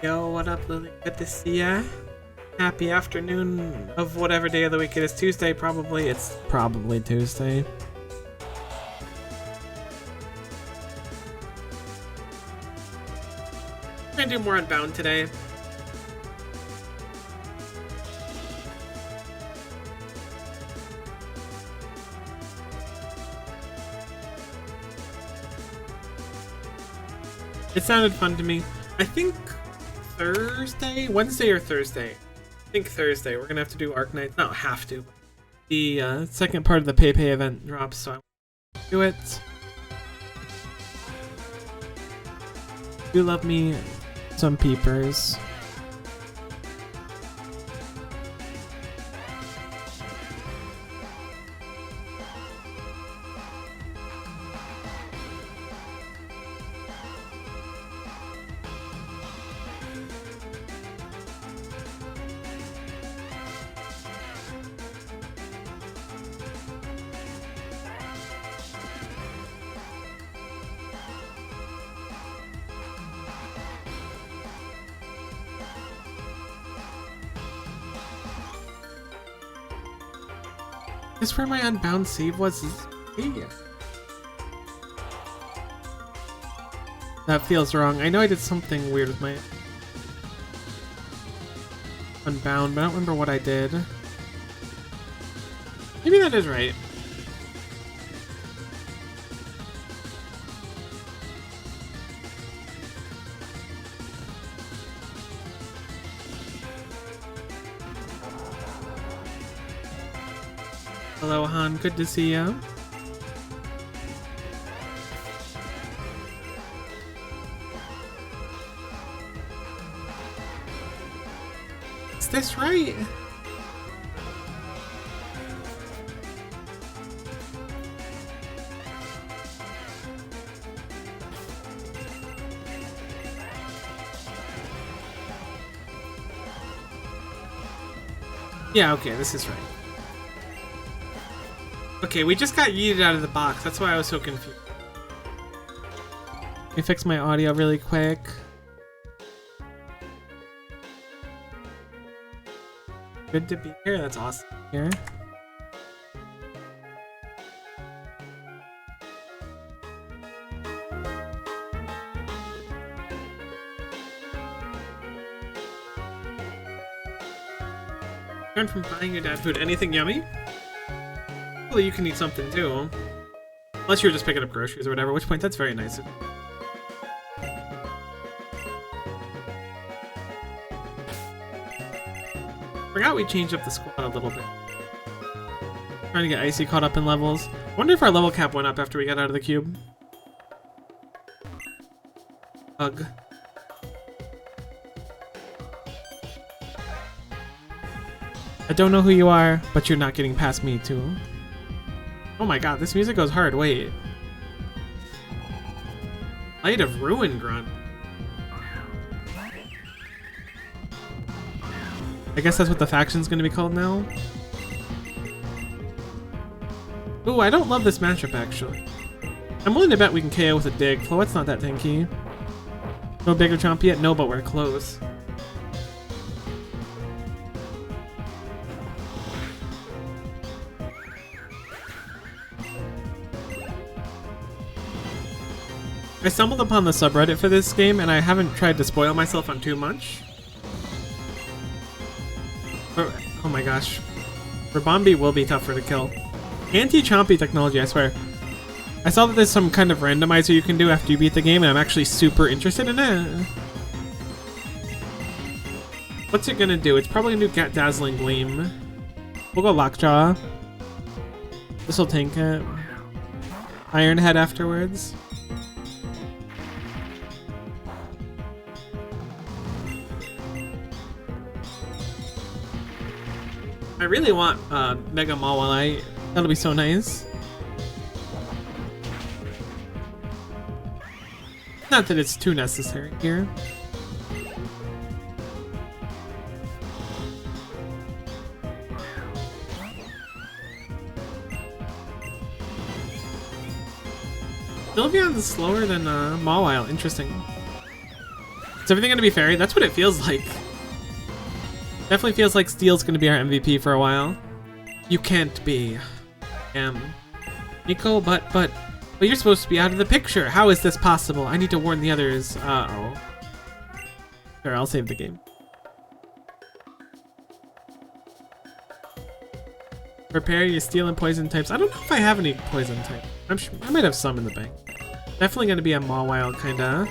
Yo, what up, Lily? Good to see ya. Happy afternoon of whatever day of the week it is. Tuesday, probably. It's probably Tuesday. I'm gonna do more Unbound today. It sounded fun to me. I think Thursday? Wednesday or Thursday? I think Thursday. We're gonna have to do Arc Nights. Not have to. The second part of the Pay event drops, so I do it. You love me some peepers. Is where my Unbound save was? Yeah. That feels wrong. I know I did something weird with my Unbound, but I don't remember what I did. Maybe that is right. Hello, Han. Good to see you. Is this right? Yeah, okay, this is right. Okay, we just got yeeted out of the box. That's why I was so confused. Let me fix my audio really quick. Good to be here. That's awesome. Here. Turn from buying your dad food. Anything yummy? Well, you can eat something too. Unless you were just picking up groceries or whatever, which point that's very nice of you. Forgot we changed up the squad a little bit. Trying to get Icy caught up in levels. I wonder if our level cap went up after we got out of the cube. Ugh. I don't know who you are, but you're not getting past me too. Oh my god, this music goes hard. Wait. Light of Ruin Grunt. I guess that's what the faction's gonna be called now. Ooh, I don't love this matchup actually. I'm willing to bet we can KO with a dig. Floet's not that tanky. No bigger chomp yet? No, but we're close. I stumbled upon the subreddit for this game, and I haven't tried to spoil myself on too much. But, oh my gosh. Rabombi will be tougher to kill. Anti-chompy technology, I swear. I saw that there's some kind of randomizer you can do after you beat the game, and I'm actually super interested in it. What's it gonna do? It's probably gonna do Dazzling Gleam. We'll go Lockjaw. This'll tank it. Iron Head afterwards. I really want Mega Mawile. That'll be so nice. Not that it's too necessary here. Sylveon's slower than Mawile. Interesting. Is everything gonna be fairy? That's what it feels like. Definitely feels like Steel's gonna be our MVP for a while. You can't be. Nico, but you're supposed to be out of the picture. How is this possible? I need to warn the others. Uh-oh. Sure, I'll save the game. Prepare your steel and poison types. I don't know if I have any poison type. I'm sure I might have some in the bank. Definitely gonna be a Mawile kinda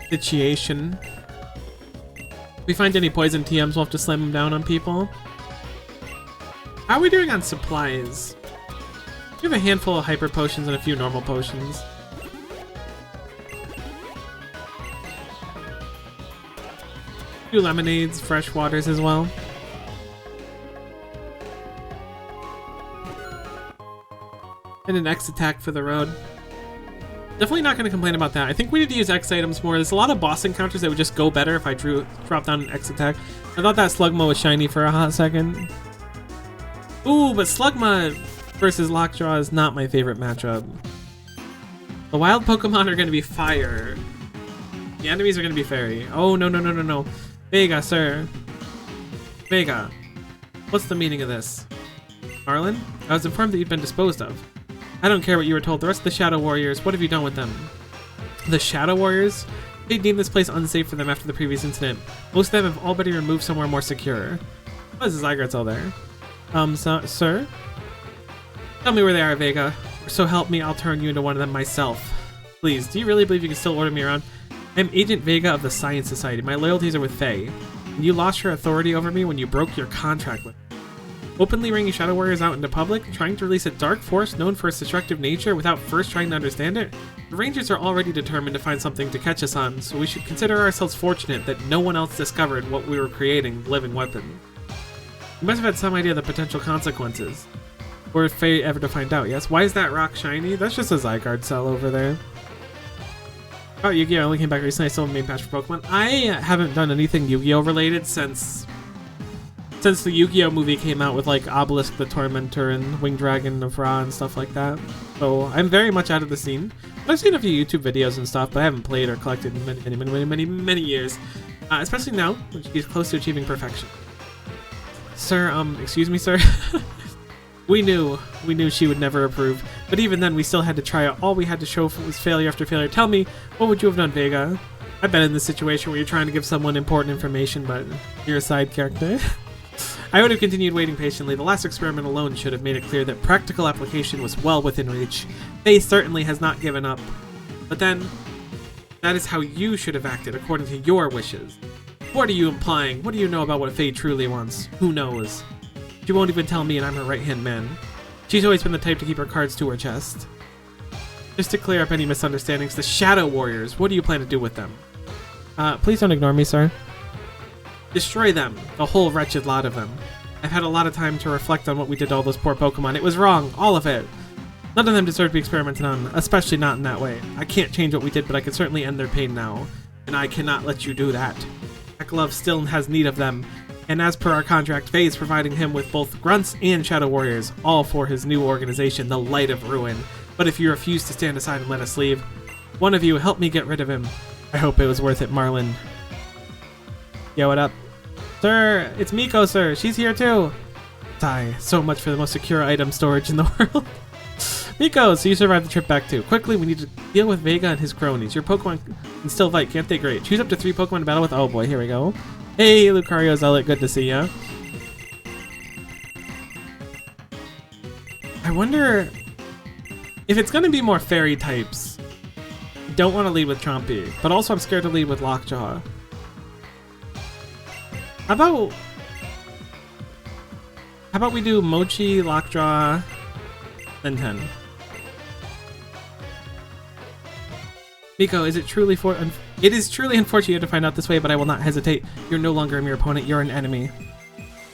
situation. If we find any poison TMs, we'll have to slam them down on people. How are we doing on supplies? We have a handful of hyper potions and a few normal potions. A few lemonades, fresh waters as well. And an X attack for the road. Definitely not going to complain about that. I think we need to use X items more. There's a lot of boss encounters that would just go better if I drop down an X attack. I thought that Slugma was shiny for a hot second. Ooh, but Slugma versus Lockjaw is not my favorite matchup. The wild Pokemon are going to be fire. The enemies are going to be fairy. Oh, no, no, no, no, no. Vega, sir. Vega. What's the meaning of this? Marlin? I was informed that you'd been disposed of. I don't care what you were told. The rest of the Shadow Warriors, what have you done with them? The Shadow Warriors? They deemed this place unsafe for them after the previous incident. Most of them have already removed somewhere more secure. Why is the Zygarde's all there? Sir? Tell me where they are, Vega. Or so help me, I'll turn you into one of them myself. Please, do you really believe you can still order me around? I'm Agent Vega of the Science Society. My loyalties are with Faye. And you lost your authority over me when you broke your contract with me. Openly ringing Shadow Warriors out into public, trying to release a dark force known for its destructive nature without first trying to understand it? The Rangers are already determined to find something to catch us on, so we should consider ourselves fortunate that no one else discovered what we were creating, the living weapon. We must have had some idea of the potential consequences. Or if Faye ever to find out, yes? Why is that rock shiny? That's just a Zygarde cell over there. Oh, Yu-Gi-Oh! Only came back recently. I still have a main patch for Pokemon. I haven't done anything Yu-Gi-Oh! Related since the Yu-Gi-Oh! Movie came out with like Obelisk the Tormentor and Winged Dragon of Ra and stuff like that. So I'm very much out of the scene. I've seen a few YouTube videos and stuff, but I haven't played or collected in many years. Especially now, when she's close to achieving perfection. Sir, excuse me, sir? We knew she would never approve, but even then we still had to try it. All we had to show was failure after failure. Tell me, what would you have done, Vega? I've been in this situation where you're trying to give someone important information, but you're a side character. I would have continued waiting patiently. The last experiment alone should have made it clear that practical application was well within reach. Faye certainly has not given up. But then, that is how you should have acted according to your wishes. What are you implying? What do you know about what Faye truly wants? Who knows? She won't even tell me, and I'm her right-hand man. She's always been the type to keep her cards to her chest. Just to clear up any misunderstandings, the Shadow Warriors, what do you plan to do with them? Please don't ignore me, sir. Destroy them, the whole wretched lot of them. I've had a lot of time to reflect on what we did to all those poor Pokemon. It was wrong, all of it. None of them deserve to be experimented on, especially not in that way. I can't change what we did, but I can certainly end their pain now. And I cannot let you do that. Love still has need of them. And as per our contract, Faye is providing him with both Grunts and Shadow Warriors, all for his new organization, the Light of Ruin. But if you refuse to stand aside and let us leave, one of you help me get rid of him. I hope it was worth it, Marlin. Yo, what up? Sir, it's Miko, sir. She's here too. Die. So much for the most secure item storage in the world. Miko, so you survived the trip back too. Quickly, we need to deal with Vega and his cronies. Your Pokemon can still fight, can't they? Great. Choose up to 3 Pokemon to battle with. Oh boy, here we go. Hey, Lucario Zealot, good to see ya. I wonder if it's going to be more fairy types. I don't want to lead with Chompy, but also I'm scared to lead with Lockjaw. How about we do Mochi, Lockjaw, then 10? Miko, is it truly it is truly unfortunate to find out this way, but I will not hesitate. You're no longer a mere opponent, you're an enemy.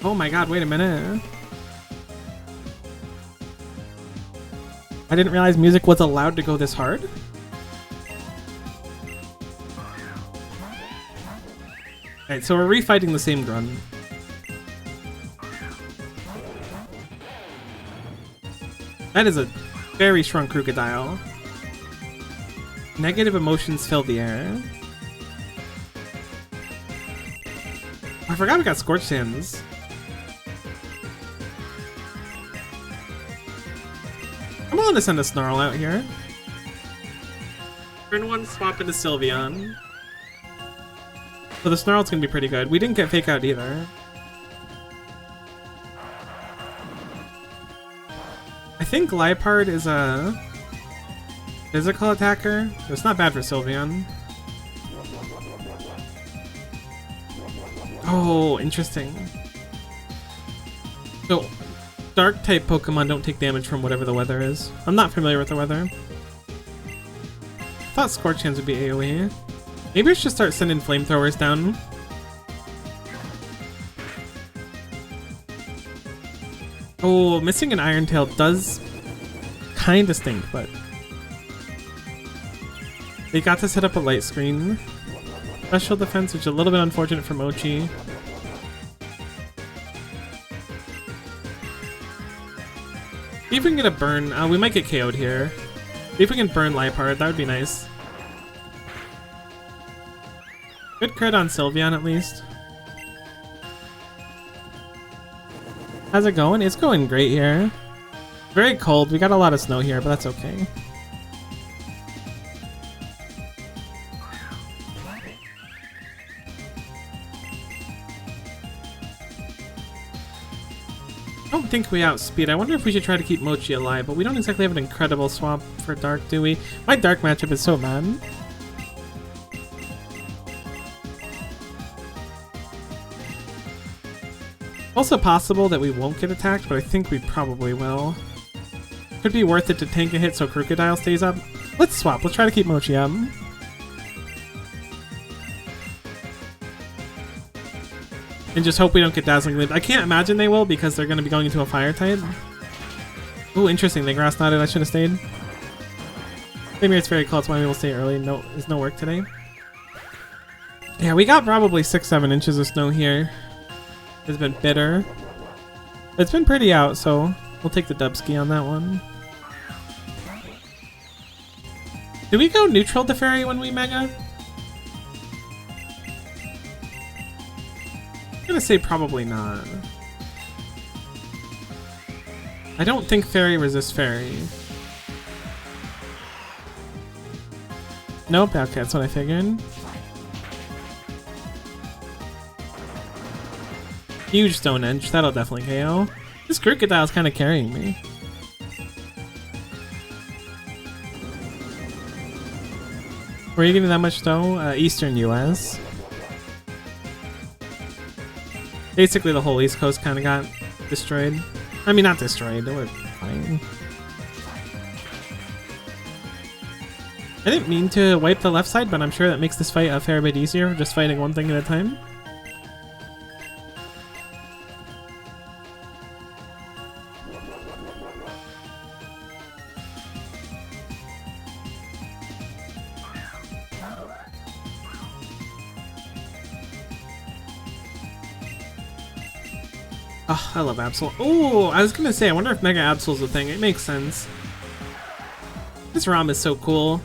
Oh my god, wait a minute. I didn't realize music was allowed to go this hard. Alright, so we're refighting the same Grunt. That is a very strong Crocodile. Negative emotions fill the air. forgot we got Scorched Hands. I'm willing to send a Snarl out here. Turn 1, swap into Sylveon. So the Snarl's gonna be pretty good. We didn't get Fake Out either. I think Liepard is a physical attacker. It's not bad for Sylveon. Oh, interesting. So, dark type Pokemon don't take damage from whatever the weather is. I'm not familiar with the weather. I thought Scorch Hands would be AoE. Maybe I should start sending flamethrowers down. Oh, missing an Iron Tail does kinda stink, but they got to set up a light screen. Special defense, which is a little bit unfortunate for Mochi. See if we can get a burn. We might get KO'd here. See if we can burn Liepard, that would be nice. Good crit on Sylveon at least. How's it going? It's going great here. Very cold. We got a lot of snow here, but that's okay. I don't think we outspeed. I wonder if we should try to keep Mochi alive, but we don't exactly have an incredible swap for Dark, do we? My Dark matchup is so bad. Also possible that we won't get attacked, but I think we probably will. Could be worth it to tank a hit so Crocodile stays up. Let's swap. Let's try to keep Mochi up. And just hope we don't get Dazzling Gleam. I can't imagine they will because they're going to be going into a fire type. Ooh, interesting. They grass knotted. I should have stayed. Maybe it's very cold. That's why we will stay early. No, there's no work today. Yeah, we got probably 6-7 inches of snow here. It's been bitter. It's been pretty out, so we'll take the Dubski on that one. Do we go neutral to Fairy when we Mega? I'm gonna say probably not. I don't think Fairy resists Fairy. Nope, okay, that's what I figured. Huge Stone Edge, that'll definitely KO. This Crocodile's kind of carrying me. Were you getting that much snow? Eastern US. Basically the whole East Coast kind of got destroyed. I mean, not destroyed, we're fine. I didn't mean to wipe the left side, but I'm sure that makes this fight a fair bit easier, just fighting one thing at a time. Oh, I love Absol. Oh, I was gonna say, I wonder if Mega Absol's a thing. It makes sense. This ROM is so cool.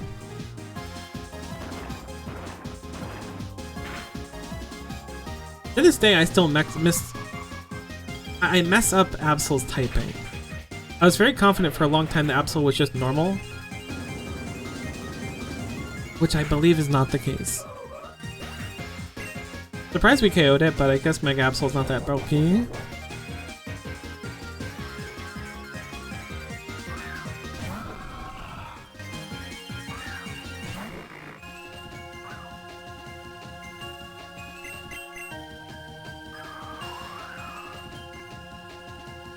To this day, I still mess up Absol's typing. I was very confident for a long time that Absol was just normal, which I believe is not the case. Surprised we KO'd it, but I guess Mega Absol's not that bulky.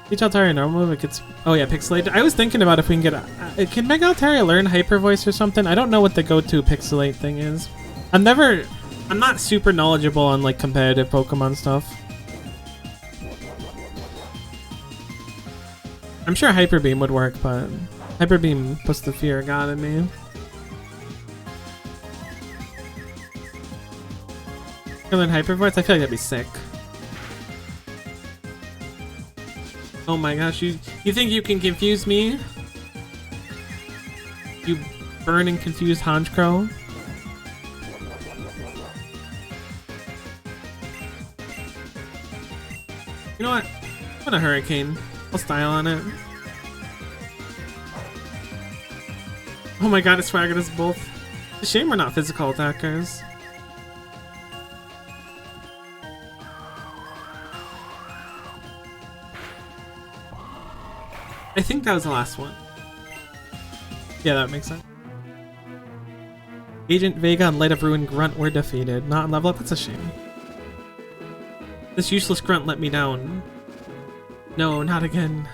Teach Altaria normal move, it gets... Oh yeah, Pixelate. I was thinking about if we can get... can Mega Altaria learn Hyper Voice or something? I don't know what the go-to Pixelate thing is. I'm not super knowledgeable on like competitive Pokemon stuff. I'm sure Hyper Beam would work, but Hyper Beam puts the fear of God in me. Can I learn Hyper Voice? I feel like that'd be sick. Oh my gosh, you think you can confuse me? You burn and confused Honchkrow? You know what? Put a hurricane. I'll style on it. Oh my god, it's swaggered us both. It's a shame we're not physical attackers. I think that was the last one. Yeah, that makes sense. Agent Vega and Light of Ruin Grunt were defeated. Not on level up, that's a shame. This useless grunt let me down. No, not again.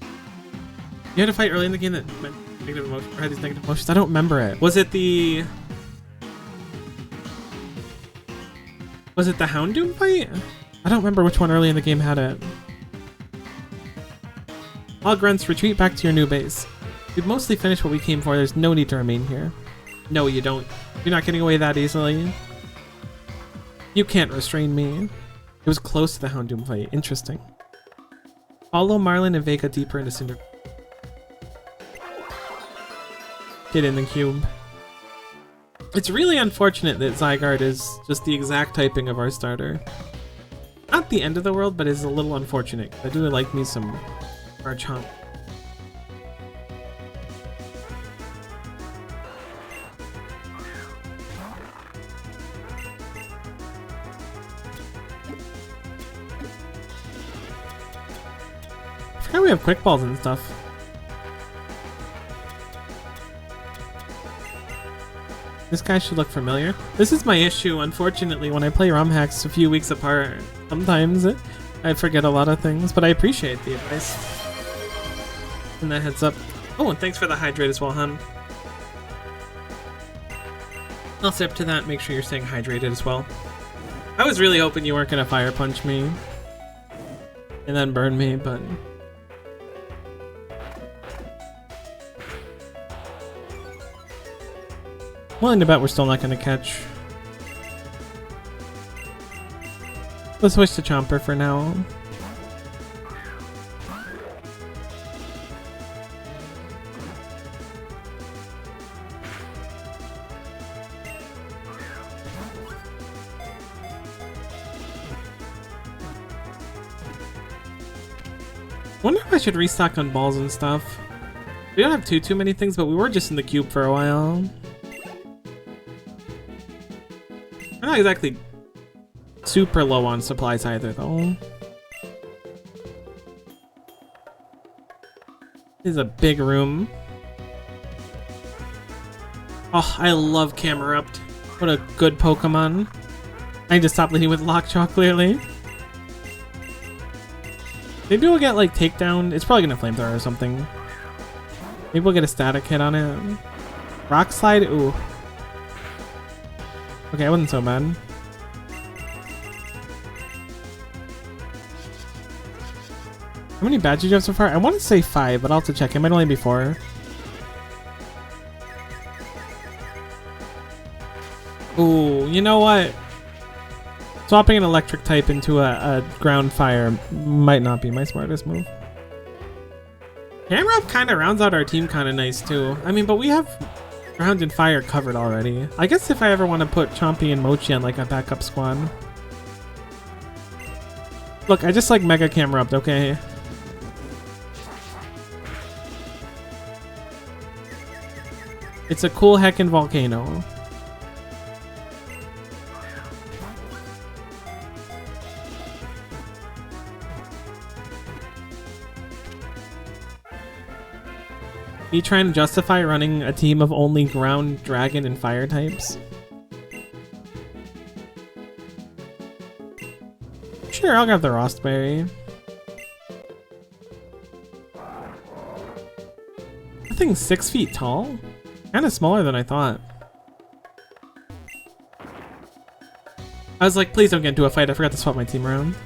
You had to fight early in the game that meant negative emotion, or had these negative emotions. I don't remember it. Was it the Houndoom fight? I don't remember which one early in the game had it. All grunts, retreat back to your new base. We've mostly finished what we came for. There's no need to remain here. No, you don't. You're not getting away that easily. You can't restrain me. It was close to the Houndoom fight. Interesting. Follow Marlin and Vega deeper into Cinder. Get in the cube. It's really unfortunate that Zygarde is just the exact typing of our starter. Not the end of the world, but is a little unfortunate. I do like me some Garchomp. I forgot we have quick balls and stuff. This guy should look familiar. This is my issue, unfortunately, when I play ROM hacks a few weeks apart. Sometimes I forget a lot of things, but I appreciate the advice. And that heads up. Oh, and thanks for the hydrate as well, hun. I'll sip to that, make sure you're staying hydrated as well. I was really hoping you weren't gonna fire punch me and then burn me, but willing to bet we're still not gonna catch. Let's switch to Chomper for now. Wonder if I should restock on balls and stuff. We don't have too many things, but we were just in the cube for a while. We're not exactly super low on supplies either, though. This is a big room. Oh, I love Camerupt. What a good Pokemon. I need to stop leading with Lockjaw, clearly. Maybe we'll get, like, Takedown. It's probably gonna Flamethrower or something. Maybe we'll get a static hit on it. Rock Slide? Ooh. Okay, it wasn't so bad. How many badges do you have so far? I want to say 5, but I'll have to check. It might only be 4. Ooh, you know what? Swapping an electric type into a ground fire might not be my smartest move. Camera Up kind of rounds out our team kind of nice too. I mean, but we have ground and fire covered already. I guess if I ever want to put Chompy and Mochi on like a backup squad. Look, I just like Mega Camerupt, okay? It's a cool heckin' volcano. You trying to justify running a team of only ground, dragon, and fire types? Sure, I'll grab the Rostberry. That thing's 6 feet tall? Kinda smaller than I thought. I was like, please don't get into a fight, I forgot to swap my team around.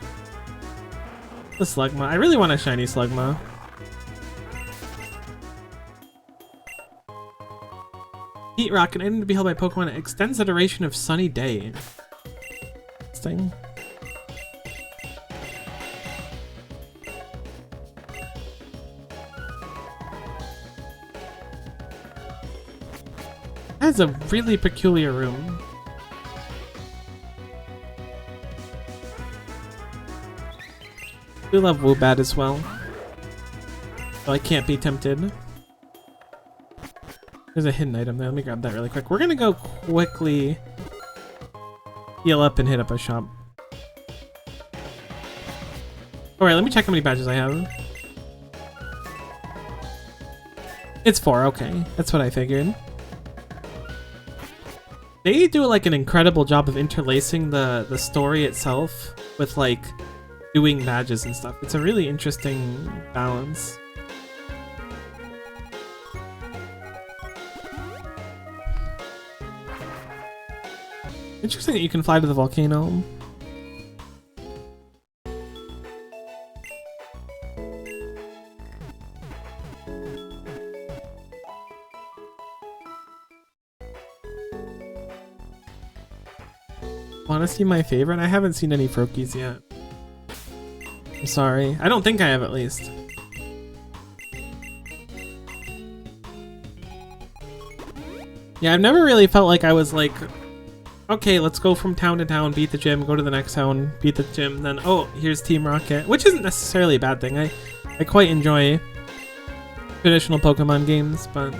The Slugma. I really want a shiny Slugma. Heat Rock, an item to be held by Pokemon that extends the duration of Sunny Day. Interesting. That's a really peculiar room. We love Woobat as well. So I can't be tempted. There's a hidden item there. Let me grab that really quick. We're gonna go quickly heal up and hit up a shop. Alright, let me check how many badges I have. It's 4, okay. That's what I figured. They do like an incredible job of interlacing the story itself with like doing badges and stuff. It's a really interesting balance. Interesting that you can fly to the volcano. Want to see my favorite? I haven't seen any Froakies yet. I'm sorry. I don't think I have, at least. Yeah, I've never really felt like I was like, okay, let's go from town to town, beat the gym, go to the next town, beat the gym, then oh, here's Team Rocket, which isn't necessarily a bad thing. I quite enjoy traditional Pokemon games, but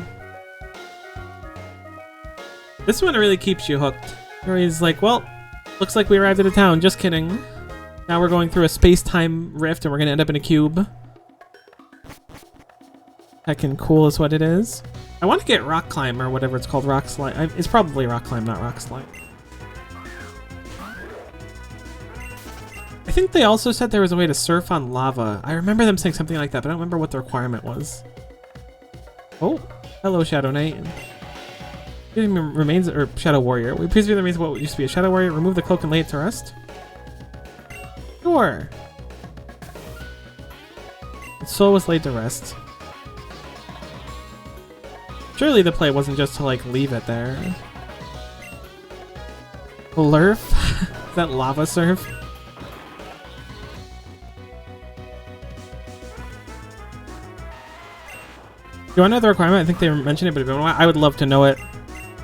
this one really keeps you hooked. Where he's like, well, looks like we arrived at a town. Just kidding. Now we're going through a space-time rift and we're gonna end up in a cube. Heckin' cool is what it is. I want to get Rock Climb or whatever it's called. Rock Slide. It's probably Rock Climb, not Rock Slide. I think they also said there was a way to surf on lava. I remember them saying something like that, but I don't remember what the requirement was. Oh, hello, Shadow Knight. Remains or Shadow Warrior. We please be the remains of what used to be a Shadow Warrior. Remove the cloak and lay it to rest. Sure. Its soul was laid to rest. Surely the play wasn't just to like leave it there. Lurf? Is that Lava Surf? Do I know the requirement? I think they mentioned it, but I would love to know it.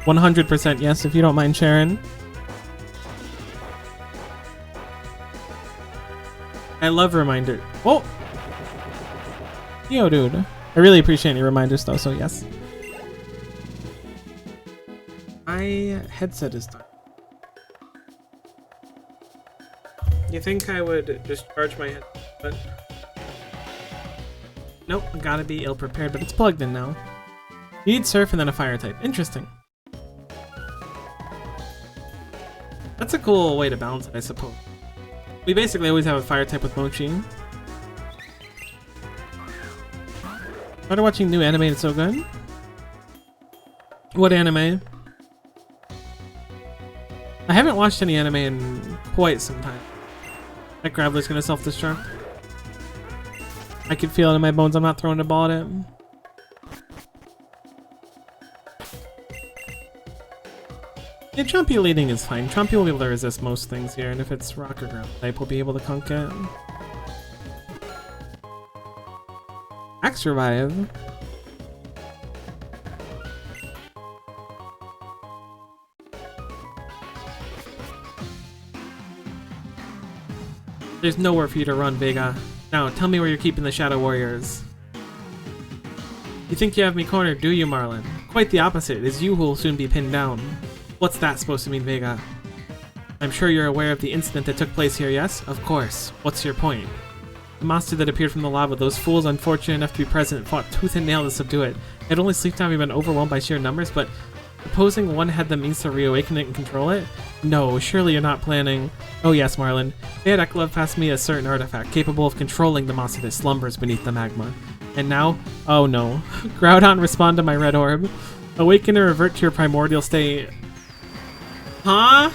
100% yes, if you don't mind sharing. I love reminder. Oh! Yo, dude. I really appreciate any reminders though, so yes. My headset is done. You think I would just charge my headset? But nope, gotta be ill prepared, but it's plugged in now. You need surf and then a fire type. Interesting. That's a cool way to balance it, I suppose. We basically always have a fire type with Mochi. Started watching new anime, it's so good. What anime? I haven't watched any anime in quite some time. That Graveler's gonna self-destruct. I can feel it in my bones, I'm not throwing a ball at it. Yeah, Chompy leading is fine. Chompy will be able to resist most things here, and if it's rock or ground type, we'll be able to conk it. Axe Revive. There's nowhere for you to run, Vega. Now, tell me where you're keeping the Shadow Warriors. You think you have me cornered, do you, Marlin? Quite the opposite. It is you who will soon be pinned down. What's that supposed to mean, Vega? I'm sure you're aware of the incident that took place here, yes? Of course. What's your point? The monster that appeared from the lava, those fools unfortunate enough to be present fought tooth and nail to subdue it. I'd only sleep time we've been overwhelmed by sheer numbers, but supposing one had the means to reawaken it and control it? No, surely you're not planning. Oh yes, Marlin. They had Eklov pass me a certain artifact capable of controlling the monster that slumbers beneath the magma. And now? Oh no. Groudon, respond to my red orb. Awaken and revert to your primordial state. Huh?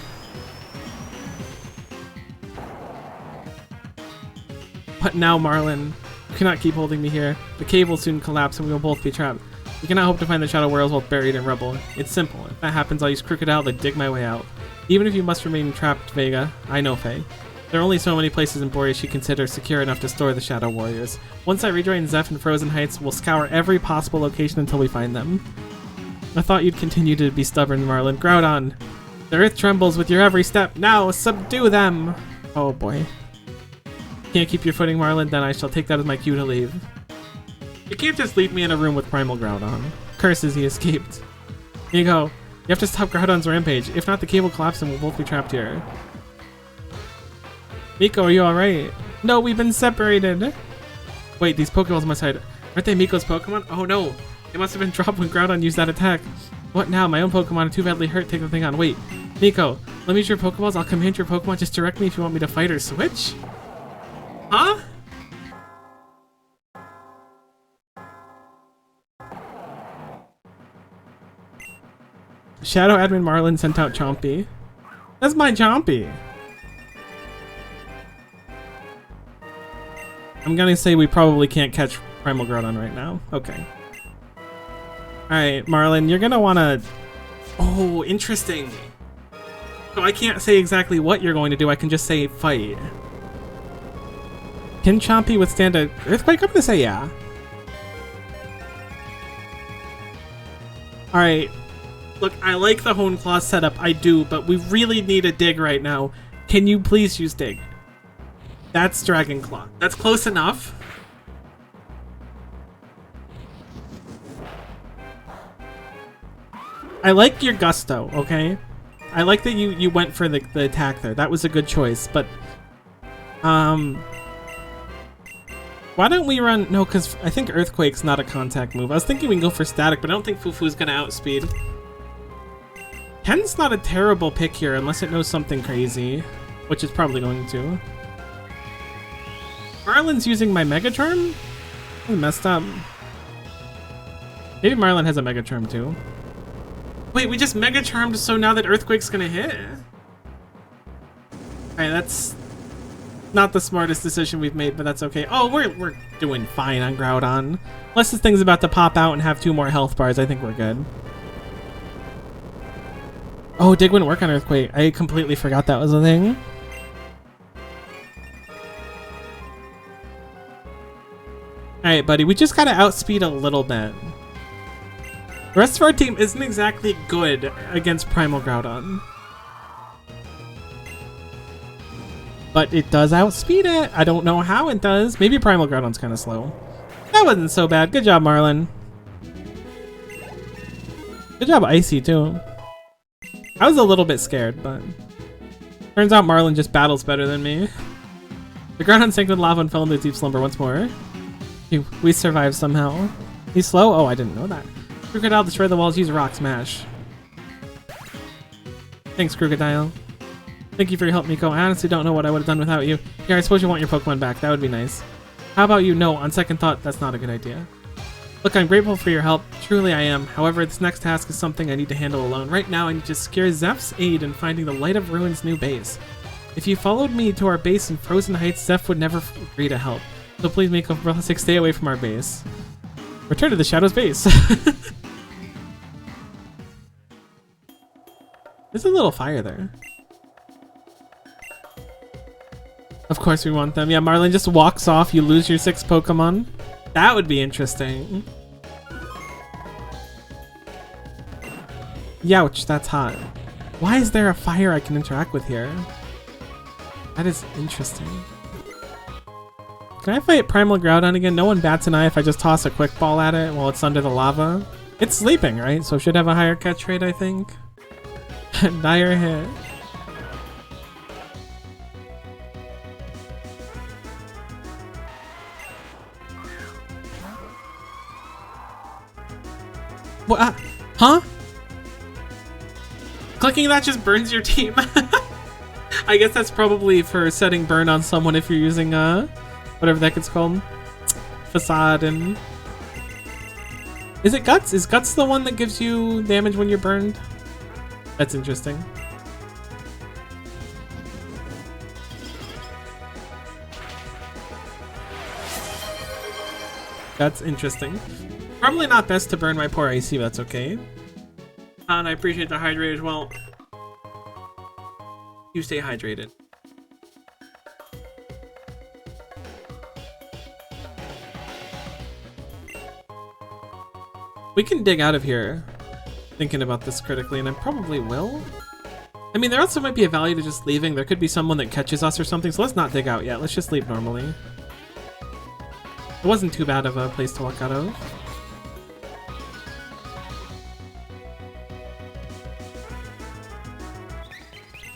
But now, Marlin, you cannot keep holding me here. The cave will soon collapse and we will both be trapped. We cannot hope to find the Shadow Warriors while buried in rubble. It's simple. If that happens, I'll use Crocodile to dig my way out. Even if you must remain trapped, Vega, I know Faye. There are only so many places in Boreas she considers secure enough to store the Shadow Warriors. Once I rejoin Zeph and Frozen Heights, we'll scour every possible location until we find them. I thought you'd continue to be stubborn, Marlin. Groudon! The earth trembles with your every step. Now, subdue them! Oh boy. Can't keep your footing, Marlin? Then I shall take that as my cue to leave. You can't just leave me in a room with Primal Groudon. Curses, he escaped. Here you go. You have to stop Groudon's rampage. If not, the cable collapses and we'll both be trapped here. Miko, are you alright? No, we've been separated. Wait, these Pokeballs must hide. Aren't they Miko's Pokemon? Oh no. They must have been dropped when Groudon used that attack. What now? My own Pokemon are too badly hurt. Take the thing on. Wait. Miko, let me use your Pokeballs. I'll command your Pokemon. Just direct me if you want me to fight or switch. Huh? Shadow Admin Marlin sent out Chompy. That's my Chompy. I'm gonna say we probably can't catch Primal Groudon right now. Okay. Alright, Marlin, you're gonna wanna... Oh, interesting. So I can't say exactly what you're going to do, I can just say fight. Can Chompy withstand a earthquake? I'm gonna say yeah. Alright. Look, I like the Hone Claw setup, I do, but we really need a dig right now. Can you please use dig? That's Dragon Claw. That's close enough. I like your Gusto, okay? I like that you went for the attack there. That was a good choice, but... Why don't we run... No, because I think Earthquake's not a contact move. I was thinking we can go for Static, but I don't think Fufu's gonna outspeed. Ken's not a terrible pick here, unless it knows something crazy. Which it's probably going to. Marlin's using my Mega Charm? I messed up. Maybe Marlin has a Mega Charm too. Wait, we just Mega Charmed, so now that Earthquake's gonna hit? Alright, that's not the smartest decision we've made, but that's okay. Oh, we're doing fine on Groudon. Unless this thing's about to pop out and have 2 more health bars, I think we're good. Oh, Dig wouldn't work on Earthquake. I completely forgot that was a thing. Alright, buddy, we just gotta outspeed a little bit. The rest of our team isn't exactly good against Primal Groudon. But it does outspeed it. I don't know how it does. Maybe Primal Groudon's kind of slow. That wasn't so bad. Good job, Marlin. Good job, Icy, too. I was a little bit scared, but... Turns out Marlin just battles better than me. The Groudon sank with lava and fell into deep slumber once more. We survived somehow. He's slow? Oh, I didn't know that. Crocodile destroyed the walls, use Rock Smash. Thanks, Crocodile. Thank you for your help, Miko. I honestly don't know what I would have done without you. Here, I suppose you want your Pokemon back. That would be nice. How about you? No, on second thought, that's not a good idea. Look, I'm grateful for your help. Truly I am. However, this next task is something I need to handle alone. Right now, I need to secure Zeph's aid in finding the Light of Ruin's new base. If you followed me to our base in Frozen Heights, Zeph would never agree to help. So please, Miko, for God's sake, stay away from our base. Return to the Shadow's base. There's a little fire there. Of course we want them. Yeah, Marlin just walks off. You lose your 6 Pokemon. That would be interesting. Youch, that's hot. Why is there a fire I can interact with here? That is interesting. Can I fight Primal Groudon again? No one bats an eye if I just toss a quick ball at it while it's under the lava. It's sleeping, right? So it should have a higher catch rate, I think. Dire hit. What? Huh? Clicking that just burns your team. I guess that's probably for setting burn on someone if you're using whatever the heck it's called. Facade and... Is it Guts? Is Guts the one that gives you damage when you're burned? That's interesting. That's interesting. Probably not best to burn my poor AC, but that's okay. And I appreciate the hydrate as well. You stay hydrated. We can dig out of here, thinking about this critically, and I probably will. I mean, there also might be a value to just leaving. There could be someone that catches us or something, so let's not dig out yet. Let's just leave normally. It wasn't too bad of a place to walk out of.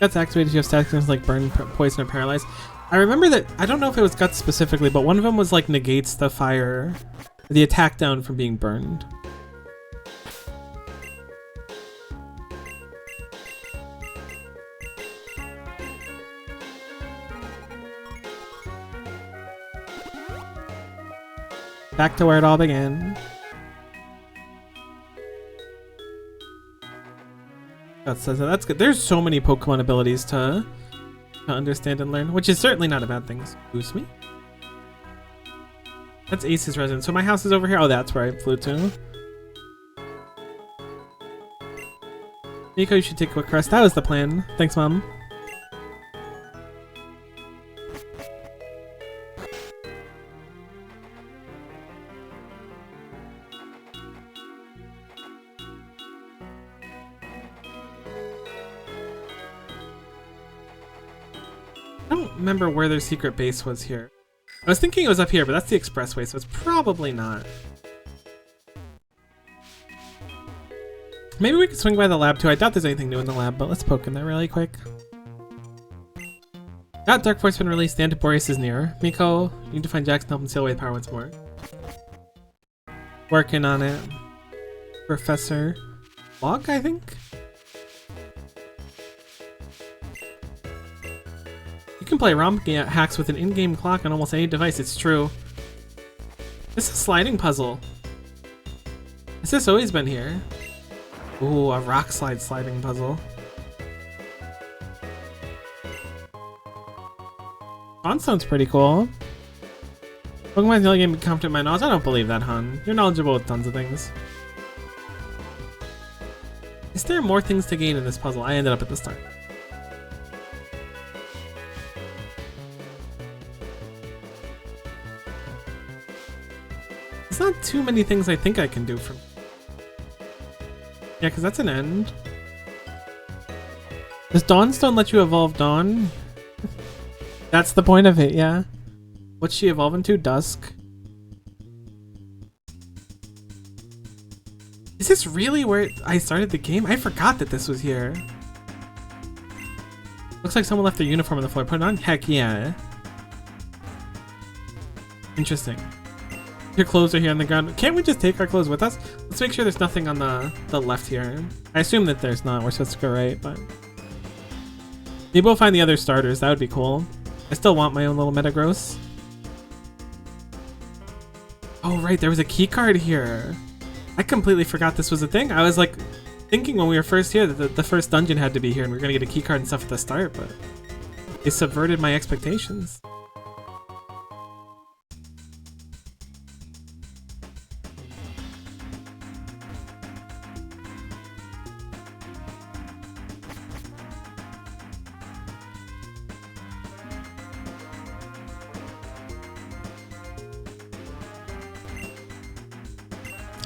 Guts activated if you have static things like burn, poison, or paralyze. I remember that, I don't know if it was Guts specifically, but one of them was like negates the fire, the attack down from being burned. Back to where it all began. That's good. There's so many Pokemon abilities to understand and learn, which is certainly not a bad thing. Excuse me. That's Ace's residence. So my house is over here. Oh, that's where I flew to. Nico, you should take a quick rest. That was the plan. Thanks, Mom. I don't remember where their secret base was here. I was thinking it was up here, but that's the expressway, so it's probably not. Maybe we could swing by the lab too. I doubt there's anything new in the lab, but let's poke in there really quick. Got Dark Force been released. The Antiborius is near. Miko, you need to find Jackson, help him seal away the power once more. Working on it. Professor Log, I think? You can play ROM hacks with an in-game clock on almost any device, it's true. This is a sliding puzzle. Has this always been here? Ooh, a rock slide sliding puzzle. That sounds pretty cool. Pokemon's the only game confident in my knowledge. I don't believe that, hun. You're knowledgeable with tons of things. Is there more things to gain in this puzzle? I ended up at the start. There's not too many things I think I can do from... Yeah, because that's an end. Does Dawnstone let you evolve Dawn? That's the point of it, yeah. What's she evolving to? Dusk? Is this really where I started the game? I forgot that this was here. Looks like someone left their uniform on the floor. Put it on? Heck yeah. Interesting. Your clothes are here on the ground. Can't we just take our clothes with us? Let's make sure there's nothing on the left here. I assume that there's not. We're supposed to go right, but... Maybe we'll find the other starters. That would be cool. I still want my own little Metagross. Oh, right. There was a key card here. I completely forgot this was a thing. I was like thinking when we were first here that the first dungeon had to be here and we were going to get a key card and stuff at the start, but they subverted my expectations.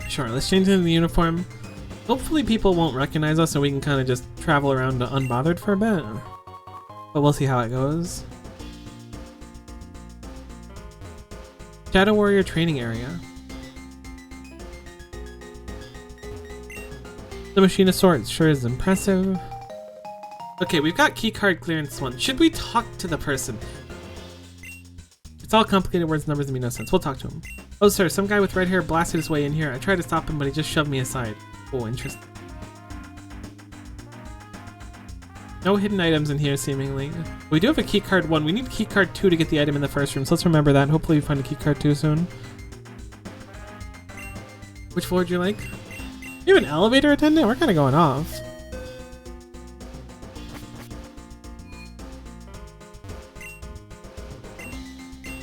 Sure, let's change into the uniform. Hopefully people won't recognize us and we can kind of just travel around unbothered for a bit. But we'll see how it goes. Shadow Warrior training area. The Machine of Swords sure is impressive. Okay, we've got keycard clearance 1. Should we talk to the person? It's all complicated words, numbers, and mean no sense. We'll talk to him. Oh, sir, some guy with red hair blasted his way in here. I tried to stop him, but he just shoved me aside. Oh, interesting. No hidden items in here, seemingly. We do have a keycard 1. We need keycard 2 to get the item in the first room, so let's remember that. Hopefully we find a keycard 2 soon. Which floor would you like? You have an elevator attendant? We're kind of going off.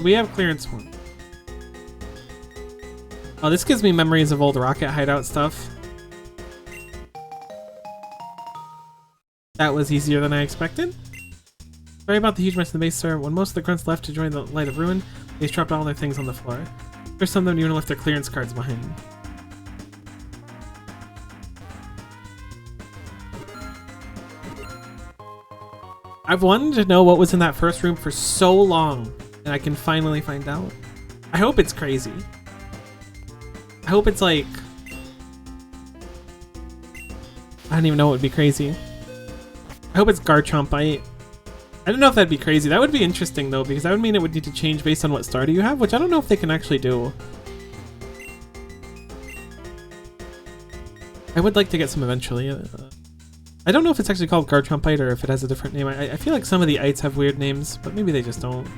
We have clearance 1. Oh, this gives me memories of old Rocket Hideout stuff. That was easier than I expected. Sorry about the huge mess in the base, sir. When most of the grunts left to join the Light of Ruin, they dropped all their things on the floor. There's some of them even left their clearance cards behind. I've wanted to know what was in that first room for so long, and I can finally find out. I hope it's crazy. I hope it's like... I don't even know what would be crazy. I hope it's Garchompite. I don't know if that'd be crazy. That would be interesting though, because that would mean it would need to change based on what starter you have, which I don't know if they can actually do. I would like to get some eventually. I don't know if it's actually called Garchompite or if it has a different name. I feel like some of the ites have weird names, but maybe they just don't.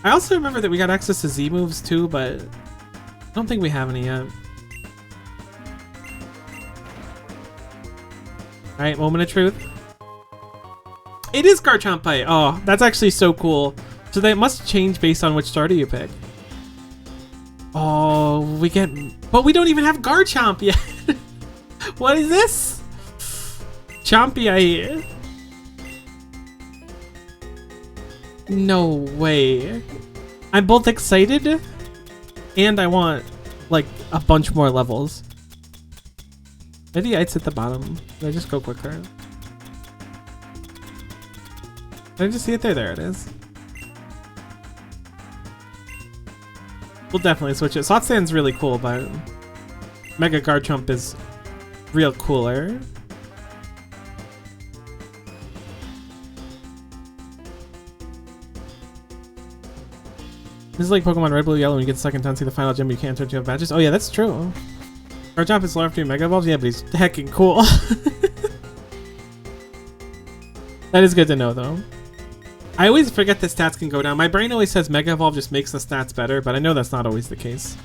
I also remember that we got access to Z moves too, but I don't think we have any yet. Alright, moment of truth. It is Garchompite! Oh, that's actually so cool. So that must change based on which starter you pick. Oh, we get... But we don't even have Garchomp yet! What is this? Chompy. No way. I'm both excited and I want like a bunch more levels. Maybe it's at the bottom. Did I just go quicker? Did I just see it there? There it is. We'll definitely switch it. Sotsan's really cool, but Mega Garchomp is real cooler. This is like Pokemon Red, Blue, Yellow. When you get the second time, see the final gem, you can't turn to have badges. Oh yeah, that's true. Garchomp is slow after you Mega Evolves. Yeah, but he's heckin' cool. That is good to know, though. I always forget that stats can go down. My brain always says Mega Evolve just makes the stats better, but I know that's not always the case.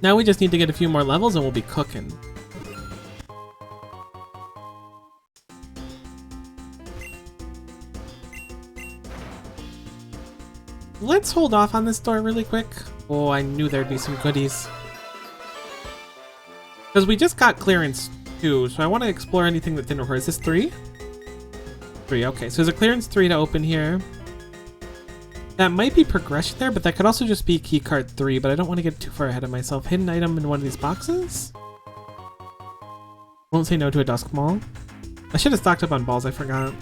Now we just need to get a few more levels and we'll be cooking. Let's hold off on this door really quick. Oh, I knew there'd be some goodies. Because we just got clearance 2, so I want to explore anything that didn't require. Is this 3? 3, okay. So there's a clearance 3 to open here. That might be progression there, but that could also just be keycard 3, but I don't want to get too far ahead of myself. Hidden item in one of these boxes? Won't say no to a Dusk Mall. I should have stocked up on balls, I forgot.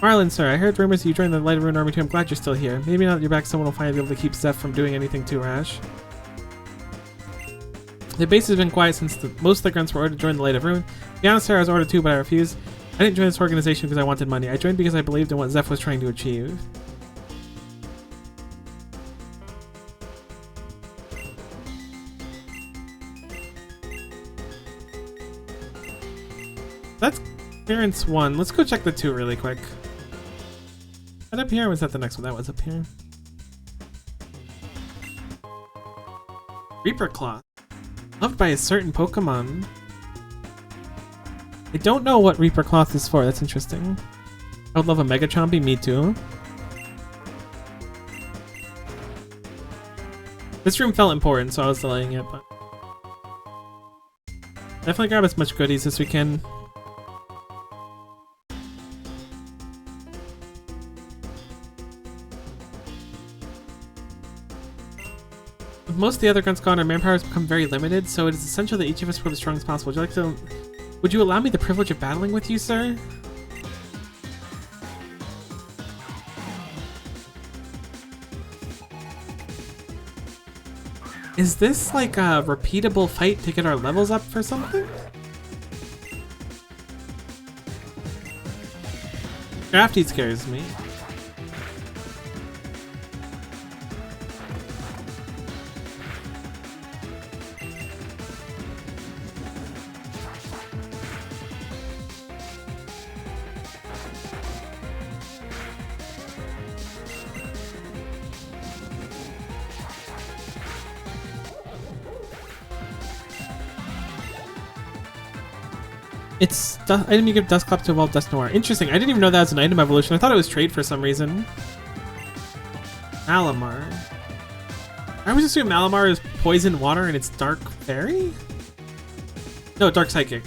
Marlon, sir, I heard rumors that you joined the Light of Ruin Army too. I'm glad you're still here. Maybe now that you're back, someone will finally be able to keep Zeph from doing anything too rash. The base has been quiet since most of the grunts were ordered to join the Light of Ruin. To be honest, sir, I was ordered too, but I refused. I didn't join this organization because I wanted money. I joined because I believed in what Zeph was trying to achieve. That's clearance 1. Let's go check the 2 really quick. That up here, or was that the next one? That was up here. Reaper Claw. Loved by a certain Pokemon. I don't know what Reaper Cloth is for. That's interesting. I would love a Mega Chompy. Me too. This room felt important, so I was delaying it, but... Definitely grab as much goodies as we can. With most of the other grunts gone, our manpower has become very limited, so it is essential that each of us prove as strong as possible. Would you allow me the privilege of battling with you, sir? Is this like a repeatable fight to get our levels up for something? Crafty scares me. It's item you give Dustclap to evolve Dusknoir. Interesting. I didn't even know that was an item evolution. I thought it was trade for some reason. Malamar. I always assume Malamar is poison water and it's dark fairy? No, dark psychic.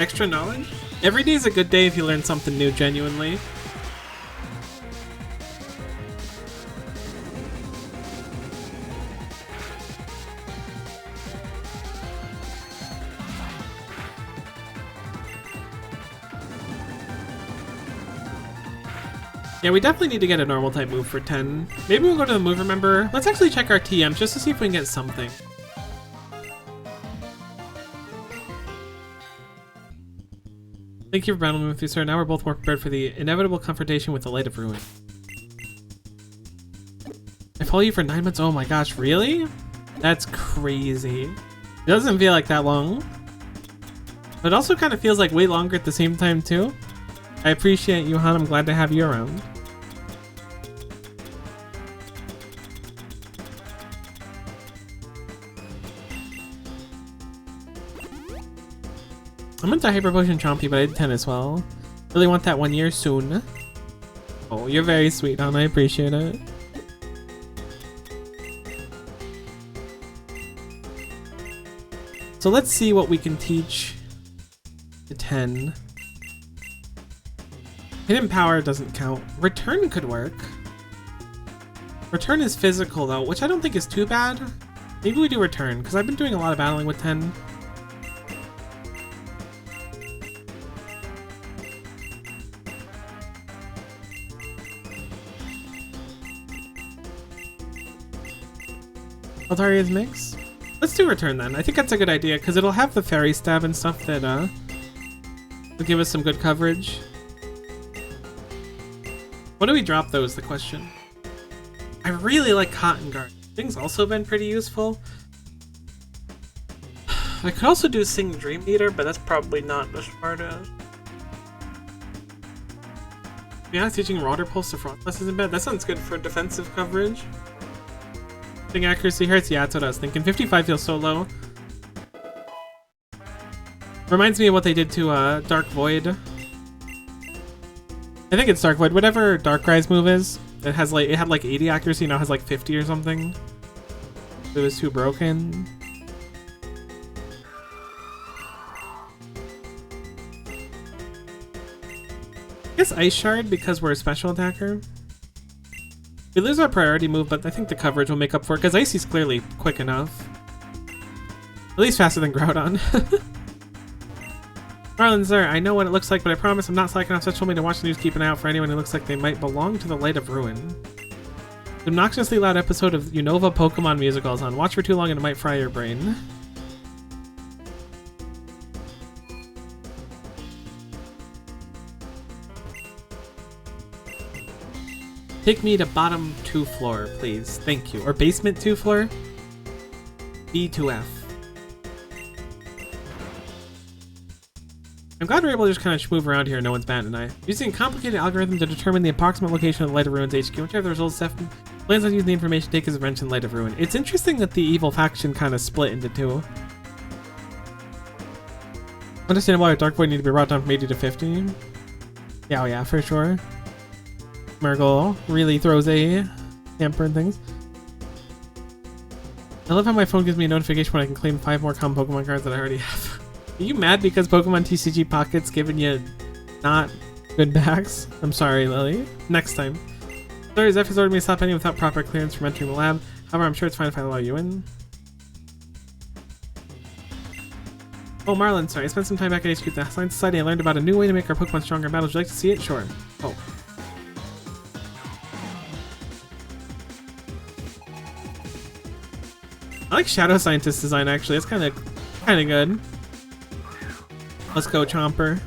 Extra knowledge? Every day is a good day if you learn something new, genuinely. Yeah, we definitely need to get a normal type move for 10. Maybe we'll go to the move remember. Let's actually check our TMs just to see if we can get something. Thank you for battling with me, sir. Now we're both more prepared for the inevitable confrontation with the Light of Ruin. I follow you for 9 months? Oh my gosh, really? That's crazy. It doesn't feel like that long. But it also kind of feels like way longer at the same time too. I appreciate you, Han. I'm glad to have you around. I'm into Hyper Potion Chompy, but I did 10 as well. Really want that 1 year soon. Oh, you're very sweet, hon. I appreciate it. So let's see what we can teach the 10. Hidden Power doesn't count. Return could work. Return is physical though, which I don't think is too bad. Maybe we do Return, because I've been doing a lot of battling with 10. Altaria's mix? Let's do Return then. I think that's a good idea because it'll have the Fairy Stab and stuff that will give us some good coverage. What do we drop though is the question. I really like Cotton Guard. Thing's also been pretty useful. I could also do Sing Dream Eater, but that's probably not as smart as. Yeah, teaching Water Pulse to Frostless isn't bad. That sounds good for defensive coverage. Thing accuracy hurts? Yeah, that's what I was thinking. 55 feels so low. Reminds me of what they did to Dark Void. I think it's Dark Void. Whatever Darkrai's move is, it has like it had like 80 accuracy, now has like 50 or something. It was too broken. I guess Ice Shard because we're a special attacker. We lose our priority move, but I think the coverage will make up for it, because Icy's clearly quick enough. At least faster than Groudon. Marlon, sir, I know what it looks like, but I promise I'm not slacking off. So told me to watch the news, keep an eye out for anyone who looks like they might belong to the Light of Ruin. The obnoxiously loud episode of Unova Pokemon Musicals on. Watch for too long and it might fry your brain. Take me to bottom 2 floor, please. Thank you. Or basement 2 floor? B to F. I'm glad we're able to just kind of move around here and no one's batting an eye. Using a complicated algorithm to determine the approximate location of the Light of Ruin's HQ. Once you have the results, Seth plans on using the information to take his revenge in Light of Ruin. It's interesting that the evil faction kind of split into 2. Understand why Dark Void need to be brought down from 80 to 50. Yeah, oh yeah, for sure. Murgle really throws a hamper and things. I love how my phone gives me a notification when I can claim 5 more common Pokemon cards that I already have. Are you mad because Pokemon TCG Pocket's giving you not good backs? I'm sorry, Lily. Next time. Sorry, Zeph has ordered me to stop any without proper clearance from entering the lab. However, I'm sure it's fine if I allow you in. Oh, Marlon, sorry. I spent some time back at HQ the Science Society. I learned about a new way to make our Pokemon stronger in battle. Would you like to see it? Sure. Oh. I like Shadow Scientist design actually. It's kind of good. Let's go, Chomper.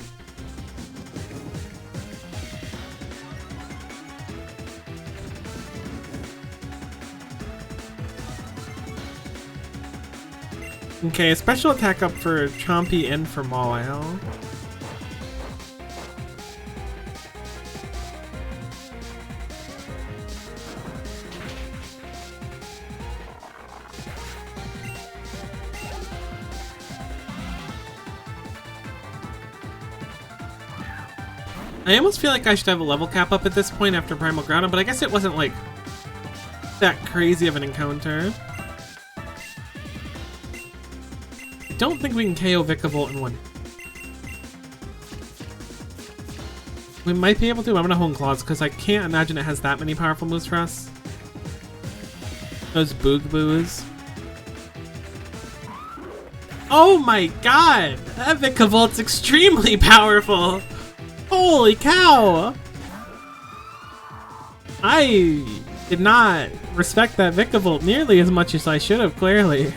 Okay, a special attack up for Chompy and for Mawile. I almost feel like I should have a level cap up at this point after Primal Groudon, but I guess it wasn't like that crazy of an encounter. I don't think we can KO Vikavolt in one. We might be able to. I'm gonna Hone Claws because I can't imagine it has that many powerful moves for us. Those Boog Boos. Oh my god! That Vikavolt extremely powerful! Holy cow! I did not respect that Vikavolt nearly as much as I should have, clearly.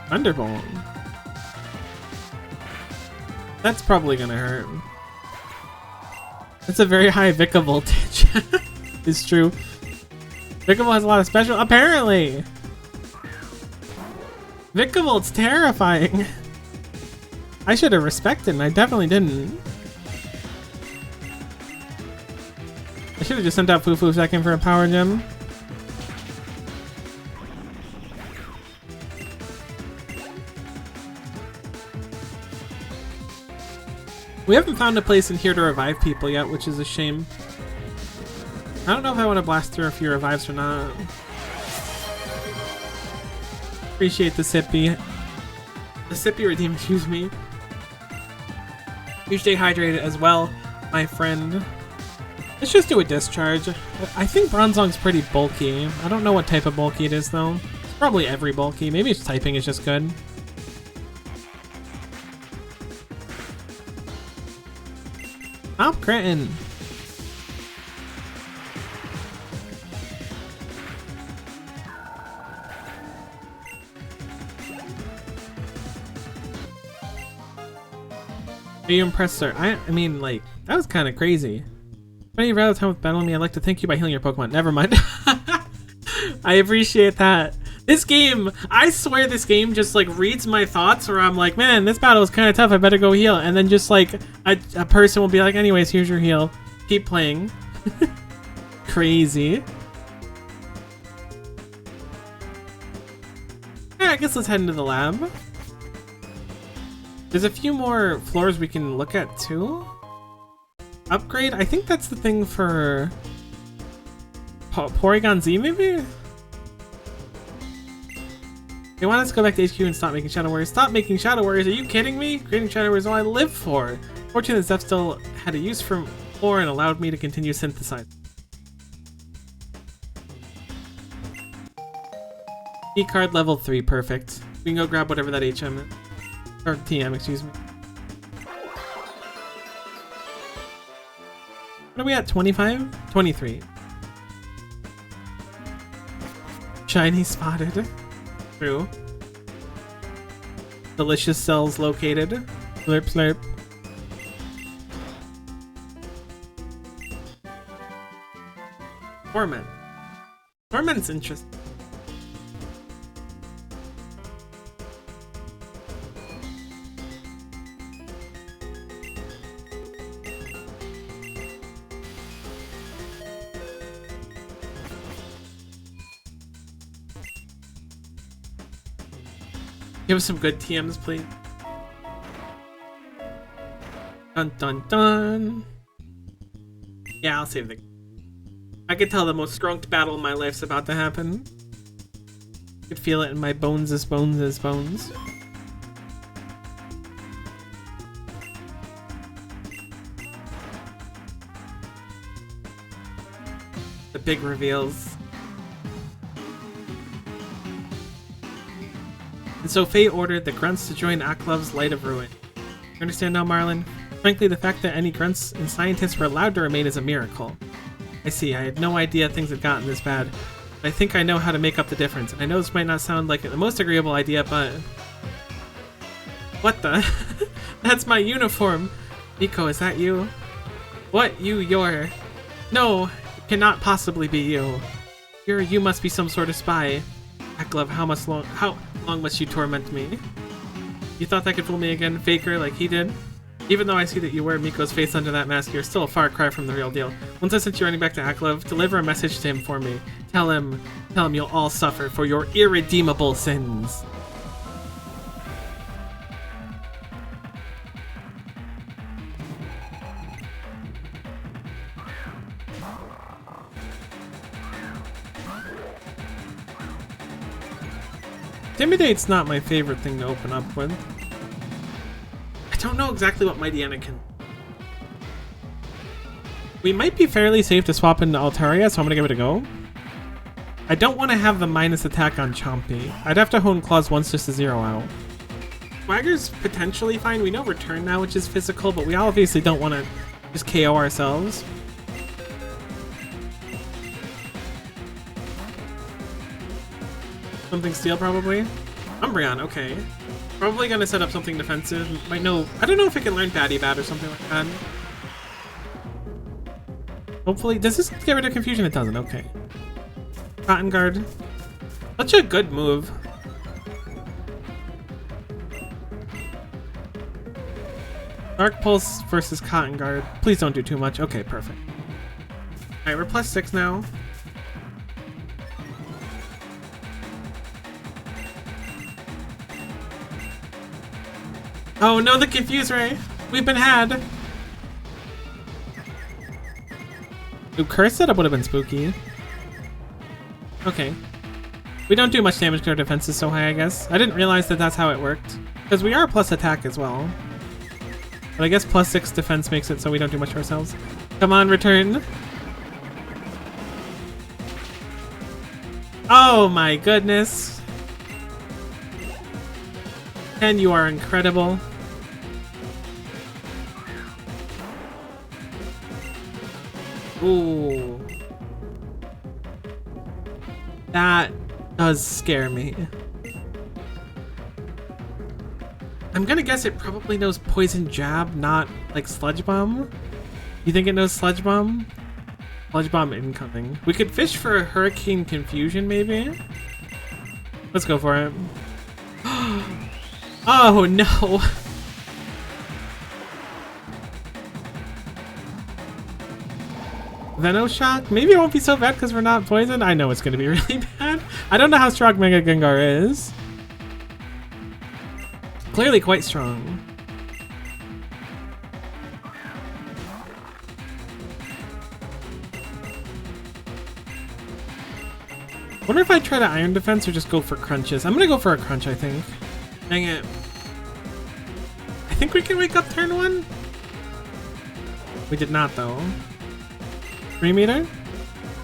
Thunderbolt. That's probably gonna hurt. That's a very high Vika voltage. It's true. Vikavolt has a lot of special. Apparently! Vikavolt's terrifying. I should have respected and I definitely didn't. I should have just sent out Fufu second for a power gem. We haven't found a place in here to revive people yet, which is a shame. I don't know if I want to blast through a few revives or not. Appreciate the Sippy. The Sippy redeem, excuse me. You stay hydrated as well, my friend. Let's just do a discharge. I think Bronzong's pretty bulky. I don't know what type of bulky it is though. It's probably every bulky. Maybe its typing is just good. Stop critting. Are you impressed, sir? I mean, like, that was kind of crazy. Spending rather time with battling me, I'd like to thank you by healing your Pokemon. Never mind. I appreciate that. This game, I swear this game just like reads my thoughts where I'm like, man, this battle is kind of tough. I better go heal. And then just like a person will be like, anyways, here's your heal. Keep playing. Crazy. Yeah, I guess let's head into the lab. There's a few more floors we can look at too. Upgrade? I think that's the thing for Porygon Z maybe? They want us to go back to HQ and stop making Shadow Warriors. Stop making Shadow Warriors? Are you kidding me? Creating Shadow Warriors is all I live for. Fortunately, Zeph still had a use for ore and allowed me to continue synthesizing. E-card level 3, perfect. We can go grab whatever that HM is. Or TM, excuse me. What are we at? 25? 23. Shiny spotted. True. Delicious cells located. Slurp, slurp. Torment. Torment's interesting. Give us some good TMs, please. Dun dun dun. Yeah, I'll save the... I could tell the most strunked battle of my life's about to happen. I could feel it in my bones as bones as bones. The big reveals. And so Fate ordered the grunts to join Aklov's Light of Ruin. You understand now, Marlin? Frankly, the fact that any grunts and scientists were allowed to remain is a miracle. I see, I had no idea things had gotten this bad. I think I know how to make up the difference, and I know this might not sound like the most agreeable idea, but... What the? That's my uniform! Nico, is that you? What? You're... No, it cannot possibly be you. You must be some sort of spy. Aklov, how long must you torment me? You thought that could fool me again, faker, like he did? Even though I see that you wear Miko's face under that mask, you're still a far cry from the real deal. Once I sent you running back to Aklov, deliver a message to him for me. Tell him you'll all suffer for your irredeemable sins. Intimidate's not my favorite thing to open up with. I don't know exactly what Mighty Anakin. We might be fairly safe to swap into Altaria, so I'm gonna give it a go. I don't want to have the minus attack on Chompy. I'd have to hone claws once just to zero out. Swagger's potentially fine. We know return now, which is physical, but we obviously don't want to just KO ourselves. Something steel, probably. Umbreon, okay. Probably gonna set up something defensive. Might know. I don't know if it can learn Batty Bat or something like that. Hopefully, does this get rid of confusion? It doesn't. Okay. Cotton Guard. Such a good move. Dark Pulse versus Cotton Guard. Please don't do too much. Okay, perfect. Alright, we're +6 now. Oh no, the Confuse Ray! We've been had! Ooh, Curse setup would have been spooky. Okay. We don't do much damage because our defense is so high, I guess. I didn't realize that that's how it worked. Because we are plus attack as well. But I guess +6 defense makes it so we don't do much to ourselves. Come on, return. Oh my goodness. Ken, you are incredible. Ooh. That does scare me. I'm gonna guess it probably knows Poison Jab, not like Sludge Bomb. You think it knows Sludge Bomb? Sludge Bomb incoming. We could fish for a Hurricane Confusion, maybe? Let's go for it. Oh no! Venoshock? Maybe it won't be so bad because we're not poisoned. I know it's going to be really bad. I don't know how strong Mega Gengar is. Clearly quite strong. Wonder if I try to Iron Defense or just go for crunches. I'm going to go for a crunch, I think. Dang it. I think we can wake up turn 1? We did not, though. 3 meter?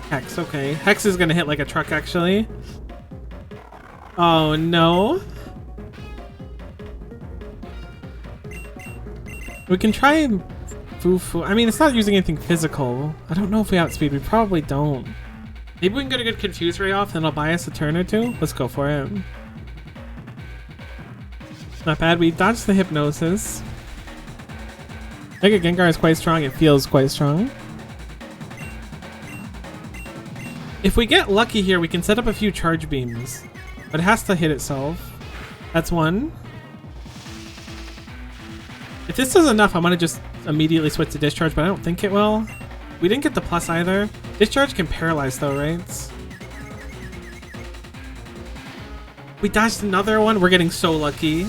Hex, okay. Hex is gonna hit like a truck, actually. Oh, no. We can try Fufu. I mean, it's not using anything physical. I don't know if we outspeed. We probably don't. Maybe we can get a good Confuse Ray off, then it'll buy us a turn or two. Let's go for it. Not bad. We dodged the Hypnosis. Mega Gengar is quite strong. It feels quite strong. If we get lucky here, we can set up a few Charge Beams. But it has to hit itself. That's one. If this does enough, I'm going to just immediately switch to Discharge, but I don't think it will. We didn't get the plus either. Discharge can paralyze though, right? We dodged another one. We're getting so lucky.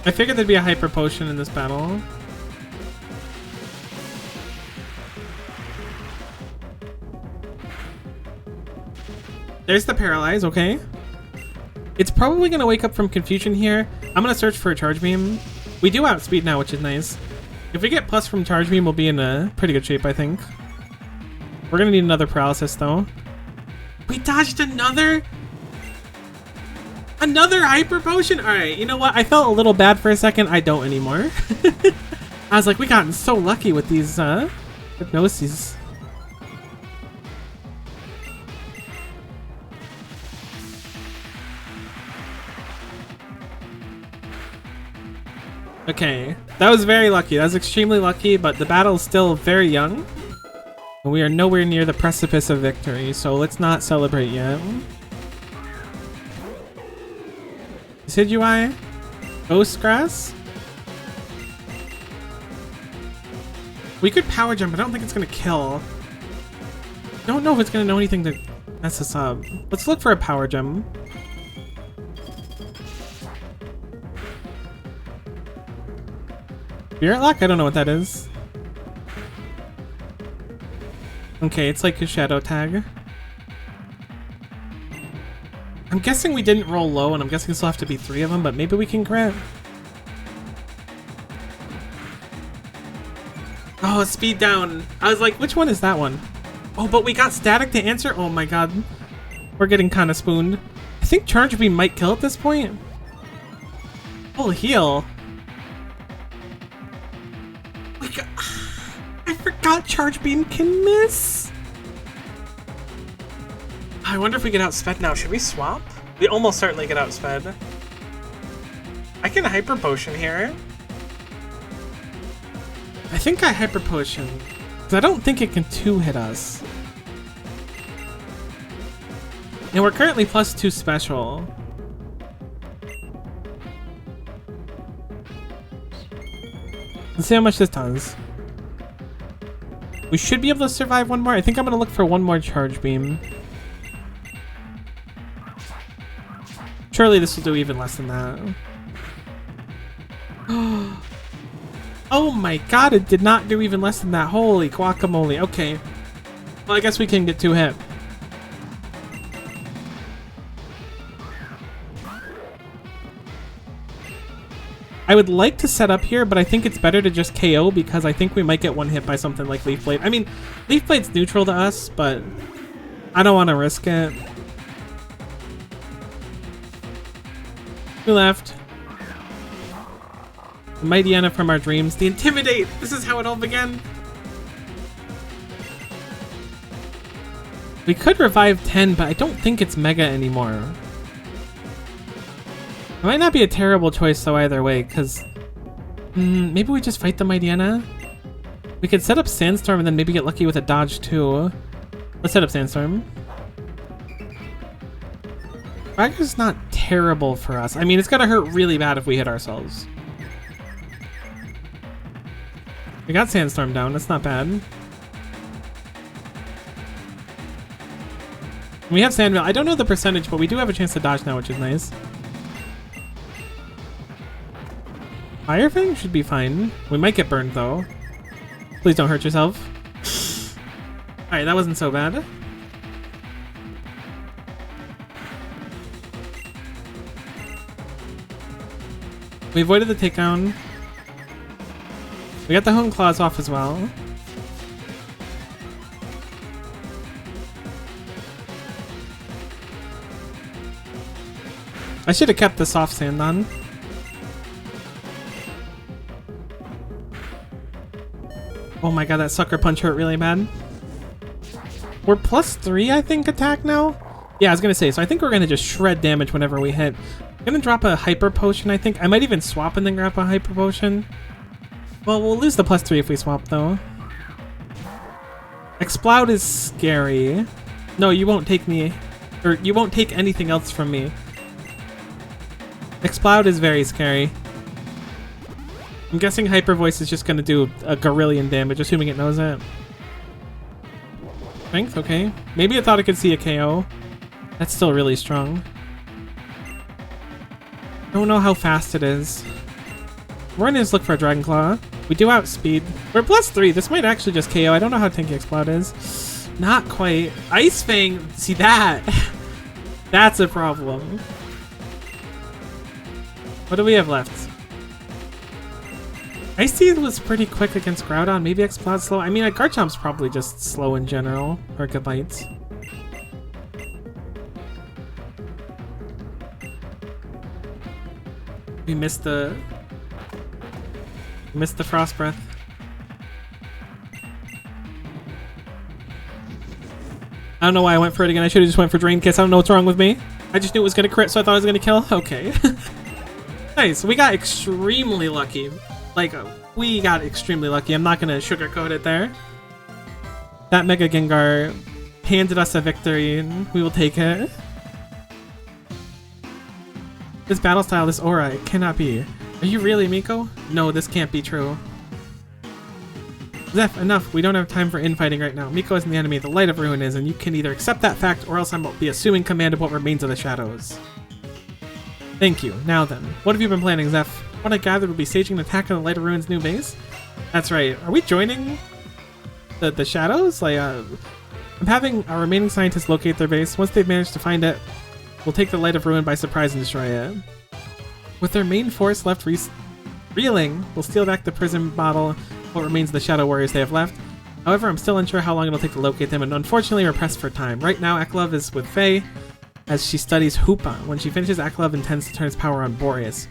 I figured there'd be a Hyper Potion in this battle. There's the Paralyze, okay. It's probably going to wake up from Confusion here. I'm going to search for a Charge Beam. We do outspeed now, which is nice. If we get plus from Charge Beam, we'll be in a pretty good shape, I think. We're going to need another Paralysis, though. We dodged another Hyper Potion? Alright, you know what? I felt a little bad for a second. I don't anymore. I was like, we gotten so lucky with these Hypnoses. Okay, that was very lucky. That was extremely lucky, but the battle is still very young. And we are nowhere near the precipice of victory, so let's not celebrate yet. Decidueye? Ghost Grass? We could Power Jump, but I don't think it's going to kill. Don't know if it's going to know anything to mess us up. Let's look for a Power Gem. Spirit Lock? I don't know what that is. Okay, it's like a shadow tag. I'm guessing we didn't roll low, and I'm guessing still have to be 3 of them, but maybe we can crit. Oh, speed down. I was like, which one is that one? Oh, but we got static to answer? Oh my god. We're getting kind of spooned. I think Charge Beam might kill at this point. Oh, heal. I forgot Charge Beam can miss. I wonder if we get outsped now. Should we swap? We almost certainly get outsped. I can Hyper Potion here. I think I Hyper Potion. Because I don't think it can 2-hit us. And we're currently +2 special. Let's see how much this does. We should be able to survive one more. I think I'm going to look for one more Charge Beam. Surely this will do even less than that. Oh my god, it did not do even less than that. Holy guacamole. Okay. Well, I guess we can get 2 hit. I would like to set up here, but I think it's better to just KO because I think we might get 1 hit by something like Leaf Blade. I mean, Leaf Blade's neutral to us, but I don't want to risk it. Who left? The Mighty Anna from our dreams. The Intimidate! This is how it all began. We could revive 10, but I don't think it's Mega anymore. It might not be a terrible choice though either way, because maybe we just fight the Mighty Anna? We could set up Sandstorm and then maybe get lucky with a dodge too. Let's set up Sandstorm. Fragger's not terrible for us. I mean, it's gonna hurt really bad if we hit ourselves. We got Sandstorm down, that's not bad. We have Sandville. I don't know the percentage, but we do have a chance to dodge now, which is nice. Fire Fang should be fine. We might get burned though. Please don't hurt yourself. Alright, that wasn't so bad. We avoided the takedown. We got the Hone Claws off as well. I should have kept the soft sand on. Oh my god, that sucker punch hurt really bad. We're +3, I think, attack now? Yeah, I was gonna say, so I think we're gonna just shred damage whenever we hit. I'm gonna drop a Hyper Potion, I think. I might even swap and then grab a Hyper Potion. Well, we'll lose the +3 if we swap, though. Exploud is scary. No, you won't take me... Or, you won't take anything else from me. Exploud is very scary. I'm guessing Hyper Voice is just gonna do a gorillion damage, assuming it knows it. Strength, okay. Maybe I thought I could see a KO. That's still really strong. I don't know how fast it is. We're gonna just look for a Dragon Claw. We do outspeed. We're +3. This might actually just KO. I don't know how tanky Explode is. Not quite. Ice Fang. See that? That's a problem. What do we have left? Ice Teeth was pretty quick against Groudon. Maybe Explode's slow. I mean, Garchomp's probably just slow in general. Or Gabite. We missed the Frost Breath. I don't know why I went for it again. I should have just went for Drain Kiss. I don't know what's wrong with me. I just knew it was going to crit, so I thought I was going to kill. Okay. Nice. We got extremely lucky. Like, we got extremely lucky. I'm not going to sugarcoat it there. That Mega Gengar handed us a victory, and we will take it. This battle style, this aura, it cannot be. Are you really, Miko? No, this can't be true. Zeph, enough. We don't have time for infighting right now. Miko isn't the enemy, the Light of Ruin is, and you can either accept that fact or else I will be assuming command of what remains of the shadows. Thank you. Now then, what have you been planning, Zeph? What I gathered will be staging an attack on the Light of Ruin's new base. That's right. Are we joining the shadows? Like, I'm having our remaining scientists locate their base. Once they've managed to find it, we'll take the Light of Ruin by surprise and destroy it. With their main force left reeling, we'll steal back the prison bottle, what remains of the Shadow Warriors they have left. However, I'm still unsure how long it'll take to locate them, and unfortunately we're pressed for time. Right now, Aklov is with Faye as she studies Hoopa. When she finishes, Aklov intends to turn his power on Boreas.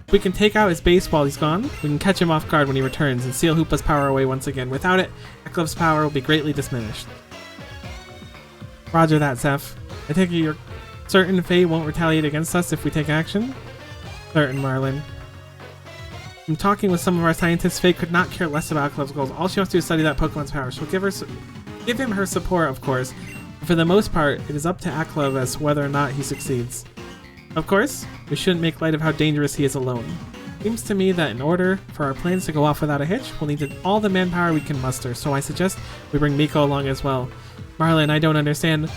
If we can take out his base while he's gone, we can catch him off guard when he returns and seal Hoopa's power away once again. Without it, Aklov's power will be greatly diminished. Roger that, Zeph. I take it you're certain Faye won't retaliate against us if we take action? Certain, Marlin. From talking with some of our scientists, Faye could not care less about Aklov's goals. All she wants to do is study that Pokemon's power. She'll give him her support, of course, but for the most part, it is up to Aklov as whether or not he succeeds. Of course, we shouldn't make light of how dangerous he is alone. It seems to me that in order for our plans to go off without a hitch, we'll need all the manpower we can muster, so I suggest we bring Miko along as well. Marlin, I don't understand.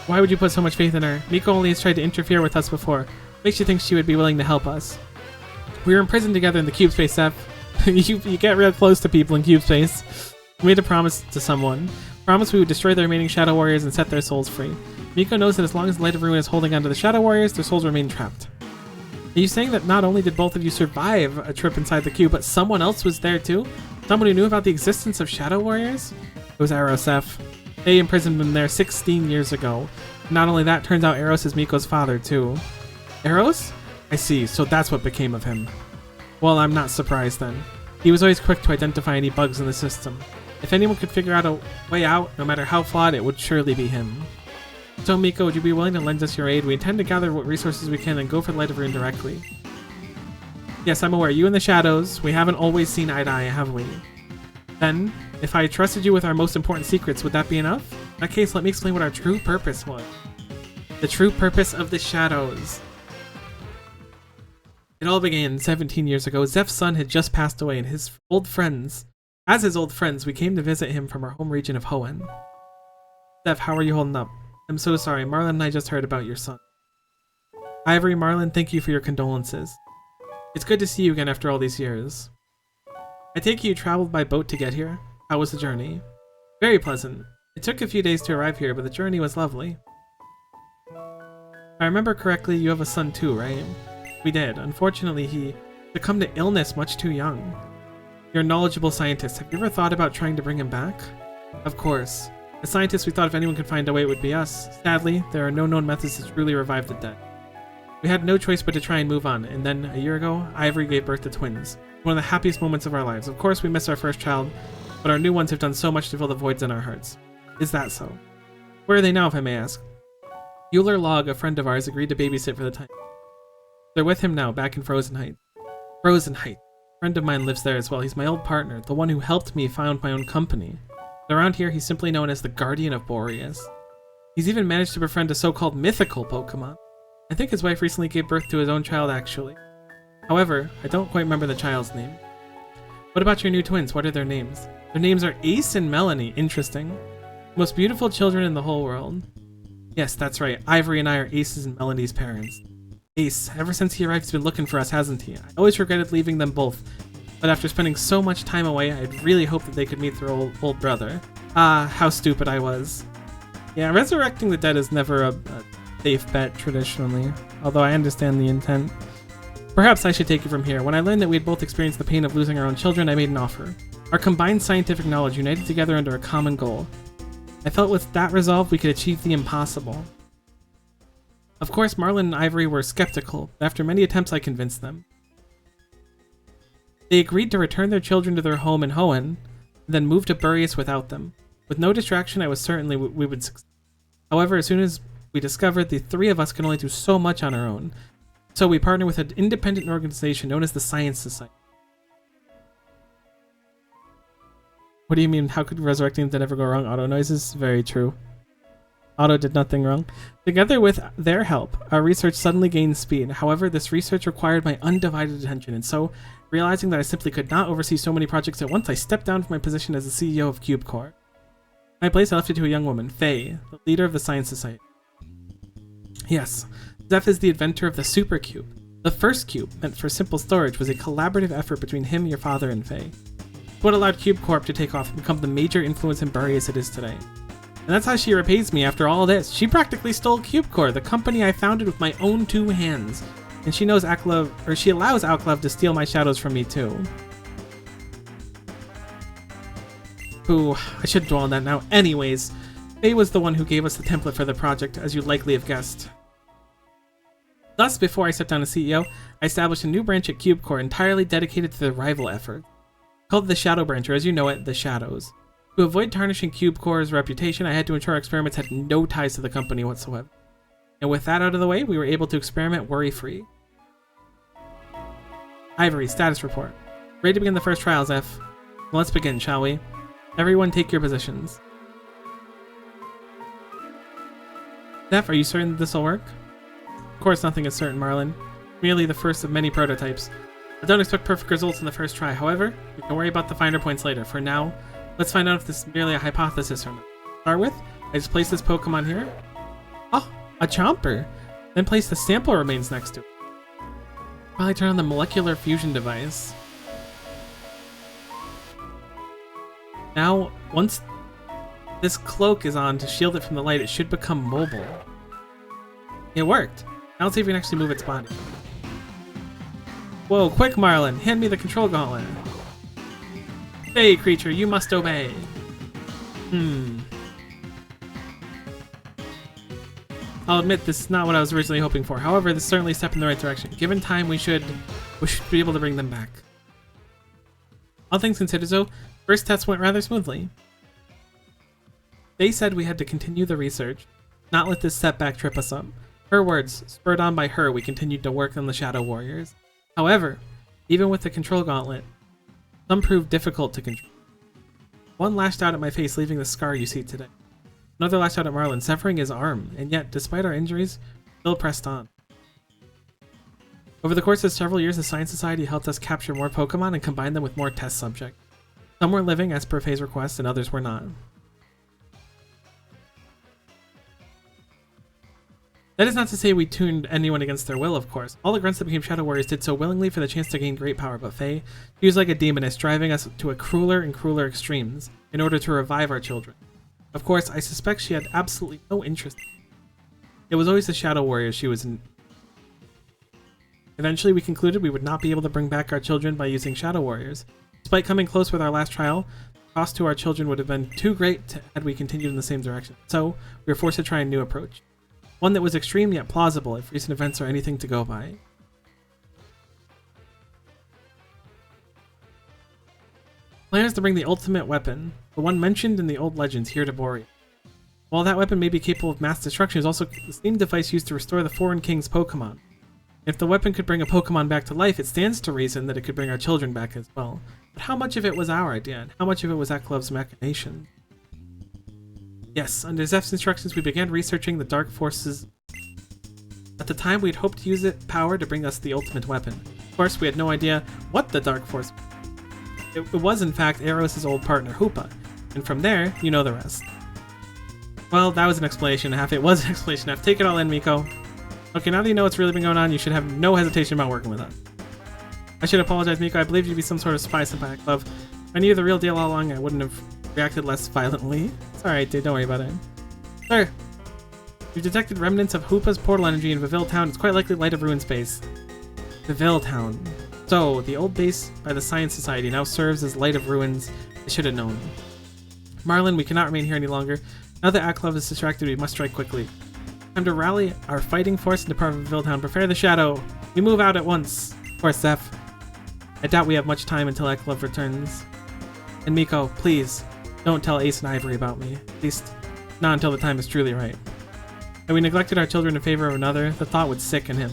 Why would you put so much faith in her? Miko only has tried to interfere with us before. Makes you think she would be willing to help us. We were imprisoned together in the cube space, Seth. you get real close to people in cube space. We made a promise to someone. Promise we would destroy the remaining Shadow Warriors and set their souls free. Miko knows that as long as the Light of Ruin is holding onto the Shadow Warriors, their souls remain trapped. Are you saying that not only did both of you survive a trip inside the cube, but someone else was there too? Someone who knew about the existence of Shadow Warriors? It was Eros, Seth. They imprisoned him there 16 years ago. Not only that, turns out Eros is Miko's father too. Eros? I see, so that's what became of him. Well, I'm not surprised then. He was always quick to identify any bugs in the system. If anyone could figure out a way out, no matter how flawed, it would surely be him. So Miko, would you be willing to lend us your aid? We intend to gather what resources we can and go for the Light of Ruin directly. Yes, I'm aware. You and the Shadows, we haven't always seen eye to eye, have we? Then, if I trusted you with our most important secrets, would that be enough? In that case, let me explain what our true purpose was. The true purpose of the Shadows. It all began 17 years ago. Zeph's son had just passed away, and as his old friends, we came to visit him from our home region of Hoenn. Zeph, how are you holding up? I'm so sorry. Marlin and I just heard about your son. Ivory, Marlin, thank you for your condolences. It's good to see you again after all these years. I take it you traveled by boat to get here? How was the journey? Very pleasant. It took a few days to arrive here, but the journey was lovely. If I remember correctly, you have a son too, right? We did. Unfortunately, he succumbed to illness much too young. You're a knowledgeable scientist. Have you ever thought about trying to bring him back? Of course. As scientists, we thought if anyone could find a way, it would be us. Sadly, there are no known methods to truly revive the dead. We had no choice but to try and move on, and then, a year ago, Ivory gave birth to twins. One of the happiest moments of our lives. Of course, we miss our first child, but our new ones have done so much to fill the voids in our hearts. Is that so? Where are they now, if I may ask? Euler Log, a friend of ours, agreed to babysit for the time. They're with him now, back in Frozen Heights. Frozen Heights. A friend of mine lives there as well. He's my old partner, the one who helped me found my own company. Around here, he's simply known as the Guardian of Boreas. He's even managed to befriend a so-called mythical Pokemon. I think his wife recently gave birth to his own child, actually. However, I don't quite remember the child's name. What about your new twins? What are their names? Their names are Ace and Melanie. Interesting. Most beautiful children in the whole world. Yes, that's right. Ivory and I are Ace's and Melanie's parents. Ace, ever since he arrived, he's been looking for us, hasn't he? I always regretted leaving them both. But after spending so much time away, I'd really hoped that they could meet their old brother. Ah, how stupid I was. Yeah, resurrecting the dead is never a safe bet, traditionally. Although I understand the intent. Perhaps I should take it from here. When I learned that we had both experienced the pain of losing our own children, I made an offer. Our combined scientific knowledge united together under a common goal. I felt with that resolve, we could achieve the impossible. Of course, Marlin and Ivory were skeptical, but after many attempts I convinced them. They agreed to return their children to their home in Hoenn, and then move to Boreas without them. With no distraction, I was certain we would succeed. However, as soon as we discovered the three of us could only do so much on our own, so we partnered with an independent organization known as the Science Society. What do you mean, how could resurrecting the dead ever go wrong? Auto noises? Very true. Otto did nothing wrong. Together with their help, our research suddenly gained speed. However, this research required my undivided attention, and so, realizing that I simply could not oversee so many projects at once, I stepped down from my position as the CEO of CubeCore. In my place, I left it to a young woman, Faye, the leader of the Science Society. Yes, Zeph is the inventor of the Super Cube, The first cube, meant for simple storage, was a collaborative effort between him, your father, and Faye. It's what allowed Cube Corp to take off and become the major influence in Bury as it is today. And that's how she repays me after all this. She practically stole Cube Corp, the company I founded with my own 2 hands. And she knows she allows Aklov to steal my shadows from me too. Ooh, I shouldn't dwell on that now. Anyways, Faye was the one who gave us the template for the project, as you'd likely have guessed. Thus, before I stepped down as CEO, I established a new branch at Cube Corp entirely dedicated to the rival effort, called the Shadow Branch, or as you know it, the Shadows. To avoid tarnishing Cube Corp's reputation, I had to ensure our experiments had no ties to the company whatsoever. And with that out of the way, we were able to experiment worry-free. Ivory, status report. Ready to begin the first trials, F. Well, let's begin, shall we? Everyone take your positions. F, are you certain this will work? Of course, nothing is certain, Marlin. Merely the first of many prototypes. I don't expect perfect results in the first try. However, we can worry about the finer points later. For now, let's find out if this is merely a hypothesis or not. To start with, I just place this Pokemon here. Oh, a Chomper. Then place the sample remains next to it. While I turn on the molecular fusion device. Now, once this cloak is on to shield it from the light, it should become mobile. It worked. Now let's see if we can actually move its body. Whoa, quick Marlin, hand me the control gauntlet. Hey creature, you must obey. I'll admit this is not what I was originally hoping for. However, this is certainly a step in the right direction. Given time, we should be able to bring them back. All things considered though, first tests went rather smoothly. They said we had to continue the research, not let this setback trip us up. Her words, spurred on by her, we continued to work on the Shadow Warriors. However, even with the control gauntlet, some proved difficult to control. One lashed out at my face, leaving the scar you see today. Another lashed out at Marlin, severing his arm, and yet, despite our injuries, still pressed on. Over the course of several years, the Science Society helped us capture more Pokemon and combine them with more test subjects. Some were living, as per Faye's request, and others were not. That is not to say we tuned anyone against their will, of course. All the grunts that became Shadow Warriors did so willingly for the chance to gain great power, but Faye, she was like a demoness, driving us to a crueler and crueler extremes in order to revive our children. Of course, I suspect she had absolutely no interest. It was always the Shadow Warriors she was in. Eventually, we concluded we would not be able to bring back our children by using Shadow Warriors. Despite coming close with our last trial, the cost to our children would have been too great had we continued in the same direction. So, we were forced to try a new approach. One that was extreme yet plausible if recent events are anything to go by. Plan is to bring the ultimate weapon, the one mentioned in the old legends, here to Borea. While that weapon may be capable of mass destruction, it is also the same device used to restore the Foreign King's Pokemon. If the weapon could bring a Pokemon back to life, it stands to reason that it could bring our children back as well. But how much of it was our idea, and how much of it was Aklov's machination? Yes, under Zeph's instructions, we began researching the dark forces. At the time, we had hoped to use its power to bring us the ultimate weapon. Of course, we had no idea what the dark force was. It was, in fact, Eros' old partner, Hoopa. And from there, you know the rest. Well, that was an explanation and a half. It was an explanation and a half. Take it all in, Miko. Okay, now that you know what's really been going on, you should have no hesitation about working with us. I should apologize, Miko. I believed you'd be some sort of spy sent by Aklov. If I knew the real deal all along, I wouldn't have reacted less violently. It's alright, dude. Don't worry about it. Sir, you've detected remnants of Hoopa's portal energy in Viville Town. It's quite likely Light of Ruin space. Viville Town. So, the old base by the Science Society now serves as Light of Ruins. I should have known. Marlin, we cannot remain here any longer. Now that Aklov is distracted, we must strike quickly. Time to rally our fighting force and depart from Viville Town. Prepare the shadow. We move out at once. Of course, Zeph. I doubt we have much time until Aklov returns. And Miko, please, don't tell Ace and Ivory about me. At least, not until the time is truly right. Had we neglected our children in favor of another, the thought would sicken him.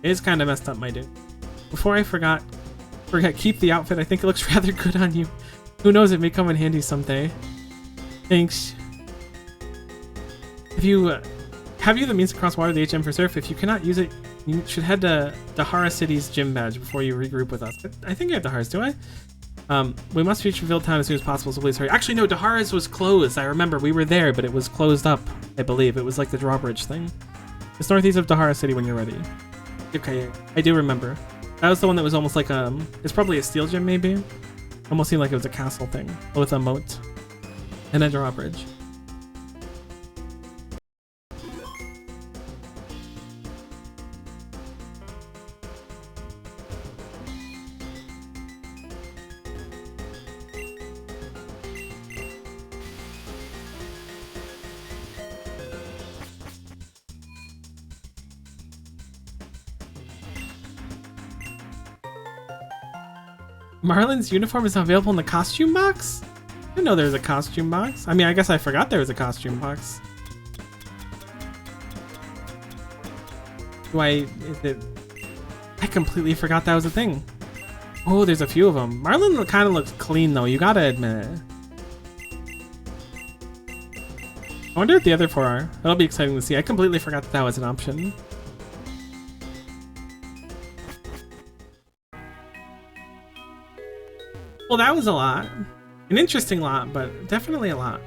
It is kind of messed up, my dude. Before I forget, keep the outfit. I think it looks rather good on you. Who knows, it may come in handy someday. Thanks. If you have you the means to cross water the HM for surf, if you cannot use it, you should head to Dahara City's gym badge before you regroup with us. I think I have Dahara's, do I? We must reach Viville Town as soon as possible, so please hurry. Actually, no, Dahara's was closed. I remember we were there, but it was closed up, I believe. It was like the drawbridge thing. It's northeast of Dahara City when you're ready. Okay, I do remember. That was the one that was almost like it's probably a steel gym maybe. Almost seemed like it was a castle thing with a moat and a drawbridge. Marlin's uniform is not available in the costume box? I didn't know there was a costume box. I mean, I guess I forgot there was a costume box. Is it... I completely forgot that was a thing. Oh, there's a few of them. Marlin kind of looks clean though, you gotta admit it. I wonder if the other four are. That'll be exciting to see. I completely forgot that was an option. Well, that was a lot. An interesting lot, but definitely a lot.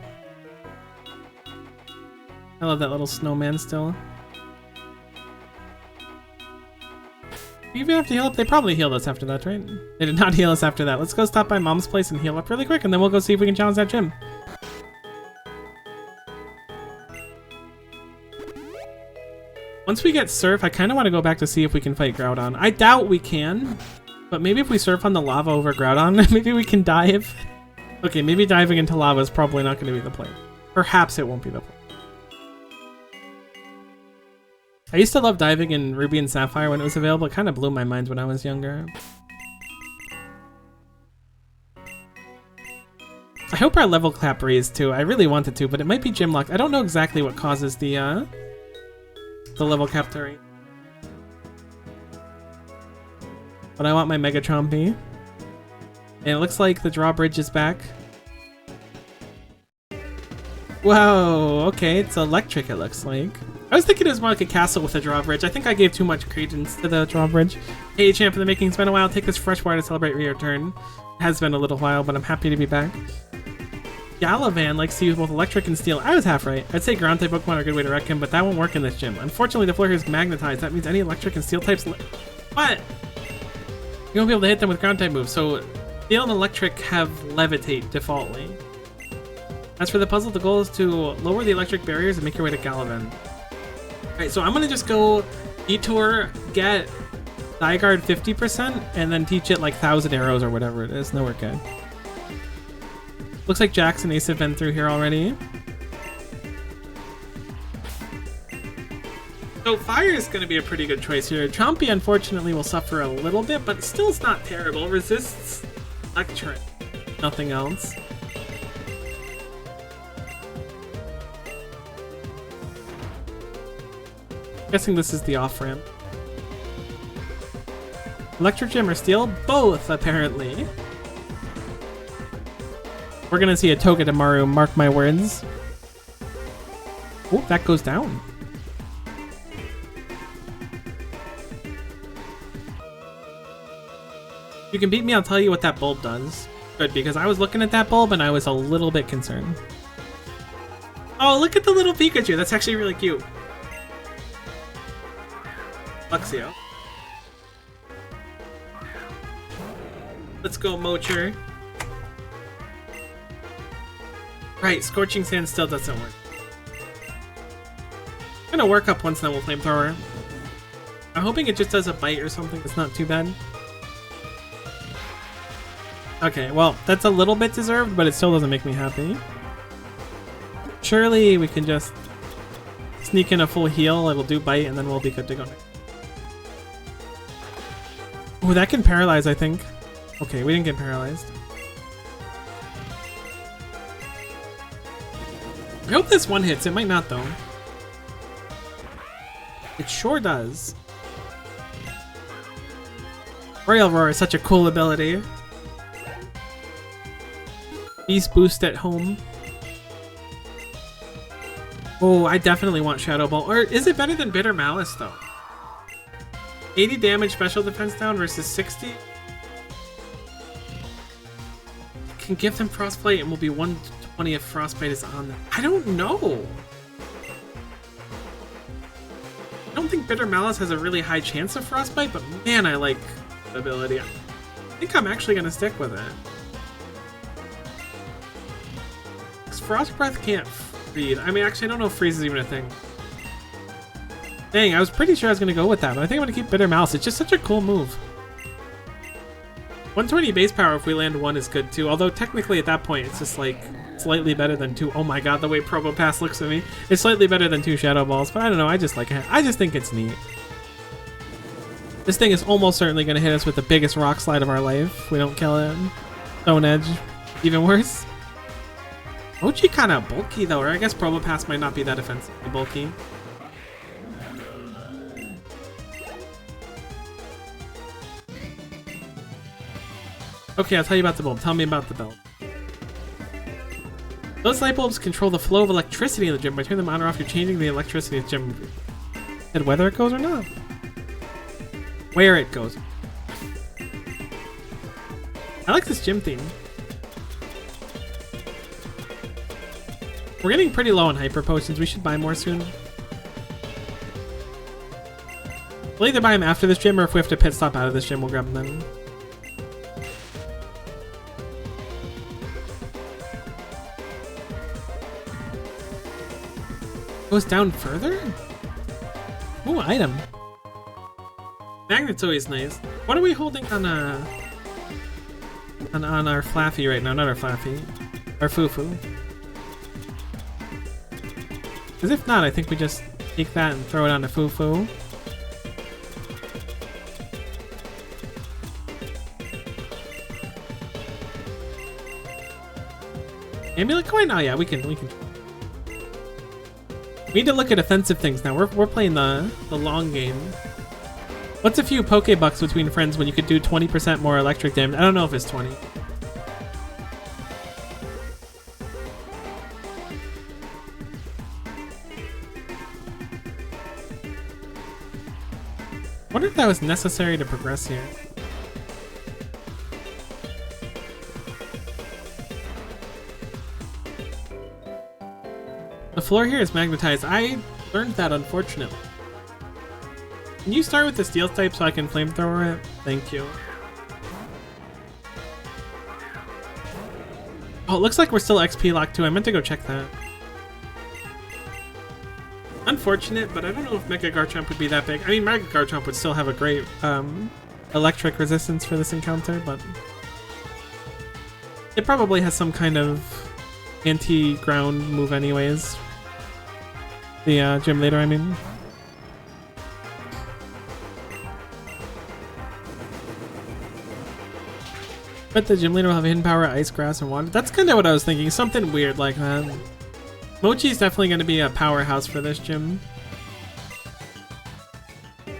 I love that little snowman still. Do you even have to heal up? They probably healed us after that, right? They did not heal us after that. Let's go stop by Mom's place and heal up really quick, and then we'll go see if we can challenge that gym. Once we get Surf, I kind of want to go back to see if we can fight Groudon. I doubt we can. But maybe if we surf on the lava over Groudon, maybe we can dive. Okay, maybe diving into lava is probably not going to be the play. Perhaps it won't be the play. I used to love diving in Ruby and Sapphire when it was available. It kind of blew my mind when I was younger. I hope our level cap raised too. I really wanted to, but it might be gym locked. I don't know exactly what causes the level cap to raise. But I want my Megatron B. And it looks like the drawbridge is back. Whoa, okay, it's electric it looks like. I was thinking it was more like a castle with a drawbridge. I think I gave too much credence to the drawbridge. Hey champ, for the making, it's been a while. Take this fresh water to celebrate your return. It has been a little while, but I'm happy to be back. Galavan likes to use both electric and steel. I was half right. I'd say ground type Pokemon are a good way to wreck him, but that won't work in this gym. Unfortunately, the floor here is magnetized. That means any electric and steel types... What? You won't be able to hit them with ground type moves, so steel and electric have levitate defaultly. As for the puzzle, the goal is to lower the electric barriers and make your way to Galavan. Alright, so I'm gonna just go detour, get Zygarde 50%, and then teach it like 1,000 arrows or whatever it is. No, we're good. Looks like Jax and Ace have been through here already. So fire is going to be a pretty good choice here. Chompy unfortunately will suffer a little bit, but still it's not terrible. Resists electric, nothing else. Guessing this is the off-ramp. Electric Gym or Steel? Both, apparently. We're going to see a Togedemaru, mark my words. Oh, that goes down. If you can beat me, I'll tell you what that bulb does. Good, because I was looking at that bulb and I was a little bit concerned. Oh, look at the little Pikachu. That's actually really cute. Luxio. Let's go, Mocher. Right, Scorching Sand still doesn't work. I'm gonna work up once, then we'll Flamethrower. I'm hoping it just does a bite or something that's not too bad. Okay, well, that's a little bit deserved, but it still doesn't make me happy. Surely we can just sneak in a full heal, it will do bite, and then we'll be good to go. Ooh, that can paralyze, I think. Okay, we didn't get paralyzed. I hope this one hits. It might not, though. It sure does. Royal Roar is such a cool ability. Beast Boost at home. Oh, I definitely want Shadow Ball. Or is it better than Bitter Malice, though? 80 damage special defense down versus 60? Can give them Frostbite and will be 120 if Frostbite is on them. I don't know. I don't think Bitter Malice has a really high chance of Frostbite, but man, I like the ability. I think I'm actually going to stick with it. Because Frost Breath can't freeze. I mean, actually, I don't know if freeze is even a thing. Dang, I was pretty sure I was going to go with that, but I think I'm going to keep Bitter Malice. It's just such a cool move. 120 base power if we land 1 is good too, although technically at that point it's just like slightly better than 2. Oh my god, the way Probopass looks at me. It's slightly better than 2 Shadow Balls, but I don't know, I just like it. I just think it's neat. This thing is almost certainly going to hit us with the biggest rock slide of our life if we don't kill it. Stone Edge, even worse. Mochi kind of bulky though, or I guess Probopass might not be that offensively bulky. Okay, I'll tell you about the bulb. Tell me about the belt. Those light bulbs control the flow of electricity in the gym. By turning them on or off, you're changing the electricity in the gym. And whether it goes or not. Where it goes. I like this gym theme. We're getting pretty low on hyper potions. We should buy more soon. We'll either buy them after this gym, or if we have to pit stop out of this gym, we'll grab them then. Goes down further? Ooh, item. Magnet's always nice. What are we holding on on our Flaffy right now? Not our Flaffy. Our Fufu. Because if not, I think we just take that and throw it on the Fufu. Amulet coin? Oh yeah, we can. We need to look at offensive things now. We're playing the long game. What's a few Pokebucks between friends when you could do 20% more electric damage? I don't know if it's 20. I wonder if that was necessary to progress here. The floor here is magnetized. I learned that, unfortunately. Can you start with the steel type so I can flamethrower it? Thank you. Oh, it looks like we're still XP locked too. I meant to go check that. Unfortunate, but I don't know if Mega Garchomp would be that big. I mean, Mega Garchomp would still have a great electric resistance for this encounter, but it probably has some kind of anti-ground move anyways. The gym leader, I mean. But the gym leader will have hidden power, ice, grass, and water. That's kind of what I was thinking. Something weird like that. Mochi's definitely going to be a powerhouse for this gym. Can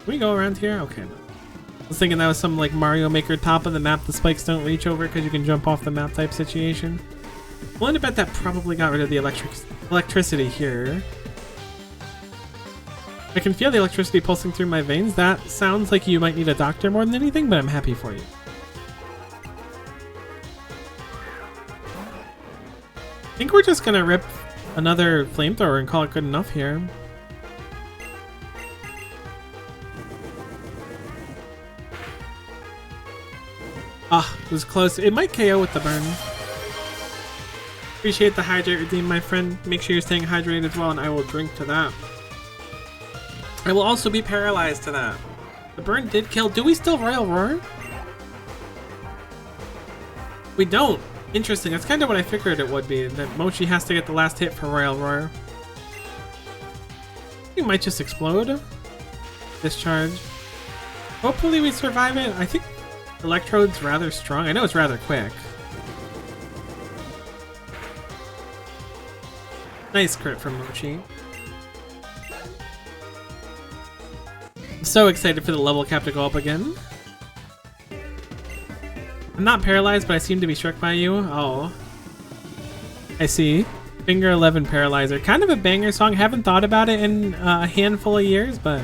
we go around here? Okay. I was thinking that was some like Mario Maker top of the map the spikes don't reach over because you can jump off the map type situation. I'm willing to bet that probably got rid of the electricity here. I can feel the electricity pulsing through my veins. That sounds like you might need a doctor more than anything, but I'm happy for you. I think we're just gonna rip another flamethrower and call it good enough here. Ah, it was close. It might KO with the burn. Appreciate the hydrate redeem, my friend. Make sure you're staying hydrated as well, and I will drink to that. I will also be paralyzed to that. The burn did kill. Do we still Royal Roar? We don't. Interesting. That's kind of what I figured it would be. That Mochi has to get the last hit for Royal Roar. We might just explode. Discharge. Hopefully we survive it. I think Electrode's rather strong. I know it's rather quick. Nice crit from Mochi. I'm so excited for the level cap to go up again. I'm not paralyzed, but I seem to be struck by you. Oh. I see. Finger 11 Paralyzer. Kind of a banger song. Haven't thought about it in a handful of years, but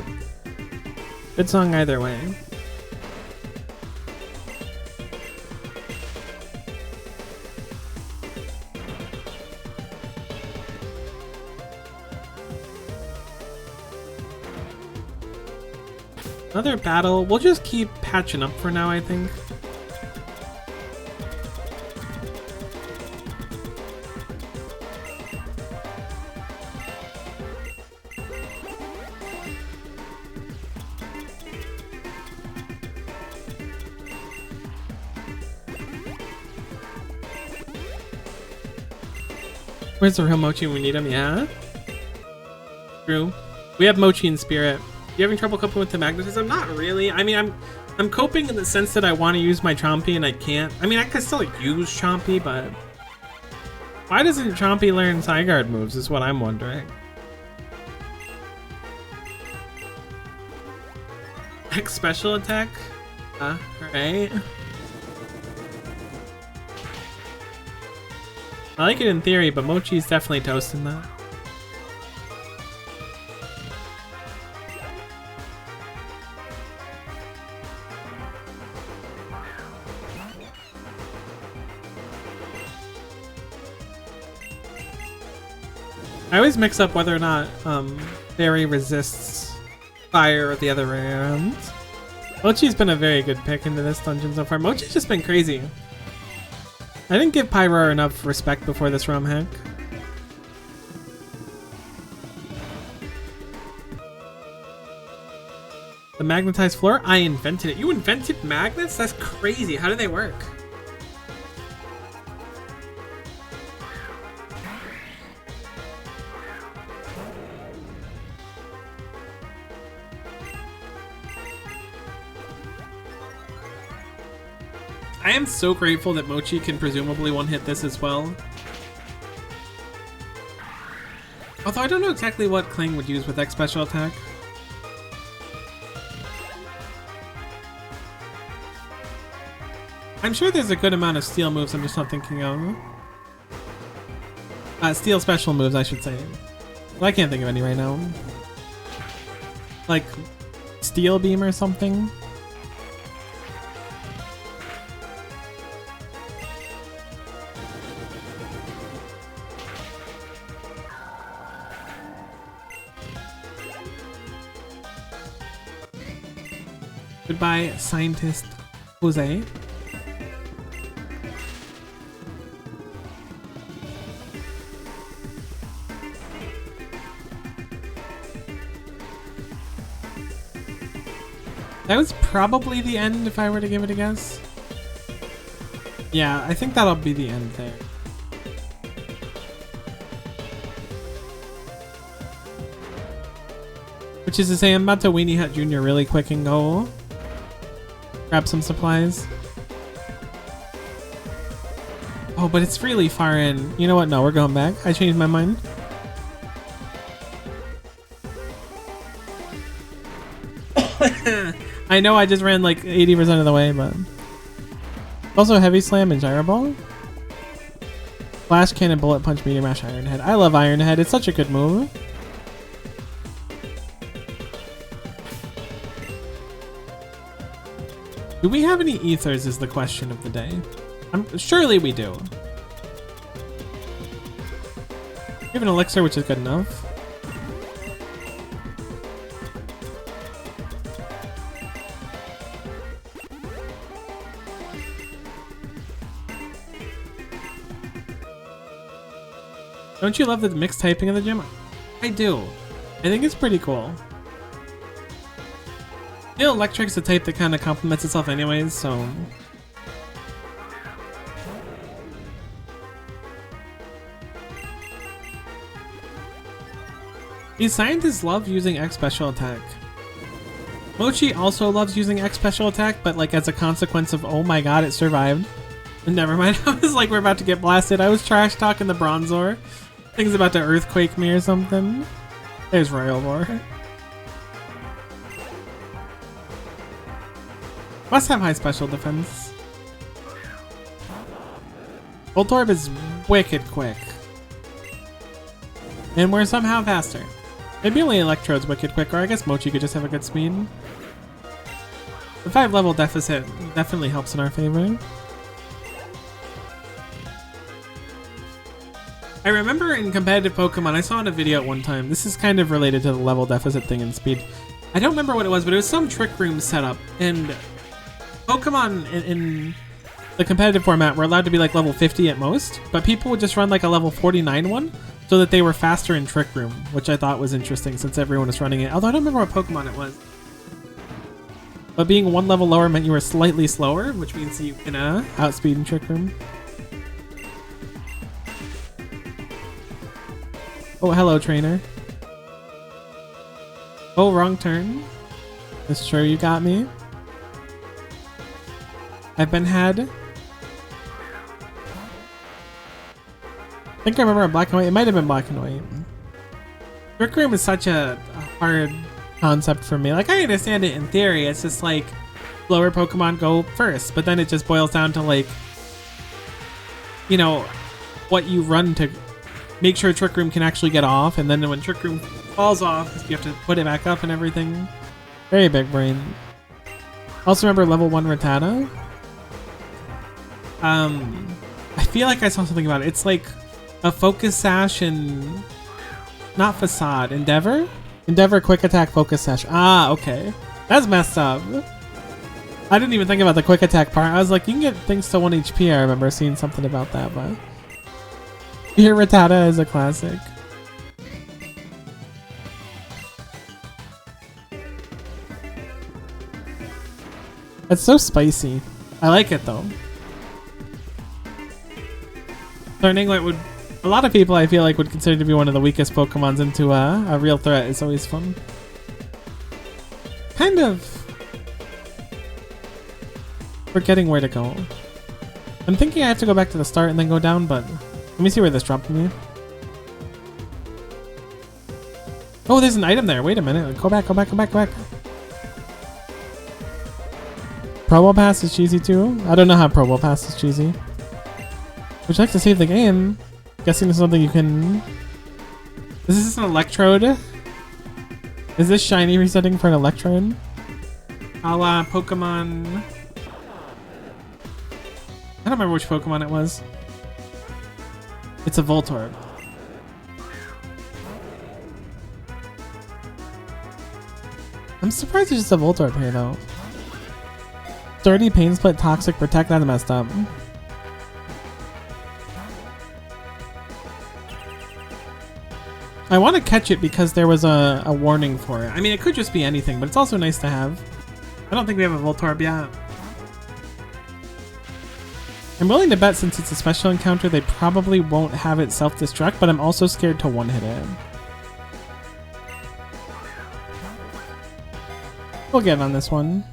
good song either way. Another battle. We'll just keep patching up for now, I think. Where's the real Mochi when we need him? Yeah? True. We have Mochi in spirit. You having trouble coping with the magnetism? Not really. I mean, I'm coping in the sense that I want to use my Chompy and I can't. I mean, I could still use Chompy, but why doesn't Chompy learn Psyguard moves is what I'm wondering. X special attack? Right. I like it in theory, but Mochi's definitely toasting that. I always mix up whether or not Fairy resists fire or the other way around. Mochi's been a very good pick into this dungeon so far. Mochi's just been crazy. I didn't give Pyro enough respect before this ROM hack. The magnetized floor? I invented it. You invented magnets? That's crazy. How do they work? I am so grateful that Mochi can presumably one-hit this as well. Although I don't know exactly what Kling would use with X special attack. I'm sure there's a good amount of steel moves I'm just not thinking of. Steel special moves, I should say. Well, I can't think of any right now. Like, Steel Beam or something? Goodbye, Scientist Jose. That was probably the end if I were to give it a guess. Yeah, I think that'll be the end there. Which is to say, I'm about to Weenie Hut Jr. really quick and go grab some supplies. Oh, but it's really far in. You know what? No, we're going back. I changed my mind. I know I just ran like 80% of the way, but... Also Heavy Slam and Gyro Ball. Flash Cannon, Bullet Punch, Meteor Mash, Iron Head. I love Iron Head. It's such a good move. Do we have any ethers is the question of the day. Surely we do. We have an elixir, which is good enough. Don't you love the mixed typing of the gym? I do. I think it's pretty cool. Steel Electric's a type that kind of complements itself anyways, so... These scientists love using X special attack. Mochi also loves using X special attack, but like as a consequence of, oh my god, it survived. Never mind, I was like, we're about to get blasted. I was trash talking the Bronzor. Thing's about to earthquake me or something. There's Royal War. Must have high special defense. Voltorb is wicked quick. And we're somehow faster. Maybe only Electrode's wicked quick, or I guess Mochi could just have a good speed. The 5-level deficit definitely helps in our favor. I remember in competitive Pokemon, I saw in a video at one time, this is kind of related to the level deficit thing in speed. I don't remember what it was, but it was some trick room setup. And Pokemon in the competitive format were allowed to be like level 50 at most, but people would just run like a level 49 one so that they were faster in trick room, which I thought was interesting since everyone was running it. Although I don't remember what Pokemon it was. But being one level lower meant you were slightly slower, which means you can outspeed in trick room. Oh, hello, trainer. Oh, wrong turn. It's true, you got me. I've been had. I think I remember in black and white. It might have been black and white. Trick room is such a hard concept for me. Like, I understand it in theory. It's just like lower Pokemon go first, but then it just boils down to like, you know, what you run to make sure Trick Room can actually get off, and then when Trick Room falls off, you have to put it back up and everything. Very big brain. Also remember level 1 Rattata? I feel like I saw something about it. It's like a Focus Sash and not Facade. Endeavor? Endeavor Quick Attack Focus Sash. Ah, okay. That's messed up. I didn't even think about the Quick Attack part. I was like, you can get things to 1 HP. I remember seeing something about that, but here Rattata is a classic. It's so spicy. I like it though. Learning what would a lot of people I feel like would consider to be one of the weakest Pokemons into a real threat is always fun. Kind of forgetting where to go. I'm thinking I have to go back to the start and then go down, but let me see where this dropped me. Oh, there's an item there. Wait a minute. Go back, go back, go back, go back. Promo Pass is cheesy too. I don't know how Promo Pass is cheesy. Would you like to save the game? Guessing this is something you can... Is this an Electrode? Is this shiny resetting for an Electrode? A la Pokemon... I don't remember which Pokemon it was. It's a Voltorb. I'm surprised there's just a Voltorb here though. Sturdy, Pain Split, Toxic, Protect, that's messed up. I want to catch it because there was a warning for it. I mean, it could just be anything, but it's also nice to have. I don't think we have a Voltorb yet. I'm willing to bet since it's a special encounter, they probably won't have it self-destruct, but I'm also scared to one-hit it. We'll get on this one.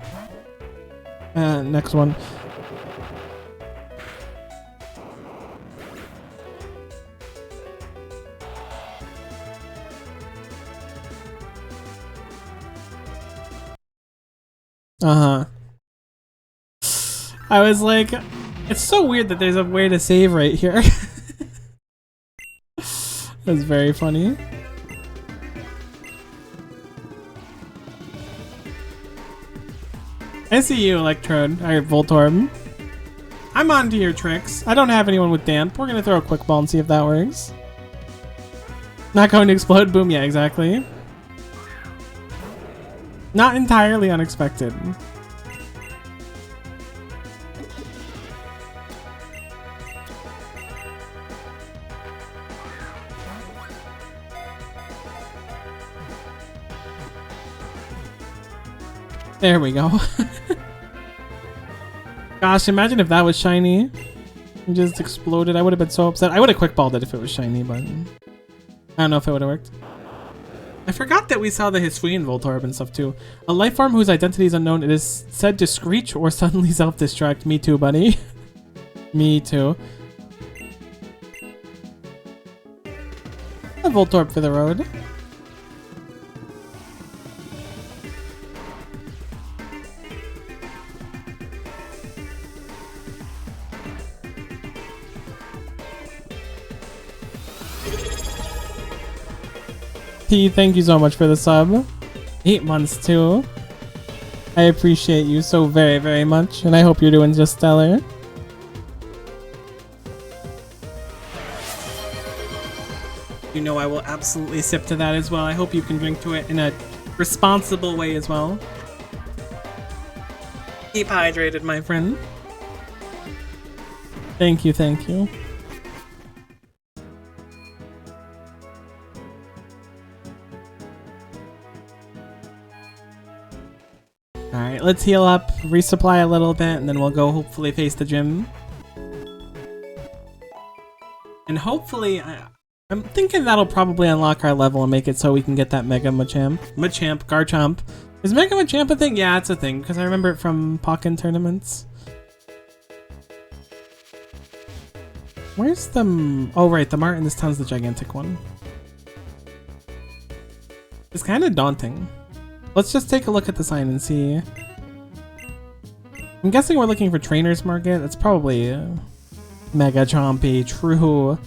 Next one. I was like, it's so weird that there's a way to save right here. That's very funny. I see you, Electrode. Or Voltorb. I'm on to your tricks. I don't have anyone with Damp. We're gonna throw a Quick Ball and see if that works. Not going to explode? Boom, yeah, exactly. Not entirely unexpected. There we go. Gosh, imagine if that was shiny. It just exploded. I would have been so upset. I would have quick balled it if it was shiny, but I don't know if it would have worked. I forgot that we saw the Hisuian Voltorb and stuff too. A life form whose identity is unknown. It is said to screech or suddenly self-destruct. Me too, buddy. Me too. A Voltorb for the road. P, thank you so much for the sub. 8 months too. I appreciate you so very, very much, and I hope you're doing just stellar. You know I will absolutely sip to that as well. I hope you can drink to it in a responsible way as well. Keep hydrated, my friend. Thank you, thank you. Alright, let's heal up, resupply a little bit, and then we'll go hopefully face the gym. And hopefully, I'm thinking that'll probably unlock our level and make it so we can get that Mega Garchomp. Is Mega Machamp a thing? Yeah, it's a thing, because I remember it from Pokken tournaments. Where's the... Oh, right, the Mart in this town's the gigantic one. It's kind of daunting. Let's just take a look at the sign and see. I'm guessing we're looking for Trainer's Market. It's probably Mega Chompy, true.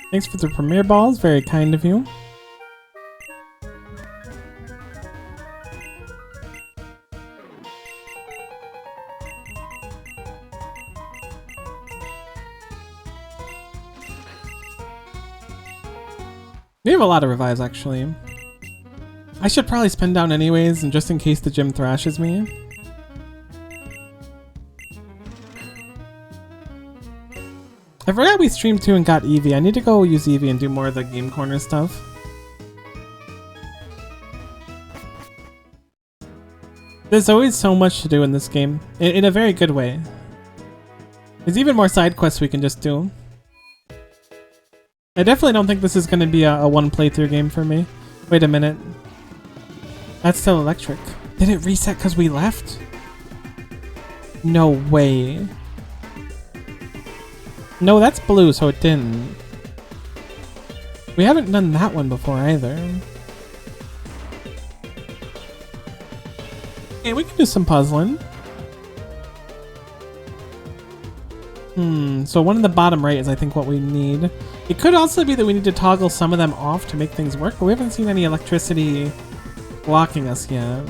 Thanks for the premiere balls, very kind of you. We have a lot of revives, actually. I should probably spin down anyways, and just in case the gym thrashes me. I forgot we streamed too and got Eevee. I need to go use Eevee and do more of the game corner stuff. There's always so much to do in this game, in a very good way. There's even more side quests we can just do. I definitely don't think this is going to be a one playthrough game for me. Wait a minute. That's still electric. Did it reset because we left? No way. No, that's blue, so it didn't. We haven't done that one before either. Okay, we can do some puzzling. So one in the bottom right is I think what we need. It could also be that we need to toggle some of them off to make things work, but we haven't seen any electricity blocking us yet.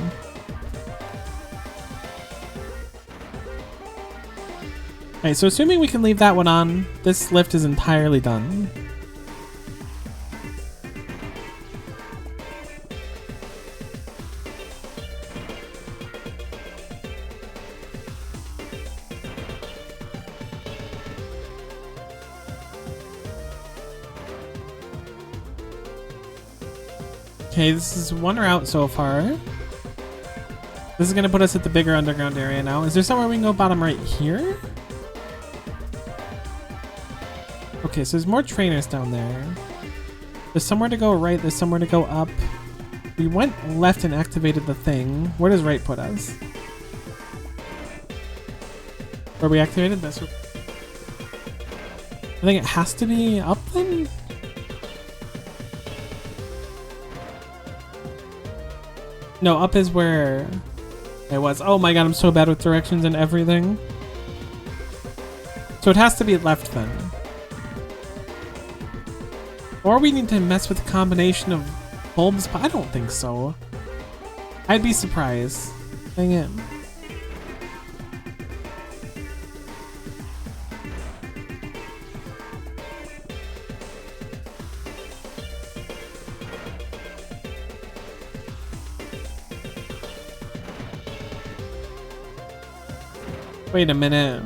Okay, so assuming we can leave that one on, this lift is entirely done. Okay, this is one route so far. This is gonna put us at the bigger underground area now. Is there somewhere we can go bottom right here? Okay, so there's more trainers down there. There's somewhere to go right, there's somewhere to go up. We went left and activated the thing. Where does right put us? Where we activated this? I think it has to be up then? No, up is where it was. Oh my god, I'm so bad with directions and everything. So it has to be left then. Or we need to mess with a combination of bulbs, but I don't think so. I'd be surprised. Dang it. Wait a minute.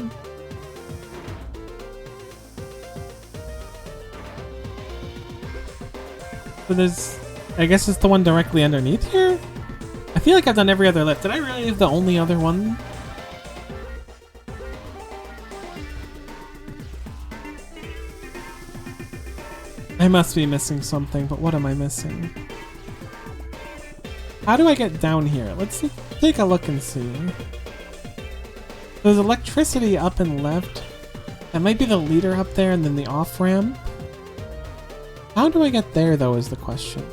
So there's... I guess it's the one directly underneath here? I feel like I've done every other lift. Did I really have the only other one? I must be missing something, but what am I missing? How do I get down here? Let's take a look and see. There's electricity up and left. That might be the leader up there and then the off-ramp. How do I get there, though, is the question.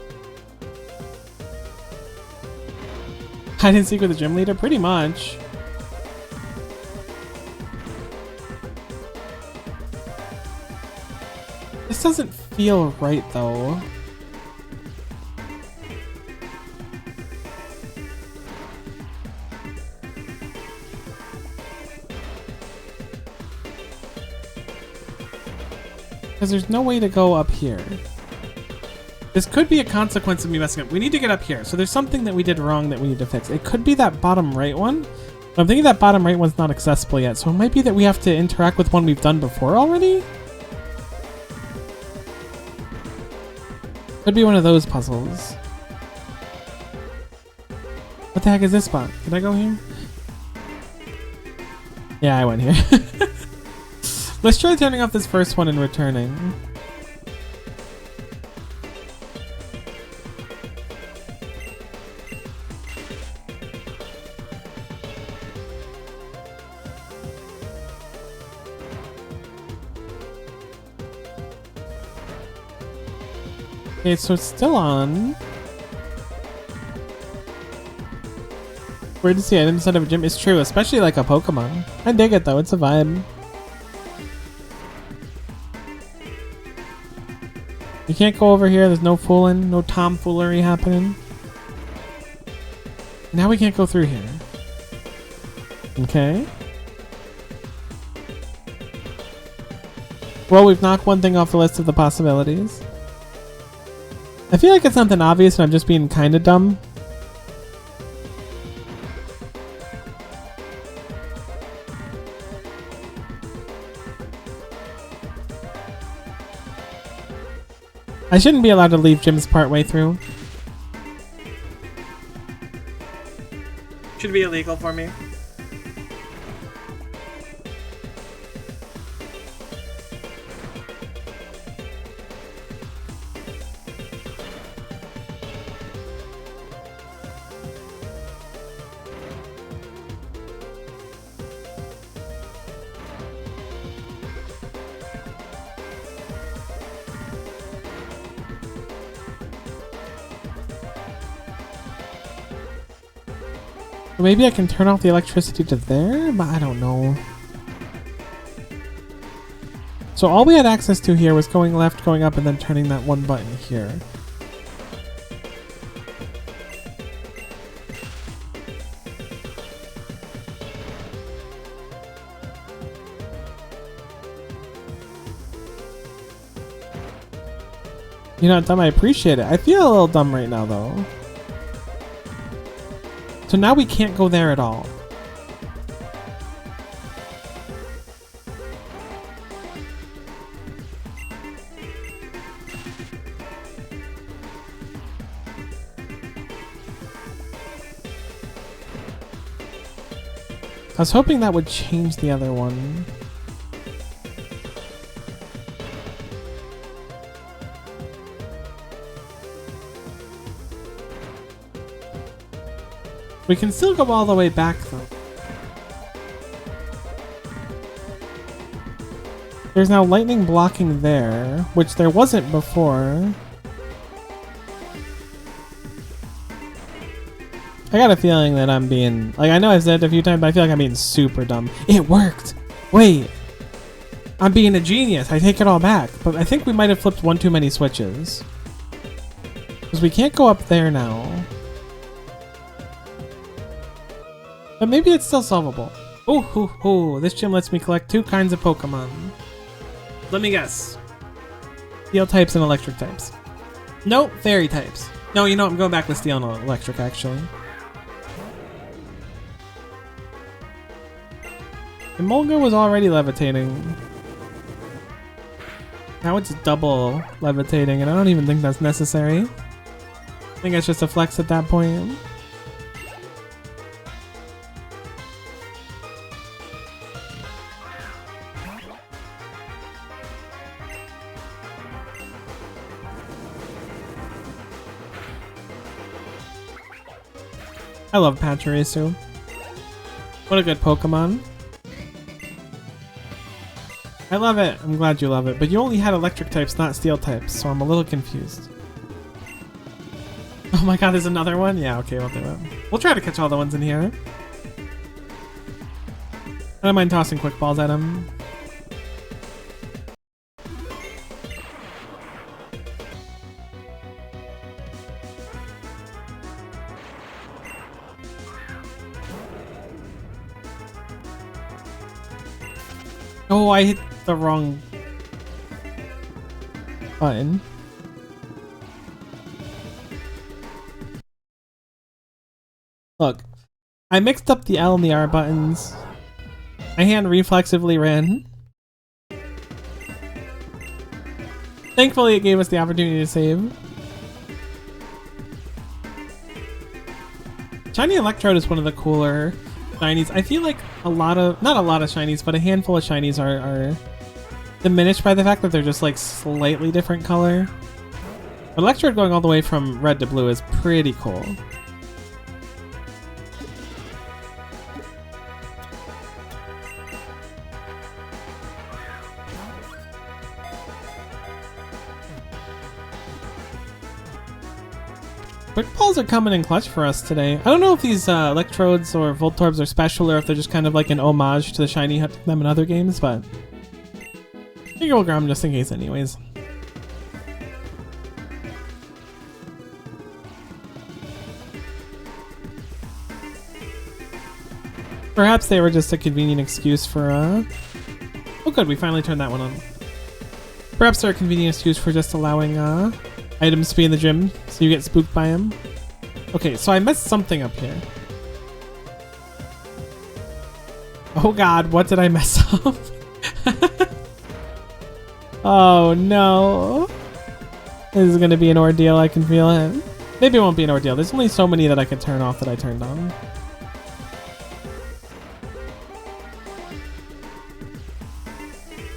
Hide and seek with the gym leader? Pretty much. This doesn't feel right, though. Because there's no way to go up here. This could be a consequence of me messing up. We need to get up here. So there's something that we did wrong that we need to fix. It could be that bottom right one. But I'm thinking that bottom right one's not accessible yet. So it might be that we have to interact with one we've done before already. Could be one of those puzzles. What the heck is this spot? Did I go here? Yeah, I went here. Let's try turning off this first one and returning. Okay, so it's still on. Weird to see it inside of a gym. It's true, especially like a Pokemon. I dig it though, it's a vibe. You can't go over here, there's no fooling, no tomfoolery happening. Now we can't go through here. Okay. Well, we've knocked one thing off the list of the possibilities. I feel like it's something obvious and I'm just being kind of dumb. I shouldn't be allowed to leave gyms partway through. Should be illegal for me. Maybe I can turn off the electricity to there, but I don't know. So all we had access to here was going left, going up, and then turning that one button here. You're not dumb, I appreciate it. I feel a little dumb right now though. So now we can't go there at all. I was hoping that would change the other one. We can still go all the way back though. There's now lightning blocking there, which there wasn't before. I got a feeling that I'm being, like, I know I've said it a few times, but I feel like I'm being super dumb. It worked! Wait! I'm being a genius, I take it all back. But I think we might have flipped one too many switches. Because we can't go up there now. But maybe it's still solvable. Ooh, hoo, hoo. This gym lets me collect 2 kinds of Pokemon. Let me guess. Steel types and electric types. Nope, fairy types. No, you know what? I'm going back with steel and electric, actually. Emolga was already levitating. Now it's double levitating, and I don't even think that's necessary. I think it's just a flex at that point. I love Pachirisu. What a good Pokemon. I love it. I'm glad you love it. But you only had electric types, not steel types, so I'm a little confused. Oh my god, there's another one? Yeah, okay, we'll do it. We'll try to catch all the ones in here. I don't mind tossing quick balls at him. Oh, I hit the wrong... button. Look, I mixed up the L and the R buttons. My hand reflexively ran. Thankfully, it gave us the opportunity to save. Shiny Electrode is one of the cooler shinies. I feel like not a lot of shinies, but a handful of shinies are diminished by the fact that they're just like slightly different color. But Electrode going all the way from red to blue is pretty cool. Quick balls are coming in clutch for us today. I don't know if these Electrodes or Voltorbs are special or if they're just kind of like an homage to the shiny hunting them in other games, but I think we'll grab them just in case anyways. Perhaps they were just a convenient excuse for oh good, we finally turned that one on. Perhaps they're a convenient excuse for just allowing items to be in the gym, so you get spooked by them. Okay, so I messed something up here. Oh god, what did I mess up? Oh no. This is gonna be an ordeal, I can feel it. Maybe it won't be an ordeal. There's only so many that I can turn off that I turned on.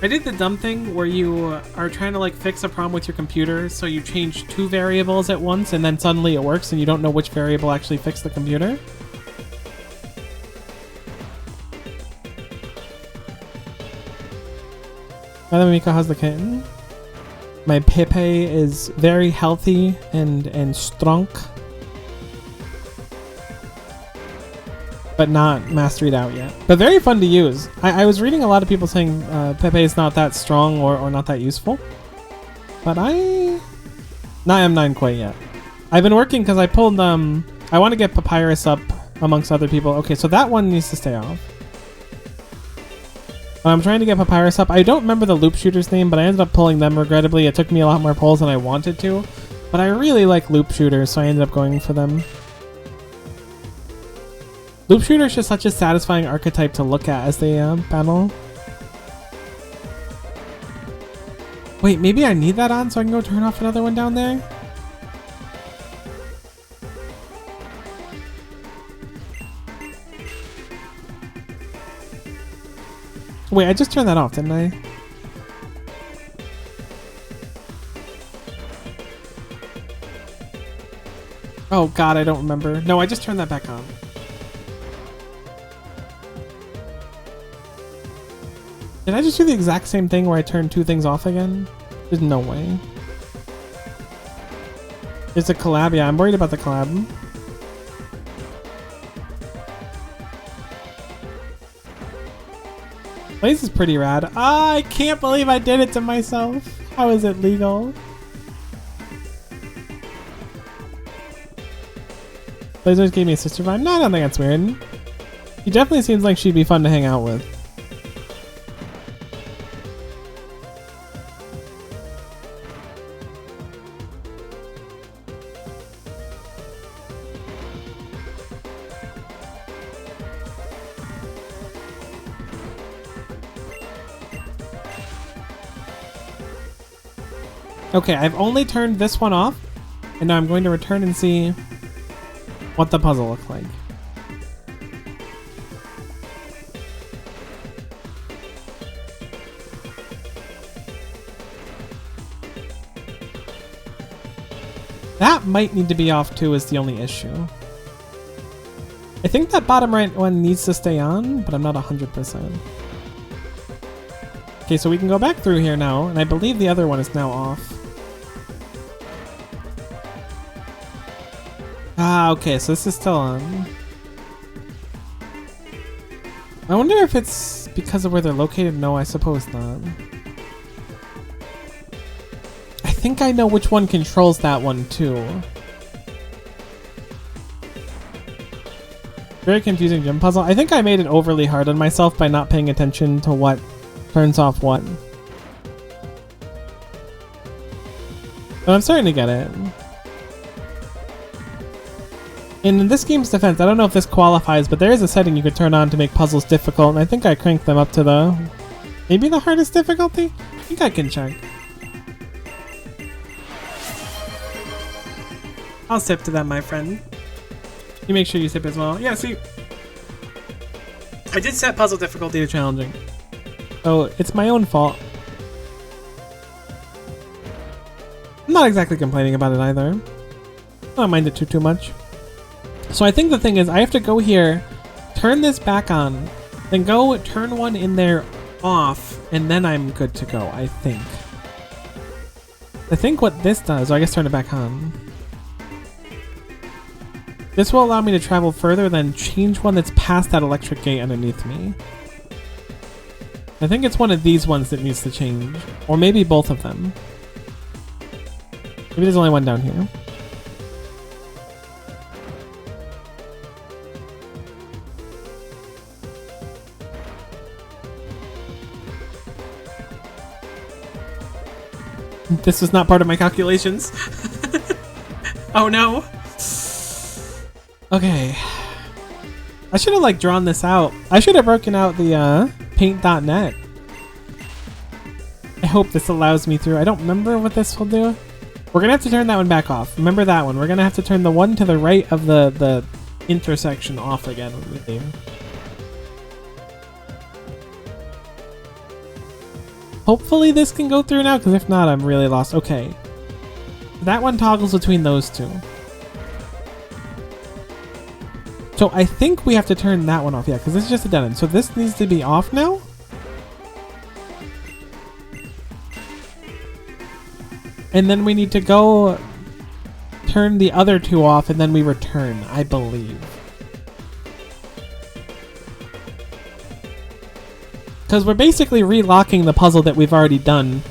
I did the dumb thing where you are trying to like fix a problem with your computer, so you change 2 variables at once and then suddenly it works and you don't know which variable actually fixed the computer. Hello Miko, how's the kitten? My Pepe is very healthy and strong, but not masteried out yet. But very fun to use. I was reading a lot of people saying Pepe is not that strong or not that useful. But I am not quite yet. I've been working because I pulled I want to get Papyrus up amongst other people. Okay, so that one needs to stay off. I'm trying to get Papyrus up. I don't remember the loop shooter's name, but I ended up pulling them regrettably. It took me a lot more pulls than I wanted to. But I really like loop shooters, so I ended up going for them. Loop Shooter is just such a satisfying archetype to look at as they battle. Wait, maybe I need that on so I can go turn off another one down there? Wait, I just turned that off, didn't I? Oh god, I don't remember. No, I just turned that back on. Did I just do the exact same thing where I turned 2 things off again? There's no way. It's a collab, yeah, I'm worried about the collab. Blaze is pretty rad. Ah, I can't believe I did it to myself. How is it legal? Blaze always gave me a sister vibe. No, I don't think that's weird. He definitely seems like she'd be fun to hang out with. Okay, I've only turned this one off, and now I'm going to return and see what the puzzle looks like. That might need to be off too is the only issue. I think that bottom right one needs to stay on, but I'm not 100%. Okay, so we can go back through here now, and I believe the other one is now off. Ah, okay, so this is still on. I wonder if it's because of where they're located. No, I suppose not. I think I know which one controls that one too. Very confusing gym puzzle. I think I made it overly hard on myself by not paying attention to what turns off what. But I'm starting to get it. In this game's defense, I don't know if this qualifies, but there is a setting you could turn on to make puzzles difficult, and I think I cranked them up to maybe the hardest difficulty? I think I can check. I'll sip to that, my friend. You make sure you sip as well. Yeah, see, I did set puzzle difficulty to challenging. So it's my own fault. I'm not exactly complaining about it either. I don't mind it too much. So I think the thing is I have to go here, turn this back on, then go turn one in there off, and then I'm good to go, I think. I think what this does, or I guess turn it back on. This will allow me to travel further, then change one that's past that electric gate underneath me. I think it's one of these ones that needs to change. Or maybe both of them. Maybe there's only one down here. This was not part of my calculations. Oh no. Okay. I should have like drawn this out. I should have broken out the paint.net. I hope this allows me through. I don't remember what this will do. We're gonna have to turn that one back off. Remember that one. We're gonna have to turn the one to the right of the intersection off again when we leave. Hopefully this can go through now, because if not, I'm really lost. Okay. That one toggles between those two. So I think we have to turn that one off. Yeah, because this is just a dead end. So this needs to be off now? And then we need to go turn the other two off, and then we return, I believe. Because we're basically relocking the puzzle that we've already done.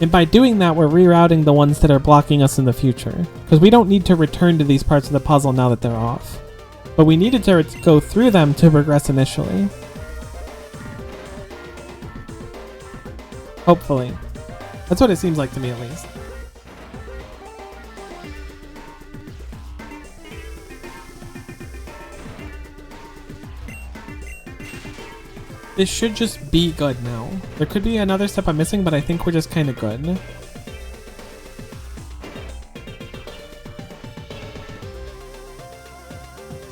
And by doing that, we're rerouting the ones that are blocking us in the future. Because we don't need to return to these parts of the puzzle now that they're off. But we needed to go through them to progress initially. Hopefully. That's what it seems like to me, at least. This should just be good now. There could be another step I'm missing, but I think we're just kind of good.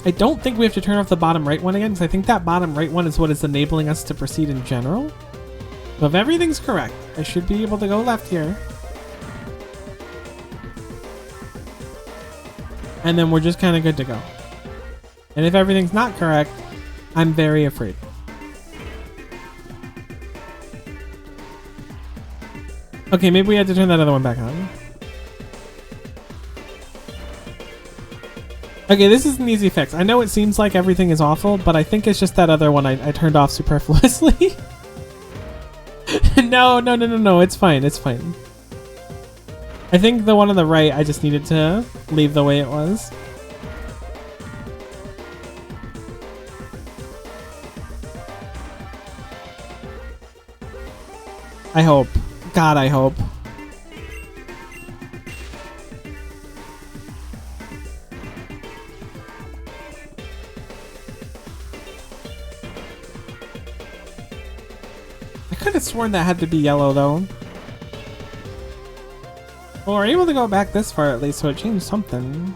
I don't think we have to turn off the bottom right one again, because I think that bottom right one is what is enabling us to proceed in general. So if everything's correct, I should be able to go left here. And then we're just kind of good to go. And if everything's not correct, I'm very afraid. Okay, maybe we had to turn that other one back on. Okay, this is an easy fix. I know it seems like everything is awful, but I think it's just that other one I turned off superfluously. No, it's fine, it's fine. I think the one on the right, I just needed to leave the way it was. I hope. God, I hope. I could have sworn that had to be yellow, though. Well, we're able to go back this far at least, so it changed something.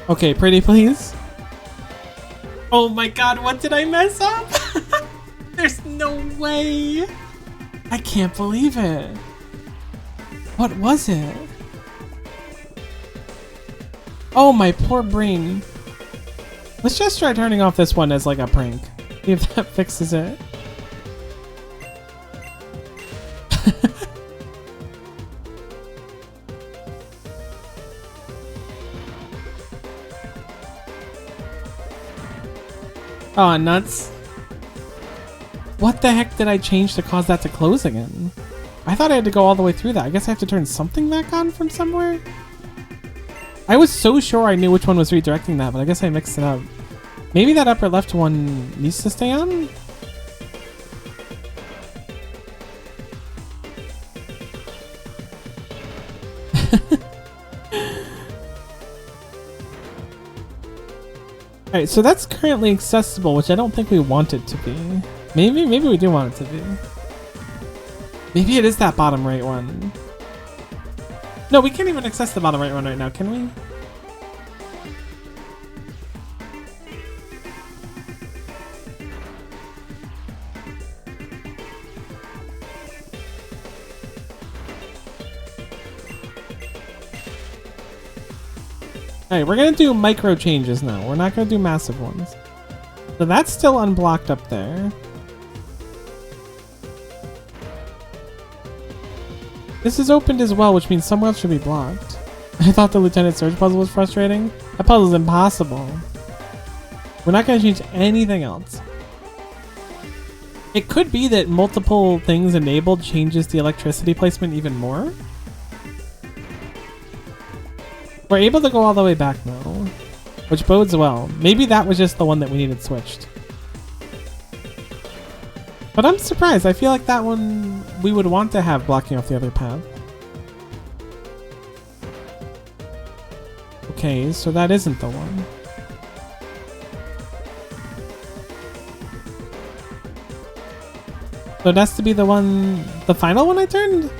Okay, pretty please. Oh my god, what did I mess up? There's no way. I can't believe it. What was it? Oh, my poor brain. Let's just try turning off this one as like a prank. See if that fixes it. Oh, nuts. What the heck did I change to cause that to close again? I thought I had to go all the way through that. I guess I have to turn something back on from somewhere? I was so sure I knew which one was redirecting that, but I guess I mixed it up. Maybe that upper left one needs to stay on? Alright, so that's currently accessible, which I don't think we want it to be. Maybe we do want it to be. Maybe it is that bottom right one. No, we can't even access the bottom right one right now, can we? Alright, we're gonna do micro changes now. We're not gonna do massive ones. So that's still unblocked up there. This is opened as well, which means somewhere else should be blocked. I thought the Lieutenant Surge puzzle was frustrating. That puzzle is impossible. We're not gonna change anything else. It could be that multiple things enabled changes the electricity placement even more. We're able to go all the way back now, which bodes well. Maybe that was just the one that we needed switched. But I'm surprised. I feel like that one we would want to have blocking off the other path. Okay, so that isn't the one. So it has to be the one, the final one I turned?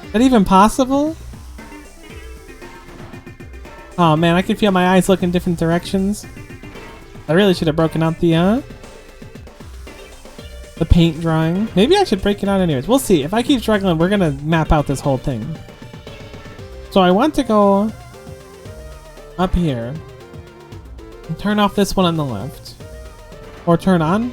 Is that even possible? Oh man, I can feel my eyes look in different directions. I really should have broken out the paint drawing. Maybe I should break it out anyways. We'll see. If I keep struggling, we're gonna map out this whole thing. So I want to go up here and turn off this one on the left. Or turn on.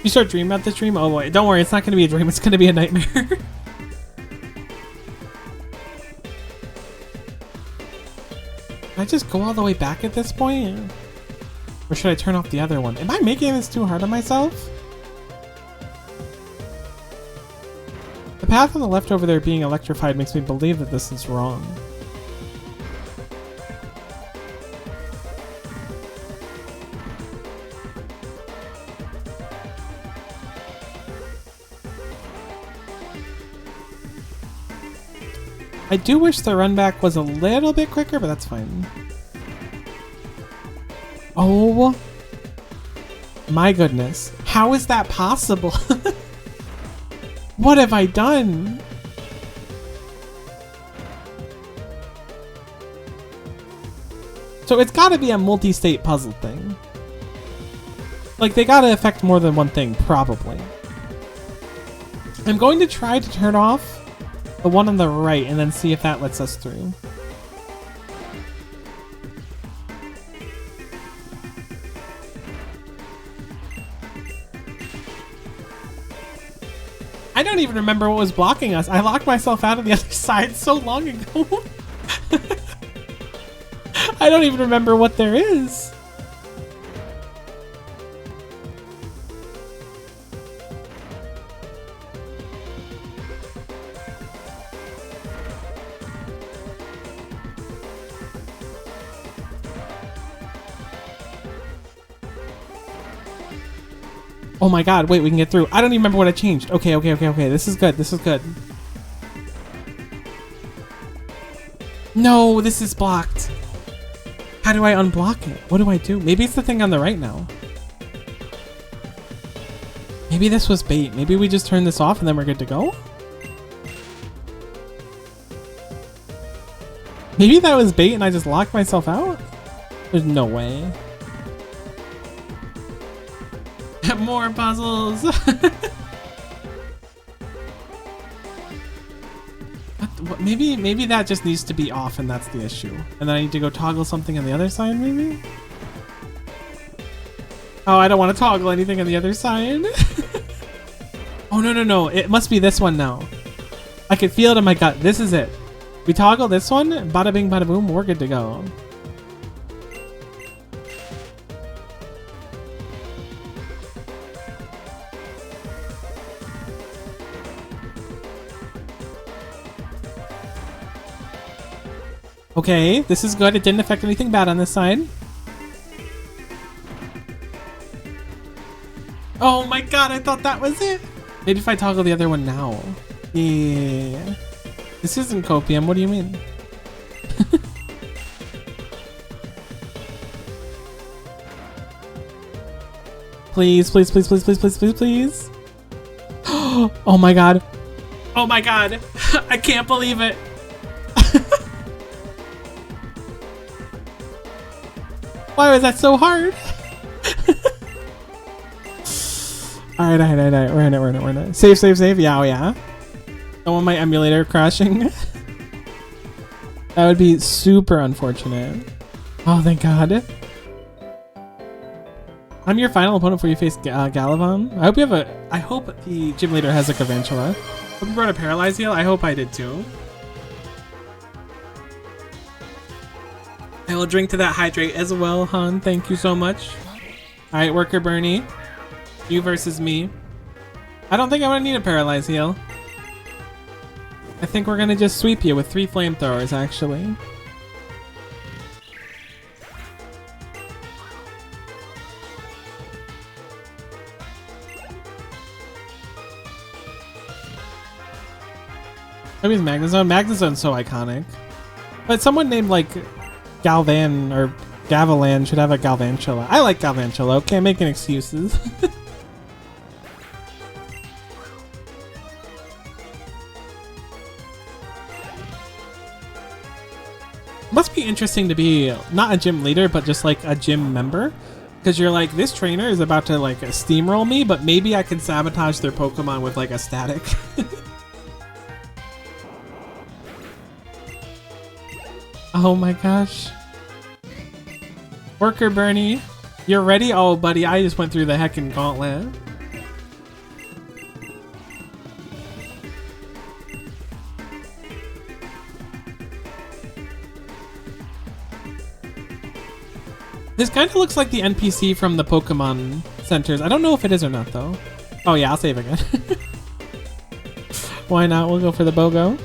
You start dreaming about this dream? Oh boy, don't worry, it's not going to be a dream, it's going to be a nightmare. Can I just go all the way back at this point? Or should I turn off the other one? Am I making this too hard on myself? The path on the left over there being electrified makes me believe that this is wrong. I do wish the run back was a little bit quicker, but that's fine. Oh my goodness. How is that possible? What have I done? So it's gotta be a multi-state puzzle thing. Like, they gotta affect more than one thing, probably. I'm going to try to turn off the one on the right and then see if that lets us through. I don't even remember what was blocking us. I locked myself out of the other side so long ago. I don't even remember what there is. Oh my god, wait, we can get through. I don't even remember what I changed. Okay. This is good. This is good. No, this is blocked. How do I unblock it? What do I do? Maybe it's the thing on the right now. Maybe this was bait. Maybe we just turn this off and then we're good to go? Maybe that was bait and I just locked myself out? There's no way. More puzzles. What, maybe that just needs to be off and that's the issue. And then I need to go toggle something on the other side, maybe? Oh, I don't want to toggle anything on the other side. Oh, no. It must be this one now. I can feel it in my gut. This is it. We toggle this one, bada bing, bada boom, we're good to go. Okay, this is good. It didn't affect anything bad on this side. Oh my god, I thought that was it. Maybe if I toggle the other one now. Yeah. This isn't copium. What do you mean? Please, please, please, please, please, please, please, please. Oh my god. Oh my god. I can't believe it. Why was that so hard? Alright, alright. We're in it. Save, save, save. Yeah, oh yeah. Don't want my emulator crashing. That would be super unfortunate. Oh, thank god. I'm your final opponent before you face Galavan. I hope you have I hope the gym leader has a Garvantula. Hope you brought a Paralyze heal. I hope I did too. I will drink to that hydrate as well, hon. Thank you so much. Alright, Worker Bernie. You versus me. I don't think I'm gonna need a Paralyze heal. I think we're gonna just sweep you with 3 flamethrowers, actually. Maybe it's Magnezone. Magnezone's so iconic. But someone named like Galvan or Gavilan should have a Galvantula. I like Galvantula. Okay, making excuses. Must be interesting to be not a gym leader, but just like a gym member. Because you're like, this trainer is about to like steamroll me, but maybe I can sabotage their Pokemon with like a static. Oh my gosh. Worker Bernie, you're ready? Oh buddy, I just went through the heckin' gauntlet. This kind of looks like the NPC from the Pokemon centers. I don't know if it is or not though. Oh yeah, I'll save again. Why not? We'll go for the BOGO.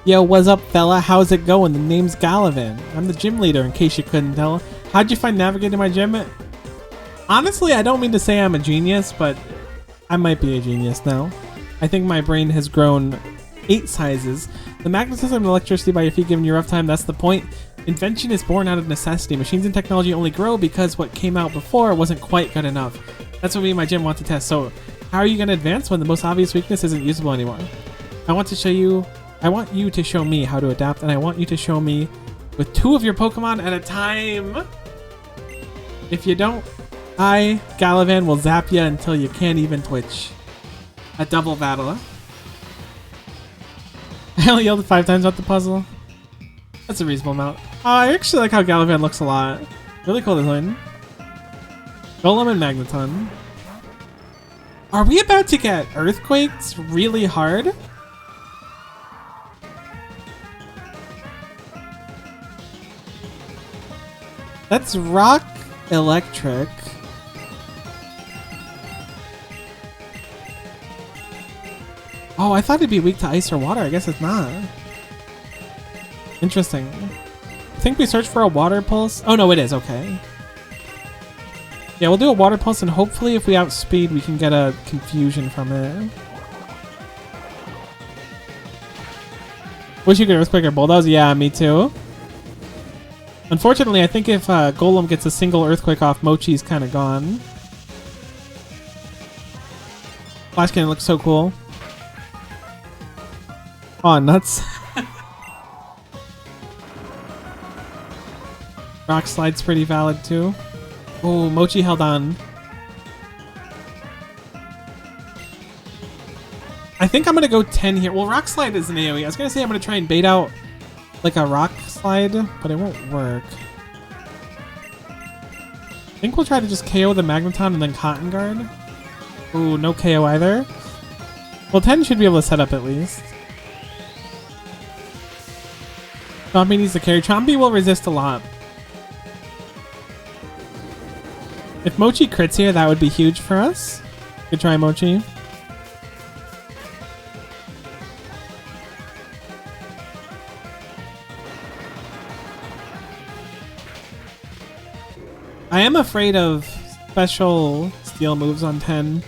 Yo, what's up, fella? How's it going? The name's Galavan. I'm the gym leader, in case you couldn't tell. How'd you find navigating my gym? Honestly, I don't mean to say I'm a genius, but I might be a genius now. I think my brain has grown 8 sizes. The magnetism and electricity by your feet giving you a rough time, that's the point. Invention is born out of necessity. Machines and technology only grow because what came out before wasn't quite good enough. That's what me and my gym want to test. So, how are you going to advance when the most obvious weakness isn't usable anymore? I want you to show me how to adapt, and I want you to show me with 2 of your Pokemon at a time. If you don't, I, Galavan, will zap you until you can't even twitch. A double battle. I only yelled 5 times about the puzzle. That's a reasonable amount. I actually like how Galavan looks a lot. Really cool design. Golem and Magneton. Are we about to get earthquakes really hard? That's rock electric. Oh, I thought it'd be weak to ice or water. I guess it's not. Interesting. I think we search for a water pulse. Oh no, it is. Okay. Yeah, we'll do a water pulse, and hopefully if we outspeed, we can get a confusion from it. Wish you could earthquake or bulldoze. Yeah, me too. Unfortunately, I think if Golem gets a single earthquake off, Mochi's kind of gone. Flash Cannon looks so cool. Oh, nuts. Rock Slide's pretty valid too. Oh, Mochi held on. I think I'm going to go 10 here. Well, Rock Slide is an AoE. I was going to say I'm going to try and bait out like a Rock Slide, but it won't work. I think we'll try to just KO the Magneton and then Cotton Guard. Ooh, no KO either. Well, 10 should be able to set up at least. Chompy needs to carry. Chompy will resist a lot. If Mochi crits here, that would be huge for us. Good try, Mochi. I am afraid of special steel moves on 10.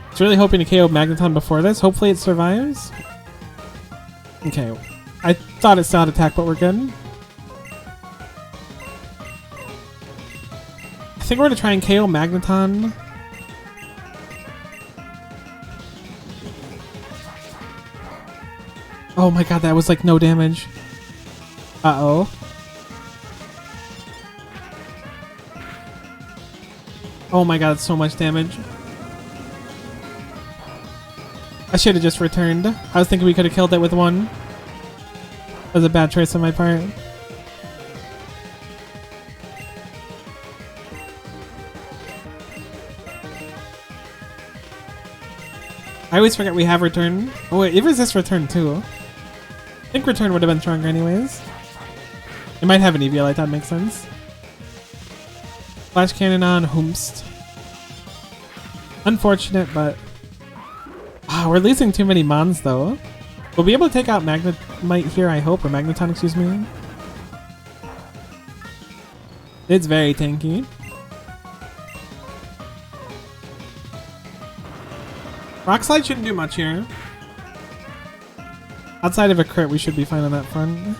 I was really hoping to KO Magneton before this. Hopefully it survives. Okay. I thought it still had attack, but we're good. I think we're going to try and KO Magneton. Oh my god, that was like no damage. Uh-oh. Oh my god, so much damage. I should have just returned. I was thinking we could have killed it with one. That was a bad choice on my part. I always forget we have return. Oh wait, it resists return too. I think return would have been stronger anyways. It might have an EVL, that makes sense. Flash cannon on Hoomst. Unfortunate, but... we're losing too many Mons though. We'll be able to take out Magnemite here, I hope, or Magneton, excuse me. It's very tanky. Rock Slide shouldn't do much here. Outside of a crit, we should be fine on that front.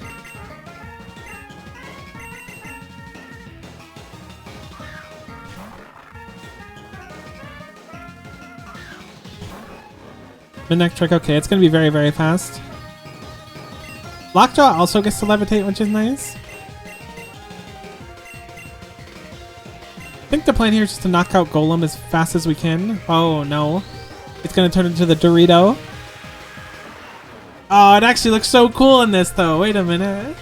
Manectric, okay, it's gonna be very, very fast. Lockjaw also gets to levitate, which is nice. I think the plan here is just to knock out Golem as fast as we can. Oh no. It's gonna turn into the Dorito. Oh, it actually looks so cool in this though. Wait a minute.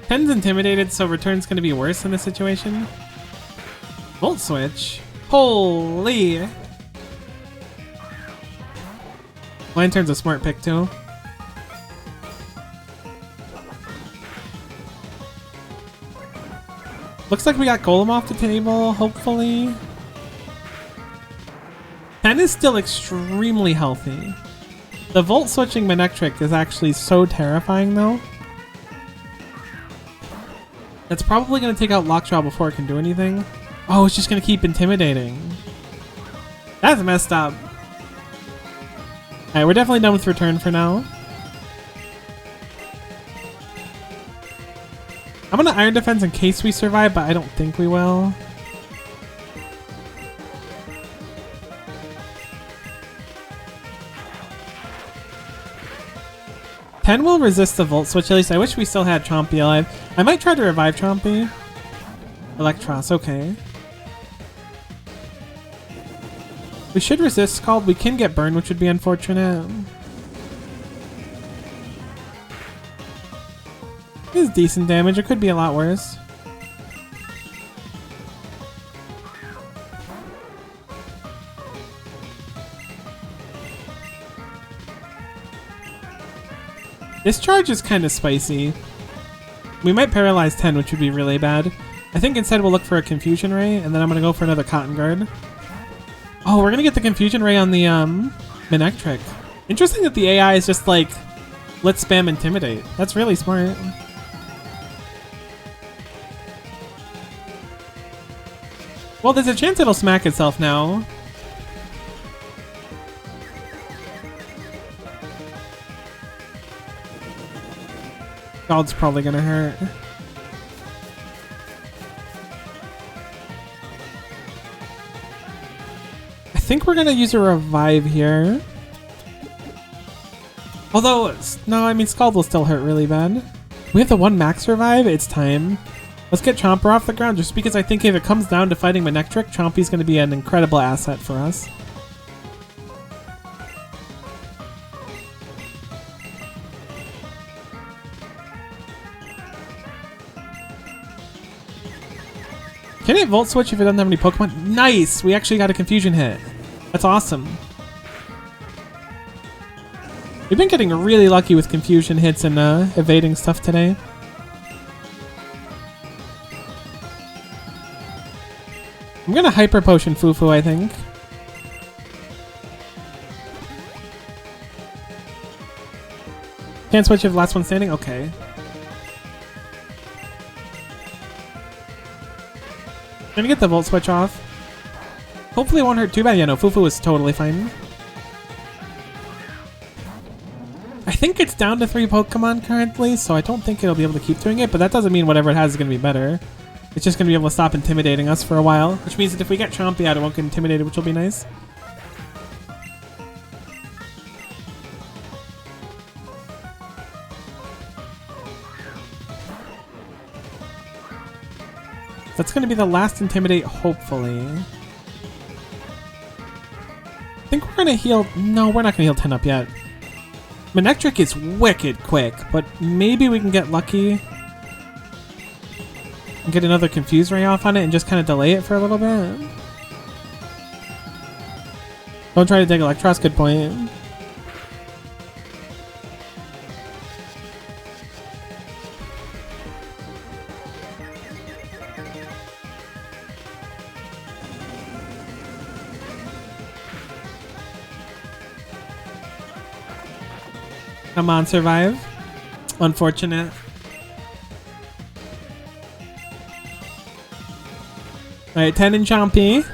Ten's intimidated, so return's gonna be worse in this situation. Volt Switch. Holy! Lantern's a smart pick too. Looks like we got Golem off the table, hopefully. 10 is still extremely healthy. The Volt switching Manectric is actually so terrifying though. That's probably going to take out Lockjaw before it can do anything. Oh, it's just going to keep intimidating. That's messed up. Alright, we're definitely done with return for now. I'm going to Iron Defense in case we survive, but I don't think we will. Pen will resist the Volt Switch at least. I wish we still had Chompy alive. I might try to revive Chompy. Electros, okay. We should resist Scald. We can get burned, which would be unfortunate. This is decent damage. It could be a lot worse. This charge is kind of spicy. We might paralyze 10, which would be really bad. I think instead we'll look for a Confusion Ray, and then I'm going to go for another Cotton Guard. Oh, we're going to get the Confusion Ray on the Manectric. Interesting that the AI is just like, let's spam Intimidate. That's really smart. Well, there's a chance it'll smack itself now. Scald's probably gonna hurt. I think we're gonna use a revive here. Although, no, I mean Scald will still hurt really bad. We have the one max revive, it's time. Let's get Chomper off the ground just because I think if it comes down to fighting Manectric, Chompy's gonna be an incredible asset for us. Can it Volt Switch if it doesn't have any Pokemon? Nice! We actually got a Confusion hit. That's awesome. We've been getting really lucky with Confusion hits and evading stuff today. I'm gonna Hyper Potion Fufu, I think. Can't switch if last one standing? Okay. Gonna get the Volt Switch off. Hopefully it won't hurt too bad. Yeah, no, Fufu is totally fine. I think it's down to 3 Pokemon currently, so I don't think it'll be able to keep doing it, but that doesn't mean whatever it has is going to be better. It's just going to be able to stop intimidating us for a while, which means that if we get Chompy out, it won't get intimidated, which will be nice. That's going to be the last Intimidate, hopefully. I think we're going to heal... No, we're not going to heal 10 up yet. Manectric is wicked quick, but maybe we can get lucky and get another Confuse Ray off on it and just kind of delay it for a little bit. Don't try to dig Electros, good point. Come on, survive. Unfortunate. Alright, 10 and Chompy.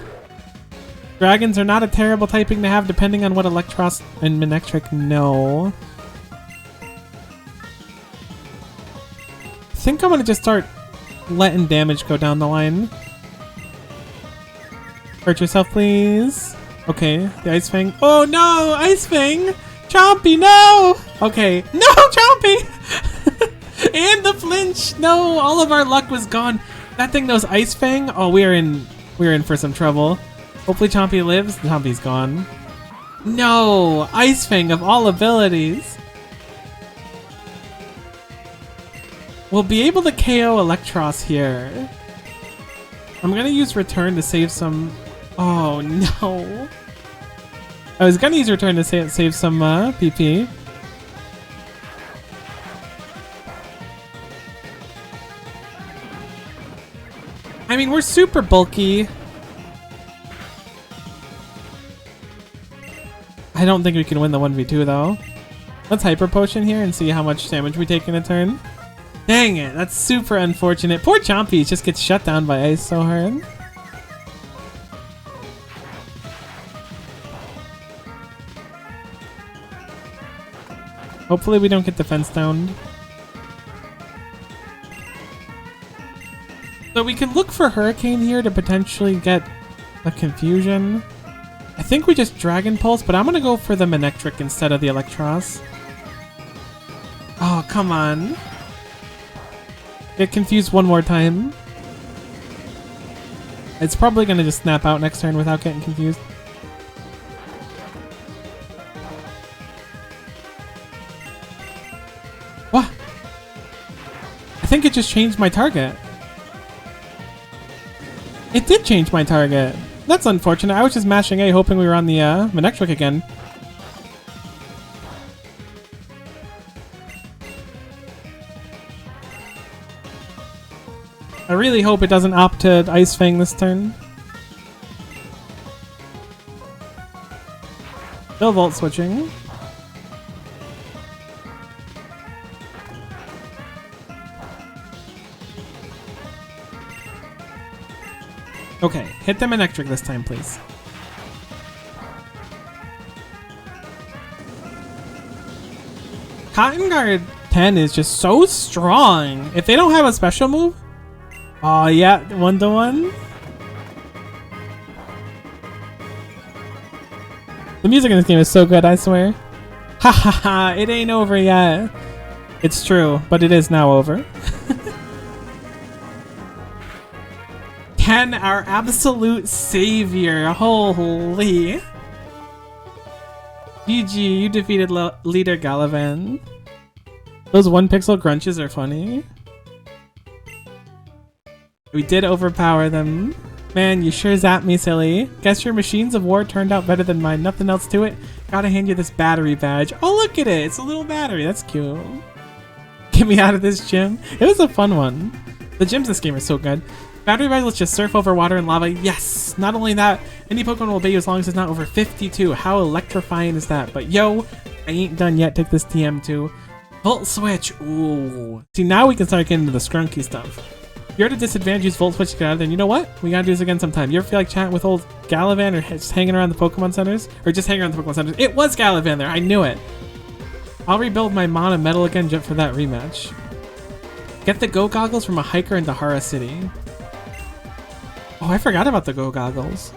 Dragons are not a terrible typing to have depending on what Electros and Manectric know. I think I'm gonna just start letting damage go down the line. Hurt yourself, please. Okay, the Ice Fang. Oh no! Ice Fang! Chompy, no! Okay. No, Chompy! And the flinch! No, all of our luck was gone. That thing knows Ice Fang. Oh, we're in for some trouble. Hopefully Chompy lives. Chompy's gone. No! Ice Fang of all abilities. We'll be able to KO Electros here. I'm gonna use Return to save some... Oh, no. I was gonna use Return to save some PP. I mean, we're super bulky. I don't think we can win the 1v2 though. Let's Hyper Potion here and see how much damage we take in a turn. Dang it, that's super unfortunate. Poor Chompy just gets shut down by ice so hard. Hopefully we don't get the fence down. So we can look for Hurricane here to potentially get a confusion. I think we just Dragon Pulse, but I'm gonna go for the Manectric instead of the Electros. Oh, come on. Get confused one more time. It's probably gonna just snap out next turn without getting confused. What? I think it just changed my target. It did change my target. That's unfortunate. I was just mashing A hoping we were on the Manectric again. I really hope it doesn't opt to Ice Fang this turn. Still Volt switching. Okay, hit the Manectric this time, please. Cotton Guard 10 is just so strong. If they don't have a special move... Oh yeah, 1-to-1. The music in this game is so good, I swear. Ha ha ha, it ain't over yet. It's true, but it is now over. Ken, our absolute savior. Holy. GG, you defeated leader Galavan. Those 1-pixel grunches are funny. We did overpower them. Man, you sure zapped me, silly. Guess your machines of war turned out better than mine. Nothing else to it. Gotta hand you this battery badge. Oh, look at it. It's a little battery. That's cute. Get me out of this gym. It was a fun one. The gyms in this game are so good. Battery badge lets you surf over water and lava. Yes! Not only that, any Pokemon will obey you as long as it's not over 52. How electrifying is that? But yo, I ain't done yet. Take this TM2. Volt switch. Ooh. See, now we can start getting into the scrunky stuff. If you're at a disadvantage, use Volt switch to get out of there. You know what? We gotta do this again sometime. You ever feel like chatting with old Galavan or just hanging around the Pokemon centers? Or just hanging around the Pokemon centers? It was Galavan there. I knew it. I'll rebuild my Mana Metal again just for that rematch. Get the Go Goggles from a hiker in Dahara City. Oh, I forgot about the Go Goggles.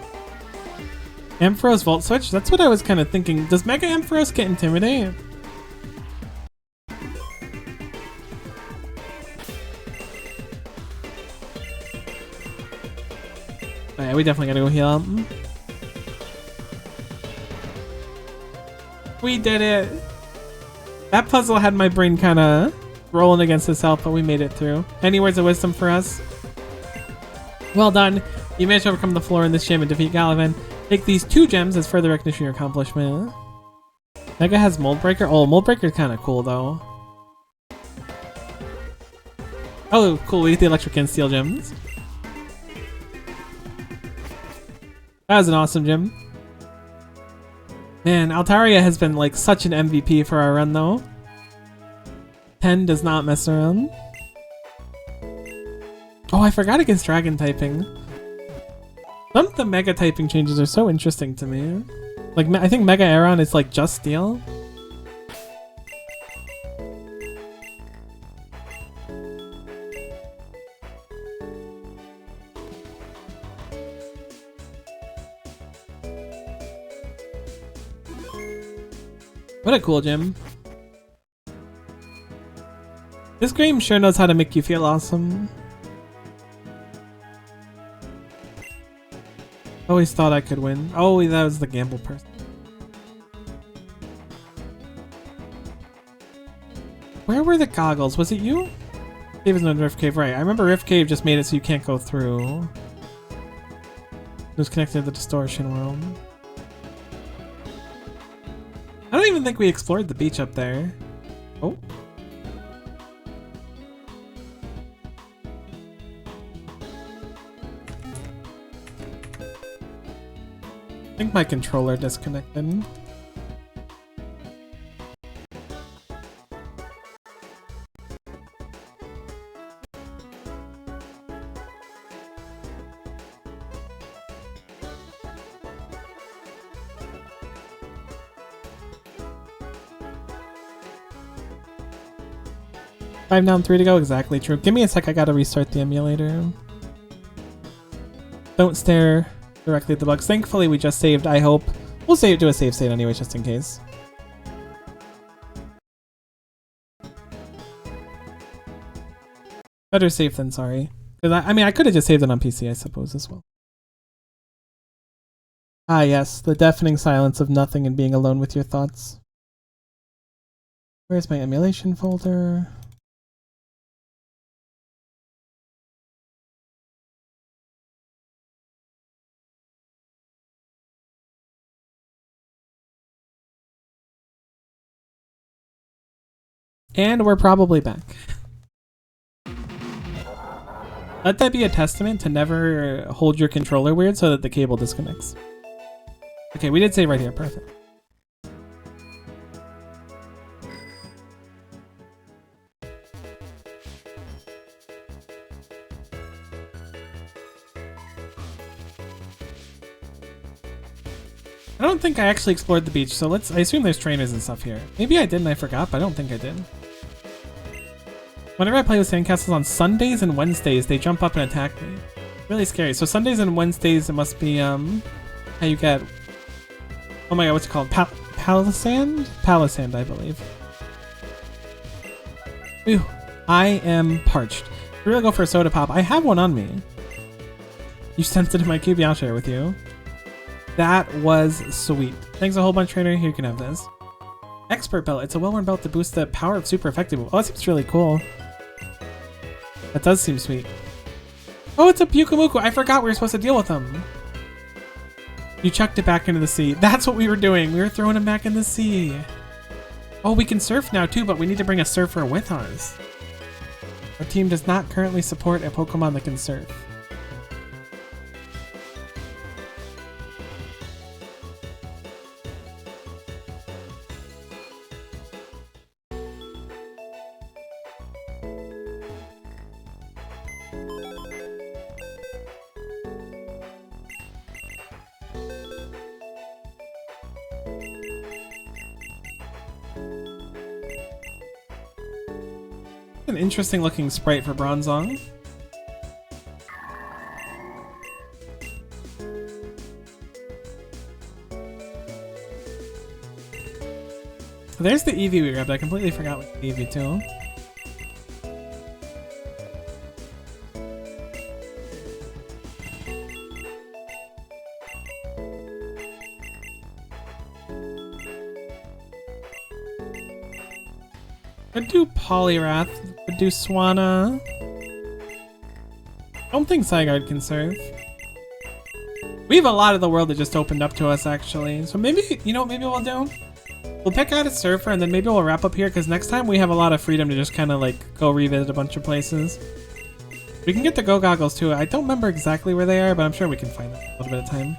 Ampharos Volt Switch? That's what I was kind of thinking. Does Mega Ampharos get Intimidate? Oh, yeah, we definitely gotta go heal up. We did it! That puzzle had my brain kind of rolling against itself, but we made it through. Any words of wisdom for us? Well done. You managed to overcome the floor in this gym and defeat Galavan. Take these 2 gems as further recognition of your accomplishment. Mega has Mold Breaker. Oh, Mold Breaker is kind of cool, though. Oh, cool. We get the Electric and Steel gems. That was an awesome gym. Man, Altaria has been like such an MVP for our run, though. 10 does not mess around. Oh, I forgot against Dragon typing. Some of the Mega typing changes are so interesting to me. Like, I think Mega Aeron is like just Steel. What a cool gym. This game sure knows how to make you feel awesome. Always thought I could win. Oh, that was the gamble person. Where were the goggles? Was it you? Cave is no Rift Cave, right. I remember Rift Cave just made it so you can't go through. It was connected to the Distortion World. I don't even think we explored the beach up there. Oh. I think my controller disconnected. Five down, 3 to go. Exactly true. Give me a sec. I gotta restart the emulator. Don't stare directly at the bugs. Thankfully, we just saved. I hope we'll do a save state anyway, just in case. Better safe than sorry. Because I mean, I could have just saved it on PC, I suppose, as well. Ah, yes, the deafening silence of nothing and being alone with your thoughts. Where's my emulation folder? And we're probably back. Let that be a testament to never hold your controller weird so that the cable disconnects. Okay, we did save right here. Perfect. I don't think I actually explored the beach, so I assume there's trainers and stuff here. Maybe I did and I forgot, but I don't think I did. Whenever I play with sandcastles on Sundays and Wednesdays, they jump up and attack me. Really scary. So Sundays and Wednesdays, it must be, how you get... Oh my god, what's it called? Palisand? Palisand, I believe. Ew. I am parched. If you really go for a soda pop, I have one on me. You sensed it in my cube, I'll share it with you. That was sweet. Thanks a whole bunch, trainer. Here, you can have this. Expert belt. It's a well-worn belt to boost the power of super effective. Oh, that seems really cool. That does seem sweet. Oh, it's a Pyukumuku. I forgot we were supposed to deal with them. You chucked it back into the sea. That's what we were doing. We were throwing him back in the sea. Oh, we can surf now too, but we need to bring a surfer with us. Our team does not currently support a Pokemon that can surf. An interesting looking sprite for Bronzong. There's the Eevee we grabbed. I completely forgot what the Eevee too. Could do Poliwrath. Could do Swanna. I don't think Zygarde can serve. We have a lot of the world that just opened up to us, actually. So maybe, you know what maybe we'll do? We'll pick out a surfer and then maybe we'll wrap up here because next time we have a lot of freedom to just kind of like go revisit a bunch of places. We can get the Go Goggles too. I don't remember exactly where they are, but I'm sure we can find them in a little bit of time.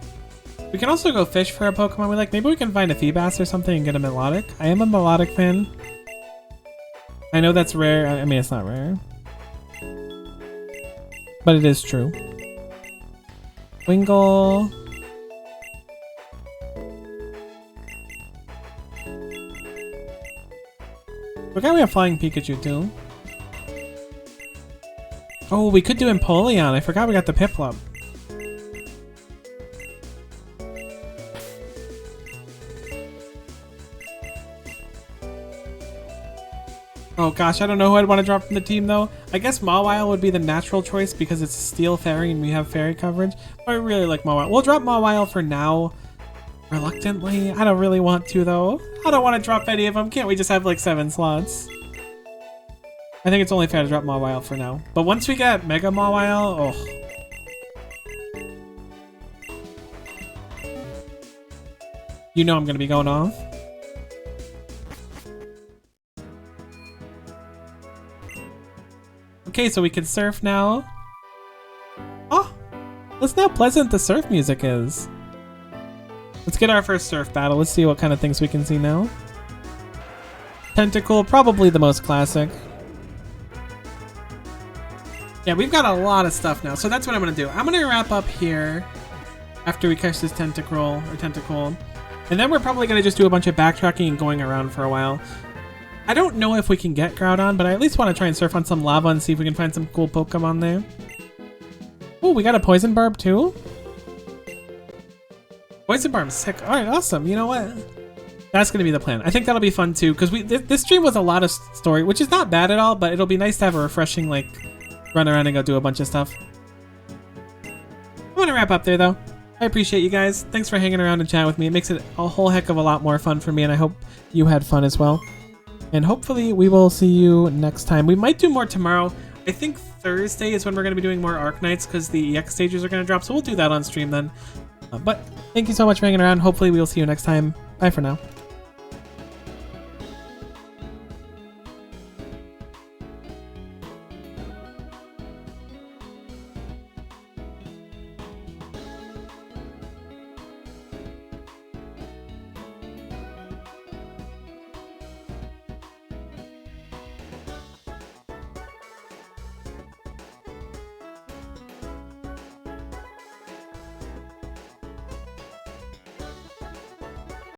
We can also go fish for a Pokemon we like. Maybe we can find a Feebas or something and get a Melodic. I am a Melodic fan. I know that's rare. I mean, it's not rare. But it is true. Wingull. Forgot we have Flying Pikachu too. Oh, we could do Empoleon. I forgot we got the Piplup. Oh gosh, I don't know who I'd want to drop from the team though. I guess Mawile would be the natural choice because it's Steel Fairy and we have Fairy coverage. But I really like Mawile. We'll drop Mawile for now. Reluctantly. I don't really want to though. I don't want to drop any of them. Can't we just have like 7 slots? I think it's only fair to drop Mawile for now. But once we get Mega Mawile, oh. You know I'm going to be going off. Okay, so we can surf now. Oh, listen how pleasant the surf music is. Let's get our first surf battle. Let's see what kind of things we can see now. Tentacle, probably the most classic. Yeah, we've got a lot of stuff now, so that's what I'm gonna do. I'm gonna wrap up here after we catch this Tentacle, and then we're probably gonna just do a bunch of backtracking and going around for a while. I don't know if we can get Groudon, but I at least want to try and surf on some lava and see if we can find some cool Pokemon there. Oh, we got a Poison Barb too? Poison Barb's sick. Alright, awesome. You know what? That's going to be the plan. I think that'll be fun too, because this stream was a lot of story, which is not bad at all, but it'll be nice to have a refreshing, like, run around and go do a bunch of stuff. I'm going to wrap up there though. I appreciate you guys. Thanks for hanging around and chatting with me. It makes it a whole heck of a lot more fun for me, and I hope you had fun as well. And hopefully we will see you next time. We might do more tomorrow. I think Thursday is when we're going to be doing more Arknights because the EX stages are going to drop. So we'll do that on stream then. But thank you so much for hanging around. Hopefully we'll see you next time. Bye for now.